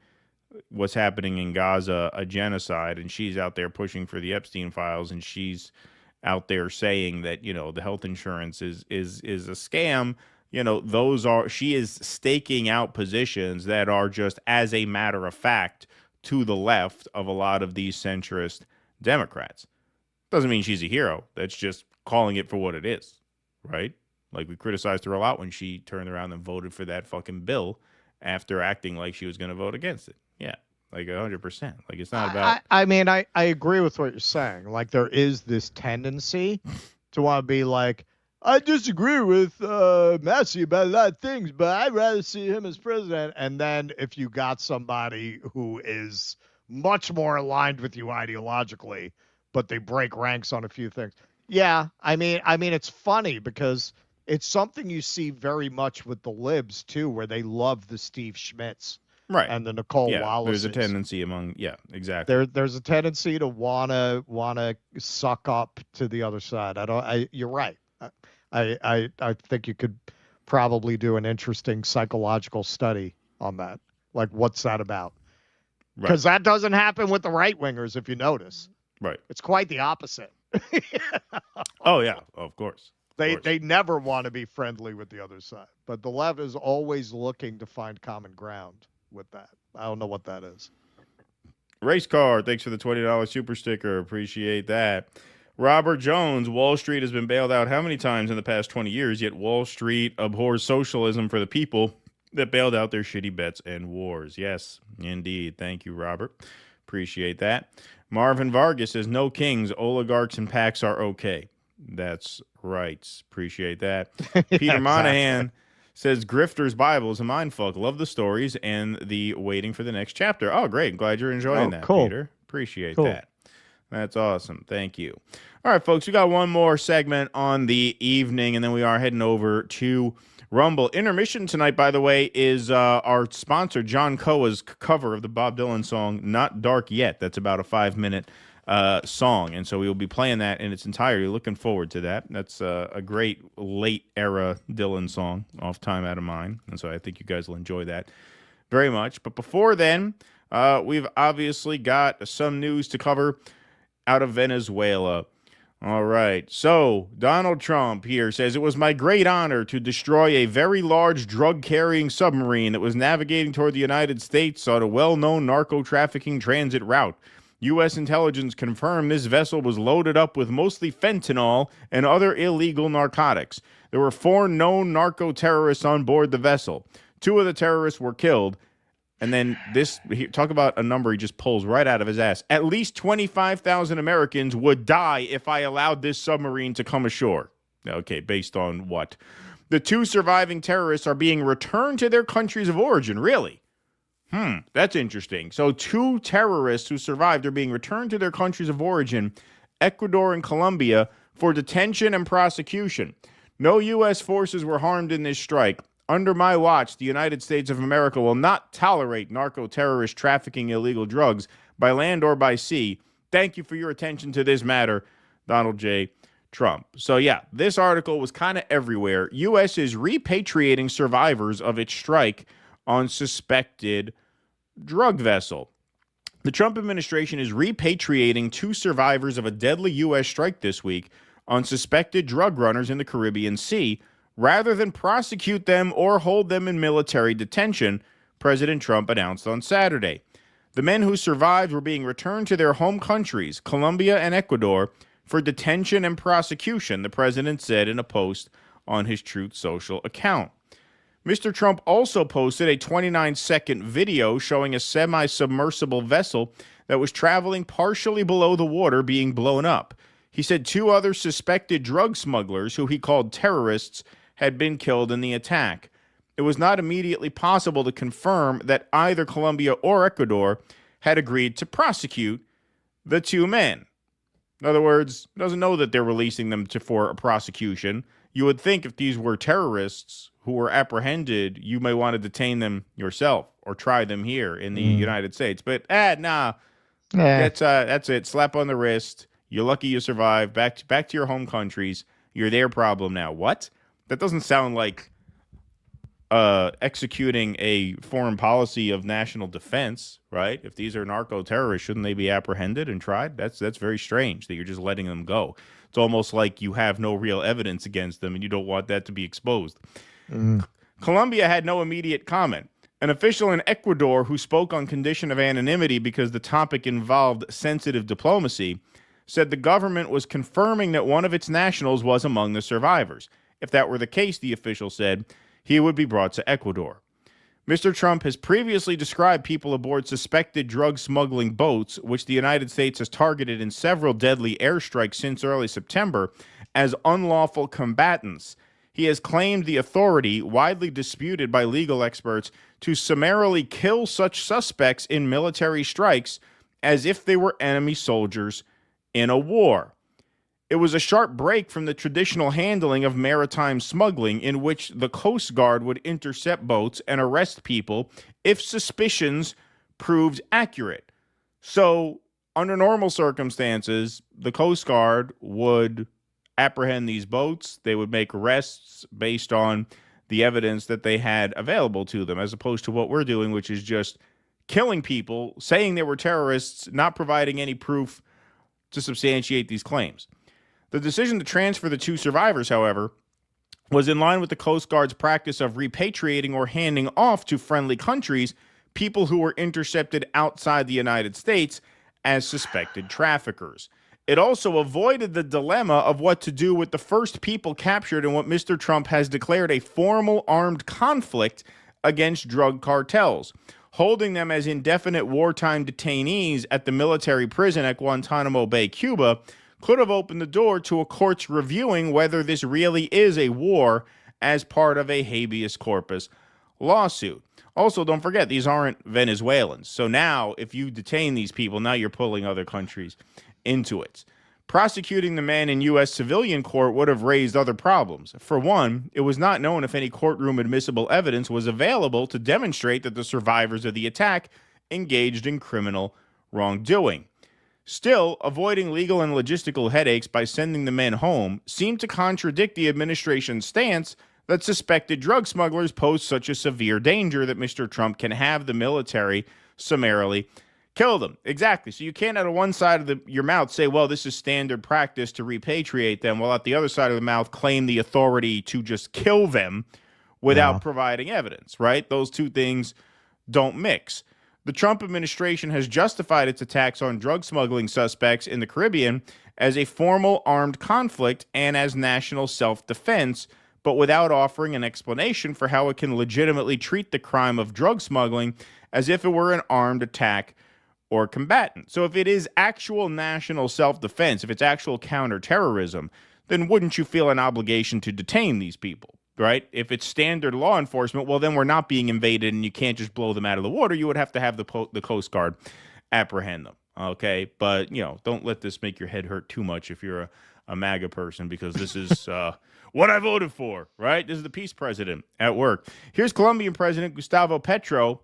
Speaker 9: what's happening in Gaza a genocide, and she's out there pushing for the Epstein files, and she's out there saying that the health insurance is a scam, she is staking out positions that are just as a matter of fact to the left of a lot of these centrist Democrats. Doesn't mean she's a hero. That's just calling it for what it is, right? Like we criticized her a lot when she turned around and voted for that fucking bill after acting like she was going to vote against it. Yeah, like 100%. Like it's not about.
Speaker 4: I mean, I agree with what you're saying. Like there is this tendency to want to be like, I disagree with Massey about a lot of things, but I'd rather see him as president. And then if you got somebody who is much more aligned with you ideologically, but they break ranks on a few things. Yeah, I mean, it's funny because it's something you see very much with the libs too, where they love the Steve Schmitz.
Speaker 9: Right.
Speaker 4: And the Nicole Wallace.
Speaker 9: There's a tendency exactly.
Speaker 4: There's a tendency to wanna suck up to the other side. You're right. I think you could probably do an interesting psychological study on that. Like, what's that about? Because that doesn't happen with the right wingers, if you notice.
Speaker 9: Right.
Speaker 4: It's quite the opposite.
Speaker 9: Oh yeah, of course.
Speaker 4: They never want to be friendly with the other side, but the left is always looking to find common ground with that. I don't know what that is.
Speaker 9: Race car, thanks for the $20 super sticker. Appreciate that. Robert Jones, Wall Street has been bailed out how many times in the past 20 years, yet Wall Street abhors socialism for the people that bailed out their shitty bets and wars. Yes, indeed. Thank you, Robert. Appreciate that. Marvin Vargas says, no kings, oligarchs and PACs are okay. That's right. Appreciate that. Peter Monahan says, Grifter's Bible is a mindfuck. Love the stories and the waiting for the next chapter. Oh, great. Glad you're enjoying that,
Speaker 4: cool.
Speaker 9: Peter. Appreciate that. That's awesome. Thank you. All right, folks, we got one more segment on the evening, and then we are heading over to Rumble. Intermission tonight, by the way, is our sponsor, John Coa's cover of the Bob Dylan song, Not Dark Yet. That's about a 5-minute song, and so we will be playing that in its entirety. Looking forward to that. That's a great late-era Dylan song, Off Time Out of Mind, and so I think you guys will enjoy that very much. But before then, we've obviously got some news to cover out of Venezuela. All right, so Donald Trump here says, it was my great honor to destroy a very large drug-carrying submarine that was navigating toward the United States on a well-known narco-trafficking transit route. U.S. intelligence confirmed this vessel was loaded up with mostly fentanyl and other illegal narcotics. There were 4 known narco-terrorists on board the vessel. 2 of the terrorists were killed. And then talk about a number he just pulls right out of his ass. At least 25,000 Americans would die if I allowed this submarine to come ashore. Okay, based on what? The 2 surviving terrorists are being returned to their countries of origin. Really? That's interesting. So 2 terrorists who survived are being returned to their countries of origin, Ecuador and Colombia, for detention and prosecution. No U.S. forces were harmed in this strike. Under my watch, the United States of America will not tolerate narco-terrorist trafficking illegal drugs by land or by sea. Thank you for your attention to this matter, Donald J. Trump. So yeah, this article was kind of everywhere. U.S. is repatriating survivors of its strike on suspected drug vessel. The Trump administration is repatriating 2 survivors of a deadly U.S. strike this week on suspected drug runners in the Caribbean Sea, rather than prosecute them or hold them in military detention, President Trump announced on Saturday. The men who survived were being returned to their home countries, Colombia and Ecuador, for detention and prosecution, the president said in a post on his Truth Social account. Mr. Trump also posted a 29-second video showing a semi-submersible vessel that was traveling partially below the water being blown up. He said 2 other suspected drug smugglers, who he called terrorists, had been killed in the attack. It was not immediately possible to confirm that either Colombia or Ecuador had agreed to prosecute the 2 men. In other words, he doesn't know that they're releasing them for a prosecution. You would think if these were terrorists who were apprehended, you may want to detain them yourself or try them here in the United States. But, nah, that's it. Slap on the wrist. You're lucky you survived. Back to your home countries. You're their problem now. What? That doesn't sound like executing a foreign policy of national defense, right? If these are narco-terrorists, shouldn't they be apprehended and tried? That's very strange that you're just letting them go. It's almost like you have no real evidence against them and you don't want that to be exposed. Colombia had no immediate comment. An official in Ecuador who spoke on condition of anonymity because the topic involved sensitive diplomacy said the government was confirming that one of its nationals was among the survivors. If that were the case, the official said, he would be brought to Ecuador. Mr. Trump has previously described people aboard suspected drug smuggling boats, which the United States has targeted in several deadly airstrikes since early September, as unlawful combatants. He has claimed the authority, widely disputed by legal experts, to summarily kill such suspects in military strikes as if they were enemy soldiers in a war. It was a sharp break from the traditional handling of maritime smuggling, in which the Coast Guard would intercept boats and arrest people if suspicions proved accurate. So, under normal circumstances, the Coast Guard would apprehend these boats. They would make arrests based on the evidence that they had available to them, as opposed to what we're doing, which is just killing people, saying they were terrorists, not providing any proof to substantiate these claims. The decision to transfer the 2 survivors, however, was in line with the Coast Guard's practice of repatriating or handing off to friendly countries people who were intercepted outside the United States as suspected traffickers. It also avoided the dilemma of what to do with the first people captured in what Mr. Trump has declared a formal armed conflict against drug cartels. Holding them as indefinite wartime detainees at the military prison at Guantanamo Bay, Cuba, could have opened the door to a court's reviewing whether this really is a war as part of a habeas corpus lawsuit. Also, don't forget, these aren't Venezuelans. So now, if you detain these people, now you're pulling other countries into it. Prosecuting the man in U.S. civilian court would have raised other problems. For one, it was not known if any courtroom admissible evidence was available to demonstrate that the survivors of the attack engaged in criminal wrongdoing. Still, avoiding legal and logistical headaches by sending the men home seemed to contradict the administration's stance that suspected drug smugglers pose such a severe danger that Mr. Trump can have the military summarily kill them. Exactly. So you can't, out of one side of your mouth, say, well, this is standard practice to repatriate them, while at the other side of the mouth claim the authority to just kill them without providing evidence, right? Those two things don't mix. The Trump administration has justified its attacks on drug smuggling suspects in the Caribbean as a formal armed conflict and as national self-defense, but without offering an explanation for how it can legitimately treat the crime of drug smuggling as if it were an armed attack or combatant. So if it is actual national self-defense, if it's actual counterterrorism, then wouldn't you feel an obligation to detain these people? Right? If it's standard law enforcement, well, then we're not being invaded and you can't just blow them out of the water. You would have to have the Coast Guard apprehend them. Okay? But, don't let this make your head hurt too much if you're a MAGA person, because this is what I voted for, right? This is the peace president at work. Here's Colombian President Gustavo Petro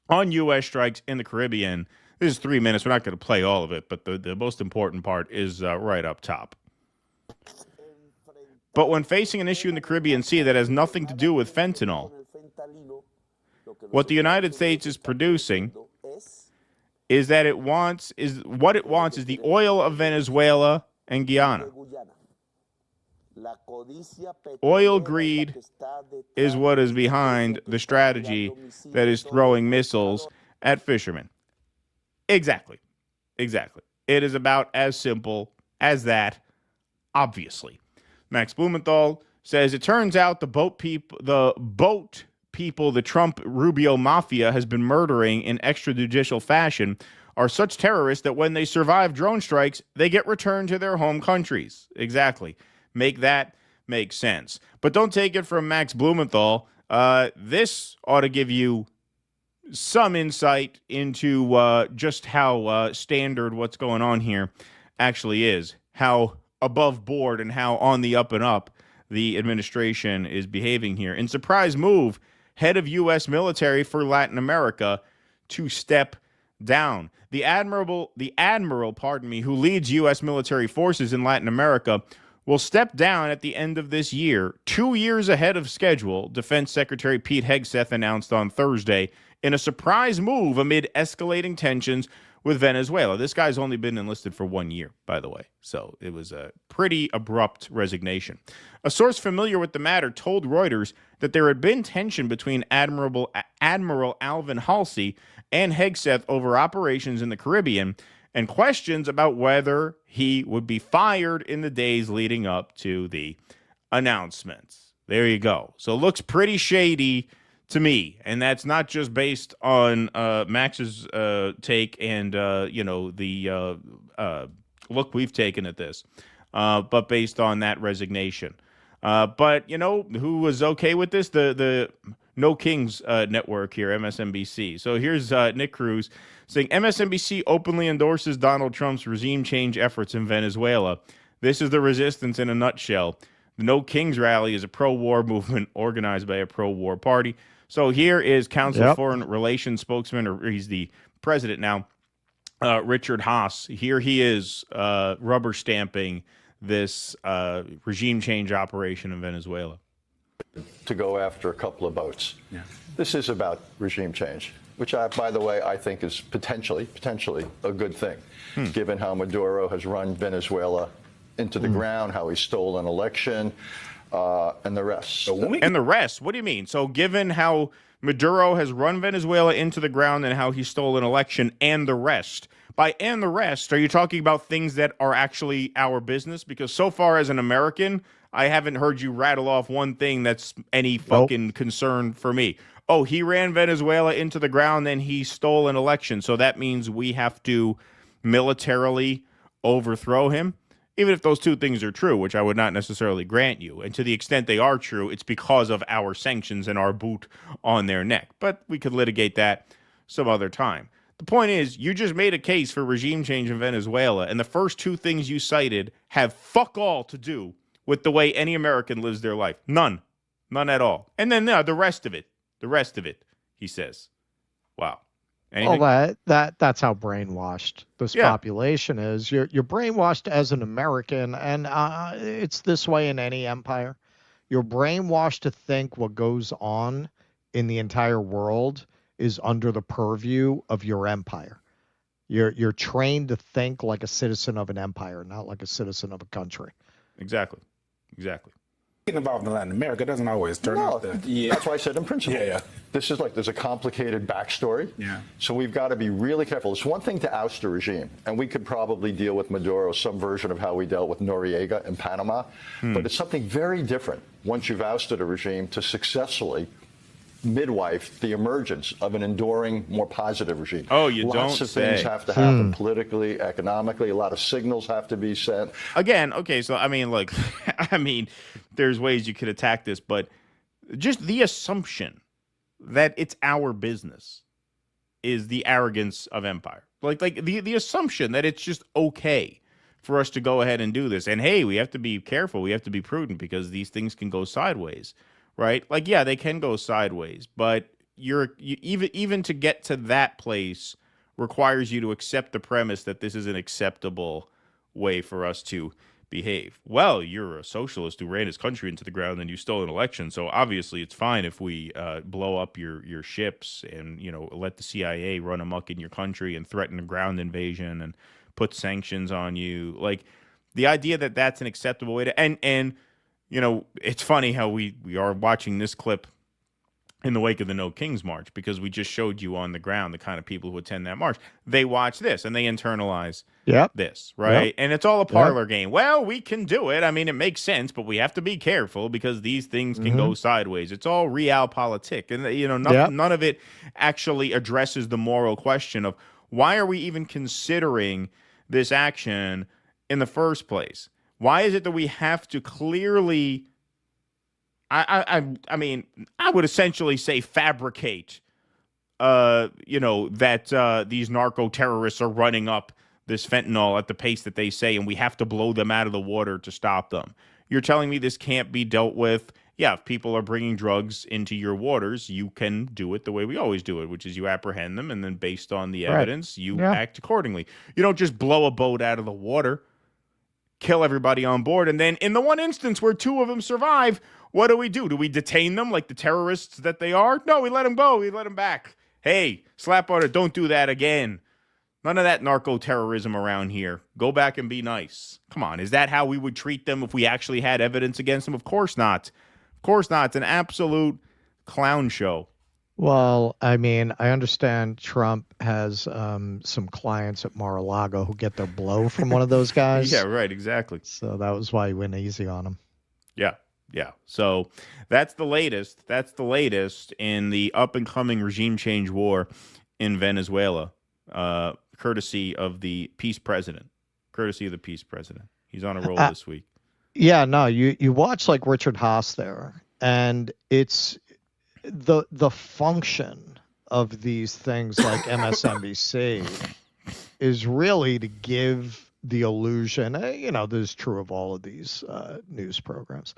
Speaker 9: on U.S. strikes in the Caribbean. This is 3 minutes. We're not going to play all of it, but the most important part is right up top. But when facing an issue in the Caribbean Sea that has nothing to do with fentanyl, what the United States is producing is that it wants is the oil of Venezuela and Guyana. Oil greed is what is behind the strategy that is throwing missiles at fishermen. Exactly. Exactly. It is about as simple as that, obviously. Max Blumenthal says it turns out the boat people, the Trump-Rubio mafia has been murdering in extrajudicial fashion are such terrorists that when they survive drone strikes, they get returned to their home countries. Exactly. Make that make sense. But don't take it from Max Blumenthal. This ought to give you some insight into just how standard what's going on here actually is, how above board and how on the up and up the administration is behaving here. In surprise move, head of U.S. military for Latin America to step down. The admiral, who leads U.S. military forces in Latin America, will step down at the end of this year, 2 years ahead of schedule, Defense Secretary Pete Hegseth announced on Thursday, in a surprise move amid escalating tensions with Venezuela. This guy's only been enlisted for 1 year, by the way, so it was a pretty abrupt resignation. A source familiar with the matter told Reuters that there had been tension between Admiral Alvin Halsey and Hegseth over operations in the Caribbean and questions about whether he would be fired in the days leading up to the announcements. There you go. So it looks pretty shady to me, and that's not just based on Max's take and the look we've taken at this, but based on that resignation. But who was okay with this? The No Kings network here, MSNBC. So here's Nick Cruz saying MSNBC openly endorses Donald Trump's regime change efforts in Venezuela. This is the resistance in a nutshell. The No Kings rally is a pro-war movement organized by a pro-war party. So here is Council Foreign Relations spokesman, or he's the president now, Richard Haas. Here he is rubber stamping this regime change operation in Venezuela.
Speaker 12: To go after a couple of boats. Yeah. This is about regime change, which, by the way, I think is potentially a good thing, given how Maduro has run Venezuela into the ground, how he stole an election, and the rest.
Speaker 9: And the rest? What do you mean? So given how Maduro has run Venezuela into the ground and how he stole an election and the rest, by and the rest, are you talking about things that are actually our business? Because so far as an American, I haven't heard you rattle off one thing that's any fucking concern for me. Oh, he ran Venezuela into the ground, then he stole an election. So that means we have to militarily overthrow him? Even if those two things are true, which I would not necessarily grant you. And to the extent they are true, it's because of our sanctions and our boot on their neck. But we could litigate that some other time. The point is, you just made a case for regime change in Venezuela, and the first two things you cited have fuck all to do with the way any American lives their life. None. None at all. And then the rest of it, he says. Wow. Anything?
Speaker 4: Well, that's how brainwashed this population is. You're brainwashed as an American, and it's this way in any empire. You're brainwashed to think what goes on in the entire world is under the purview of your empire. You're trained to think like a citizen of an empire, not like a citizen of a country.
Speaker 9: Exactly.
Speaker 14: Getting involved in Latin America doesn't always turn out that.
Speaker 12: Yeah. That's why I said in principle.
Speaker 14: Yeah.
Speaker 12: This is there's a complicated backstory.
Speaker 14: Yeah.
Speaker 12: So we've got to be really careful. It's one thing to oust a regime, and we could probably deal with Maduro some version of how we dealt with Noriega in Panama. But it's something very different once you've ousted a regime to successfully midwife the emergence of an enduring, more positive regime.
Speaker 9: Oh, you don't say.
Speaker 12: Lots of things have to happen politically, economically. A lot of signals have to be sent.
Speaker 9: Again, okay, so I mean, look, there's ways you could attack this, but just the assumption that it's our business is the arrogance of empire. Like the assumption that it's just okay for us to go ahead and do this. And hey, we have to be careful. We have to be prudent because these things can go sideways. Right? Like, yeah, they can go sideways, but even to get to that place requires you to accept the premise that this is an acceptable way for us to behave. Well, you're a socialist who ran his country into the ground and you stole an election, so obviously it's fine if we blow up your ships and let the CIA run amok in your country and threaten a ground invasion and put sanctions on you. Like the idea that that's an acceptable way to and you know, it's funny how we are watching this clip in the wake of the No Kings March, because we just showed you on the ground the kind of people who attend that march. They watch this and they internalize this, right?
Speaker 4: Yep.
Speaker 9: And it's all a parlor game. Well, we can do it. I mean, it makes sense, but we have to be careful because these things can go sideways. It's all realpolitik. And, you know, none of it actually addresses the moral question of why are we even considering this action in the first place? Why is it that we have to clearly... I mean, I would essentially say fabricate, you know, that these narco terrorists are running up this fentanyl at the pace that they say, and we have to blow them out of the water to stop them. You're telling me this can't be dealt with? Yeah, if people are bringing drugs into your waters, you can do it the way we always do it, which is you apprehend them, and then based on the evidence, you act accordingly. You don't just blow a boat out of the water, kill everybody on board, and then in the one instance where 2 of them survive, what do? Do we detain them like the terrorists that they are? No, we let them go. We let them back. Hey, slap on it. Don't do that again. None of that narco-terrorism around here. Go back and be nice. Come on, is that how we would treat them if we actually had evidence against them? Of course not. Of course not. It's an absolute clown show.
Speaker 4: Well, I mean, I understand Trump has some clients at Mar-a-Lago who get their blow from one of those guys.
Speaker 9: Yeah, right, exactly.
Speaker 4: So that was why he went easy on him.
Speaker 9: Yeah. Yeah, so that's the latest. That's the latest in the up-and-coming regime change war in Venezuela, courtesy of the peace president. Courtesy of the peace president. He's on a roll this week.
Speaker 4: Yeah, no, you watch like Richard Haas there, and it's the function of these things like MSNBC is really to give the illusion, you know, this is true of all of these news programs.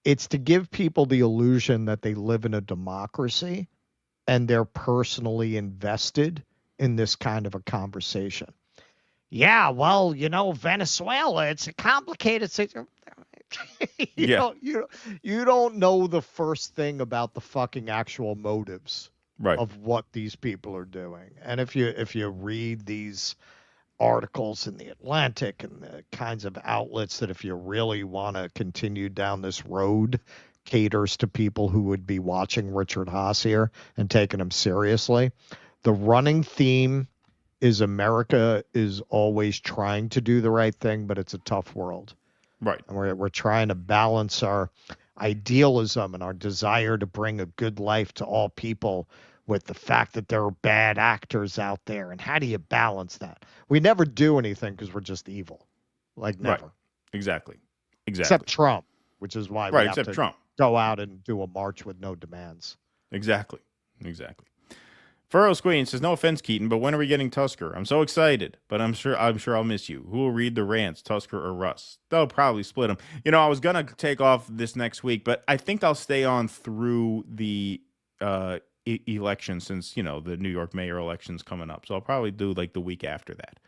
Speaker 4: It's to give people the illusion that they live in a democracy and they're personally invested in this kind of a conversation. Yeah, well, you know, Venezuela, it's a complicated situation. You don't know the first thing about the fucking actual motives of what these people are doing. And if you read these articles in the Atlantic and the kinds of outlets that, if you really want to continue down this road, caters to people who would be watching Richard Haas here and taking him seriously. The running theme is America is always trying to do the right thing, but it's a tough world.
Speaker 9: Right.
Speaker 4: And we're trying to balance our idealism and our desire to bring a good life to all people with the fact that there are bad actors out there. And how do you balance that? We never do anything because we're just evil. Like, never.
Speaker 9: Right. Exactly.
Speaker 4: Except Trump, which is why we have to
Speaker 9: Trump.
Speaker 4: Go out and do a march with no demands.
Speaker 9: Exactly. Furrows Queen says, no offense, Keaton, but when are we getting Tusker? I'm so excited, but I'm sure I'll miss you. Who will read the rants, Tusker or Russ? They'll probably split them. You know, I was going to take off this next week, but I think I'll stay on through the election, since, you know, the New York mayor election's coming up. So I'll probably do like the week after that.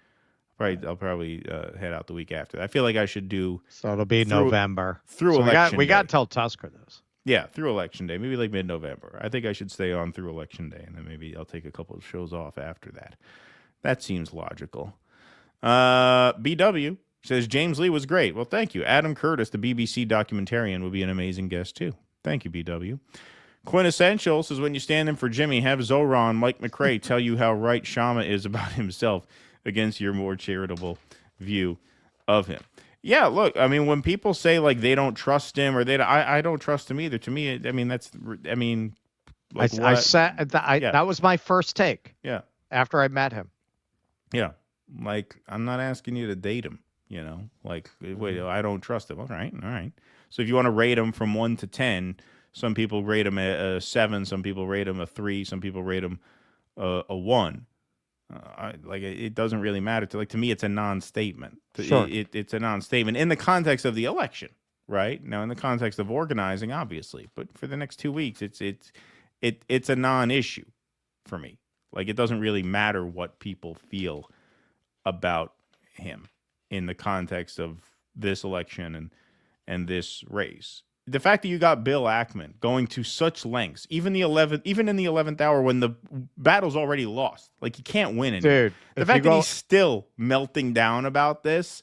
Speaker 9: I'll probably head out the week after that. I feel like I should do.
Speaker 4: So it'll be November.
Speaker 9: Through
Speaker 4: so
Speaker 9: election
Speaker 4: we got
Speaker 9: day.
Speaker 4: to tell Tusker this.
Speaker 9: Yeah, through election day, maybe like mid-November. I think I should stay on through election day, and then maybe I'll take a couple of shows off after that. That seems logical. BW says, James Lee was great. Well, thank you. Adam Curtis, the BBC documentarian, would be an amazing guest, too. Thank you, BW. Quintessential says, when you stand in for Jimmy, have Zoran, Mike McRae, tell you how right Shama is about himself against your more charitable view of him. Yeah, look, I mean, when people say like they don't trust him or I don't trust him either. To me, like
Speaker 4: that was my first take.
Speaker 9: Yeah.
Speaker 4: After I met him.
Speaker 9: Yeah. Like, I'm not asking you to date him, you know, like, wait, I don't trust him. All right. So if you want to rate him from 1 to 10, some people rate him a 7, some people rate him a 3, some people rate him a 1. It doesn't really matter. To me, it's a non-statement.
Speaker 4: Sure.
Speaker 9: It's a non-statement in the context of the election, right? Now, in the context of organizing, obviously, but for the next 2 weeks, it's a non-issue for me. Like, it doesn't really matter what people feel about him in the context of this election and this race. The fact that you got Bill Ackman going to such lengths, even in the 11th hour when the battle's already lost, like, you can't win anymore.
Speaker 4: Dude,
Speaker 9: the fact that he's still melting down about this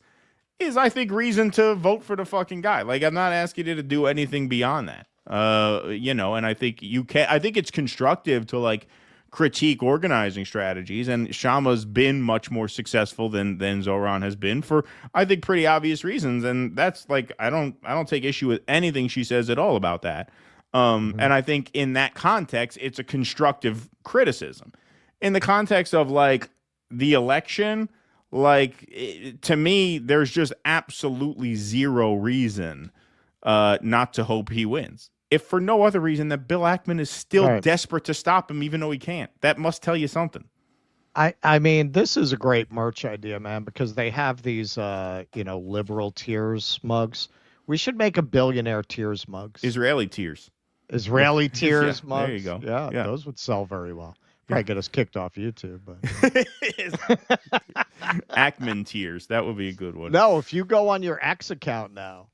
Speaker 9: is, I think, reason to vote for the fucking guy. Like, I'm not asking you to do anything beyond that. And I think I think it's constructive to like critique organizing strategies, and Shama's been much more successful than Zoran has been for, I think, pretty obvious reasons. And that's like, I don't take issue with anything she says at all about that. And I think in that context, it's a constructive criticism. In the context of like the election, like to me, there's just absolutely zero reason not to hope he wins. If for no other reason that Bill Ackman is still desperate to stop him, even though he can't. That must tell you something.
Speaker 4: I mean, this is a great merch idea, man, because they have these, liberal tears mugs. We should make a billionaire tears mugs.
Speaker 9: Israeli tears.
Speaker 4: Israeli tears mugs.
Speaker 9: There you go.
Speaker 4: Yeah, those would sell very well. Probably get us kicked off YouTube. But
Speaker 9: Ackman tears. That would be a good one.
Speaker 4: No, if you go on your X account now,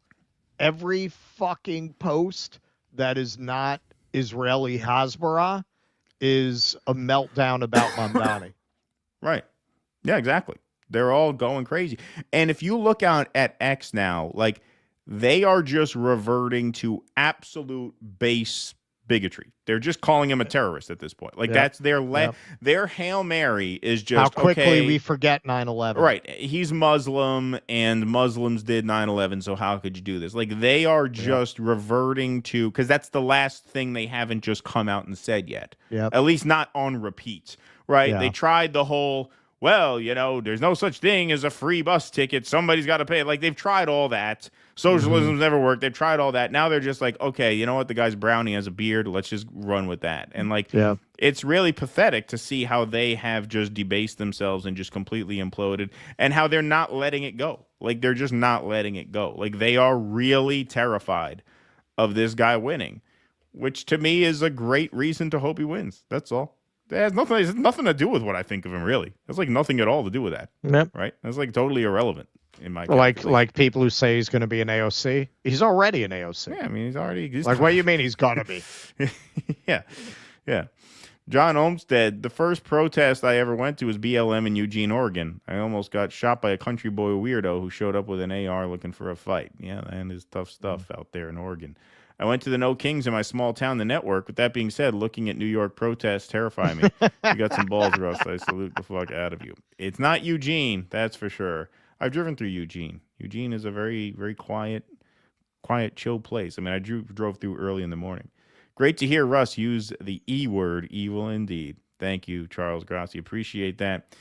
Speaker 4: every fucking post that is not Israeli Hasbara is a meltdown about Mamdani.
Speaker 9: Right. Yeah, exactly. They're all going crazy. And if you look out at X now, like they are just reverting to absolute base bigotry. They're just calling him a terrorist at this point. Like that's their Hail Mary is just
Speaker 4: how quickly we forget 9/11.
Speaker 9: Right. He's Muslim and Muslims did 9/11. So how could you do this? Like they are just reverting to, because that's the last thing they haven't just come out and said yet. At least not on repeat. Right.
Speaker 4: Yeah.
Speaker 9: They tried the whole, well, there's no such thing as a free bus ticket. Somebody's got to pay. Like they've tried all that. Socialism's never worked. They've tried all that. Now they're just like, okay, you know what? The guy's brown. He has a beard. Let's just run with that. And like, it's really pathetic to see how they have just debased themselves and just completely imploded, and how they're not letting it go. Like they're just not letting it go. Like they are really terrified of this guy winning, which to me is a great reason to hope he wins. That's all. It has nothing to do with what I think of him, really. It's like nothing at all to do with that. Right? That's like totally irrelevant in my
Speaker 4: like people who say he's going to be an AOC. He's already an AOC.
Speaker 9: Yeah, I mean, he's already...
Speaker 4: Like, what do you mean he's going to be?
Speaker 9: Yeah. John Olmsted, the first protest I ever went to was BLM in Eugene, Oregon. I almost got shot by a country boy weirdo who showed up with an AR looking for a fight. Yeah, and there's tough stuff out there in Oregon. I went to the No Kings in my small town, The Network. With that being said, looking at New York protests terrify me. You got some balls, Russ. I salute the fuck out of you. It's not Eugene, that's for sure. I've driven through Eugene. Eugene is a very, very quiet, chill place. I mean, I drove through early in the morning. Great to hear Russ use the E word, evil indeed. Thank you, Charles Grassi. Appreciate that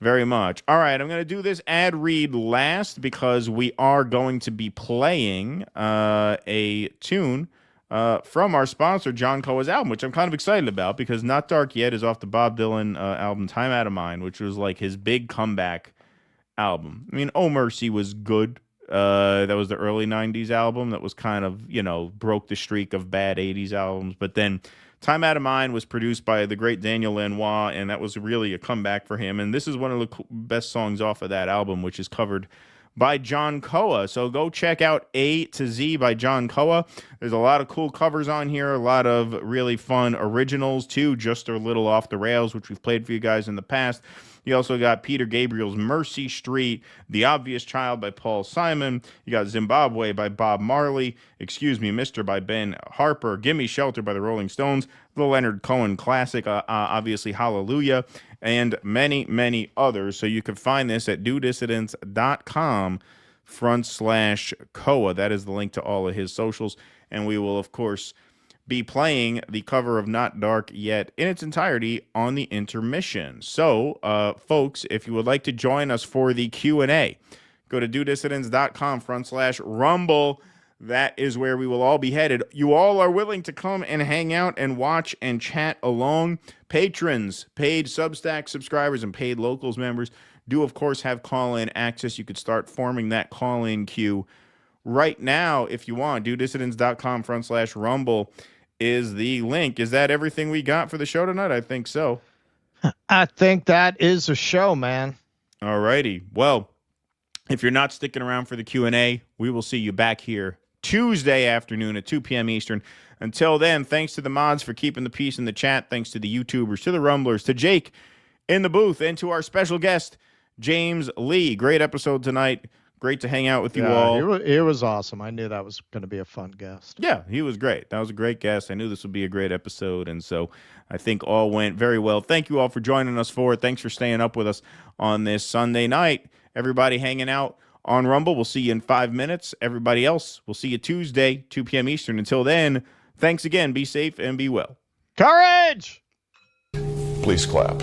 Speaker 9: very much. All right, I'm going to do this ad read last because we are going to be playing a tune from our sponsor, John Coa's album, which I'm kind of excited about because Not Dark Yet is off the Bob Dylan album Time Out of Mind, which was like his big comeback album. I mean, Oh Mercy was good. That was the early 90s album that was kind of, broke the streak of bad 80s albums. But then Time Out of Mind was produced by the great Daniel Lanois, and that was really a comeback for him. And this is one of the best songs off of that album, which is covered by John Coa. So go check out A to Z by John Coa. There's a lot of cool covers on here, a lot of really fun originals too, just a little off the rails, which we've played for you guys in the past. You also got Peter Gabriel's Mercy Street, The Obvious Child by Paul Simon. You got Zimbabwe by Bob Marley, Excuse Me, Mister by Ben Harper, Gimme Shelter by the Rolling Stones, the Leonard Cohen classic, obviously Hallelujah, and many, many others. So you can find this at newdissidents.com/Coa. That is the link to all of his socials. And we will, of course, be playing the cover of Not Dark Yet in its entirety on the intermission. So, folks, if you would like to join us for the Q&A, go to newdissidents.com/Rumble. That is where we will all be headed. You all are willing to come and hang out and watch and chat along. Patrons, paid Substack subscribers, and paid Locals members do, of course, have call-in access. You could start forming that call-in queue right now if you want. newdissidents.com/Rumble is the link. Is that everything we got for the show tonight? I think so.
Speaker 4: I think that is a show, man.
Speaker 9: All righty. Well, if you're not sticking around for the Q&A, we will see you back here Tuesday afternoon at 2 p.m. Eastern. Until then, thanks to the mods for keeping the peace in the chat. Thanks to the YouTubers, to the Rumblers, to Jake in the booth, and to our special guest, James Lee. Great episode tonight. Great to hang out with you all.
Speaker 4: It was awesome. I knew that was going to be a fun guest.
Speaker 9: Yeah, he was great. That was a great guest. I knew this would be a great episode, and so I think all went very well. Thank you all for joining us for it. Thanks for staying up with us on this Sunday night. Everybody hanging out on Rumble. We'll see you in 5 minutes. Everybody else, we'll see you Tuesday, 2 p.m. Eastern. Until then, thanks again. Be safe and be well.
Speaker 4: Courage!
Speaker 6: Please clap.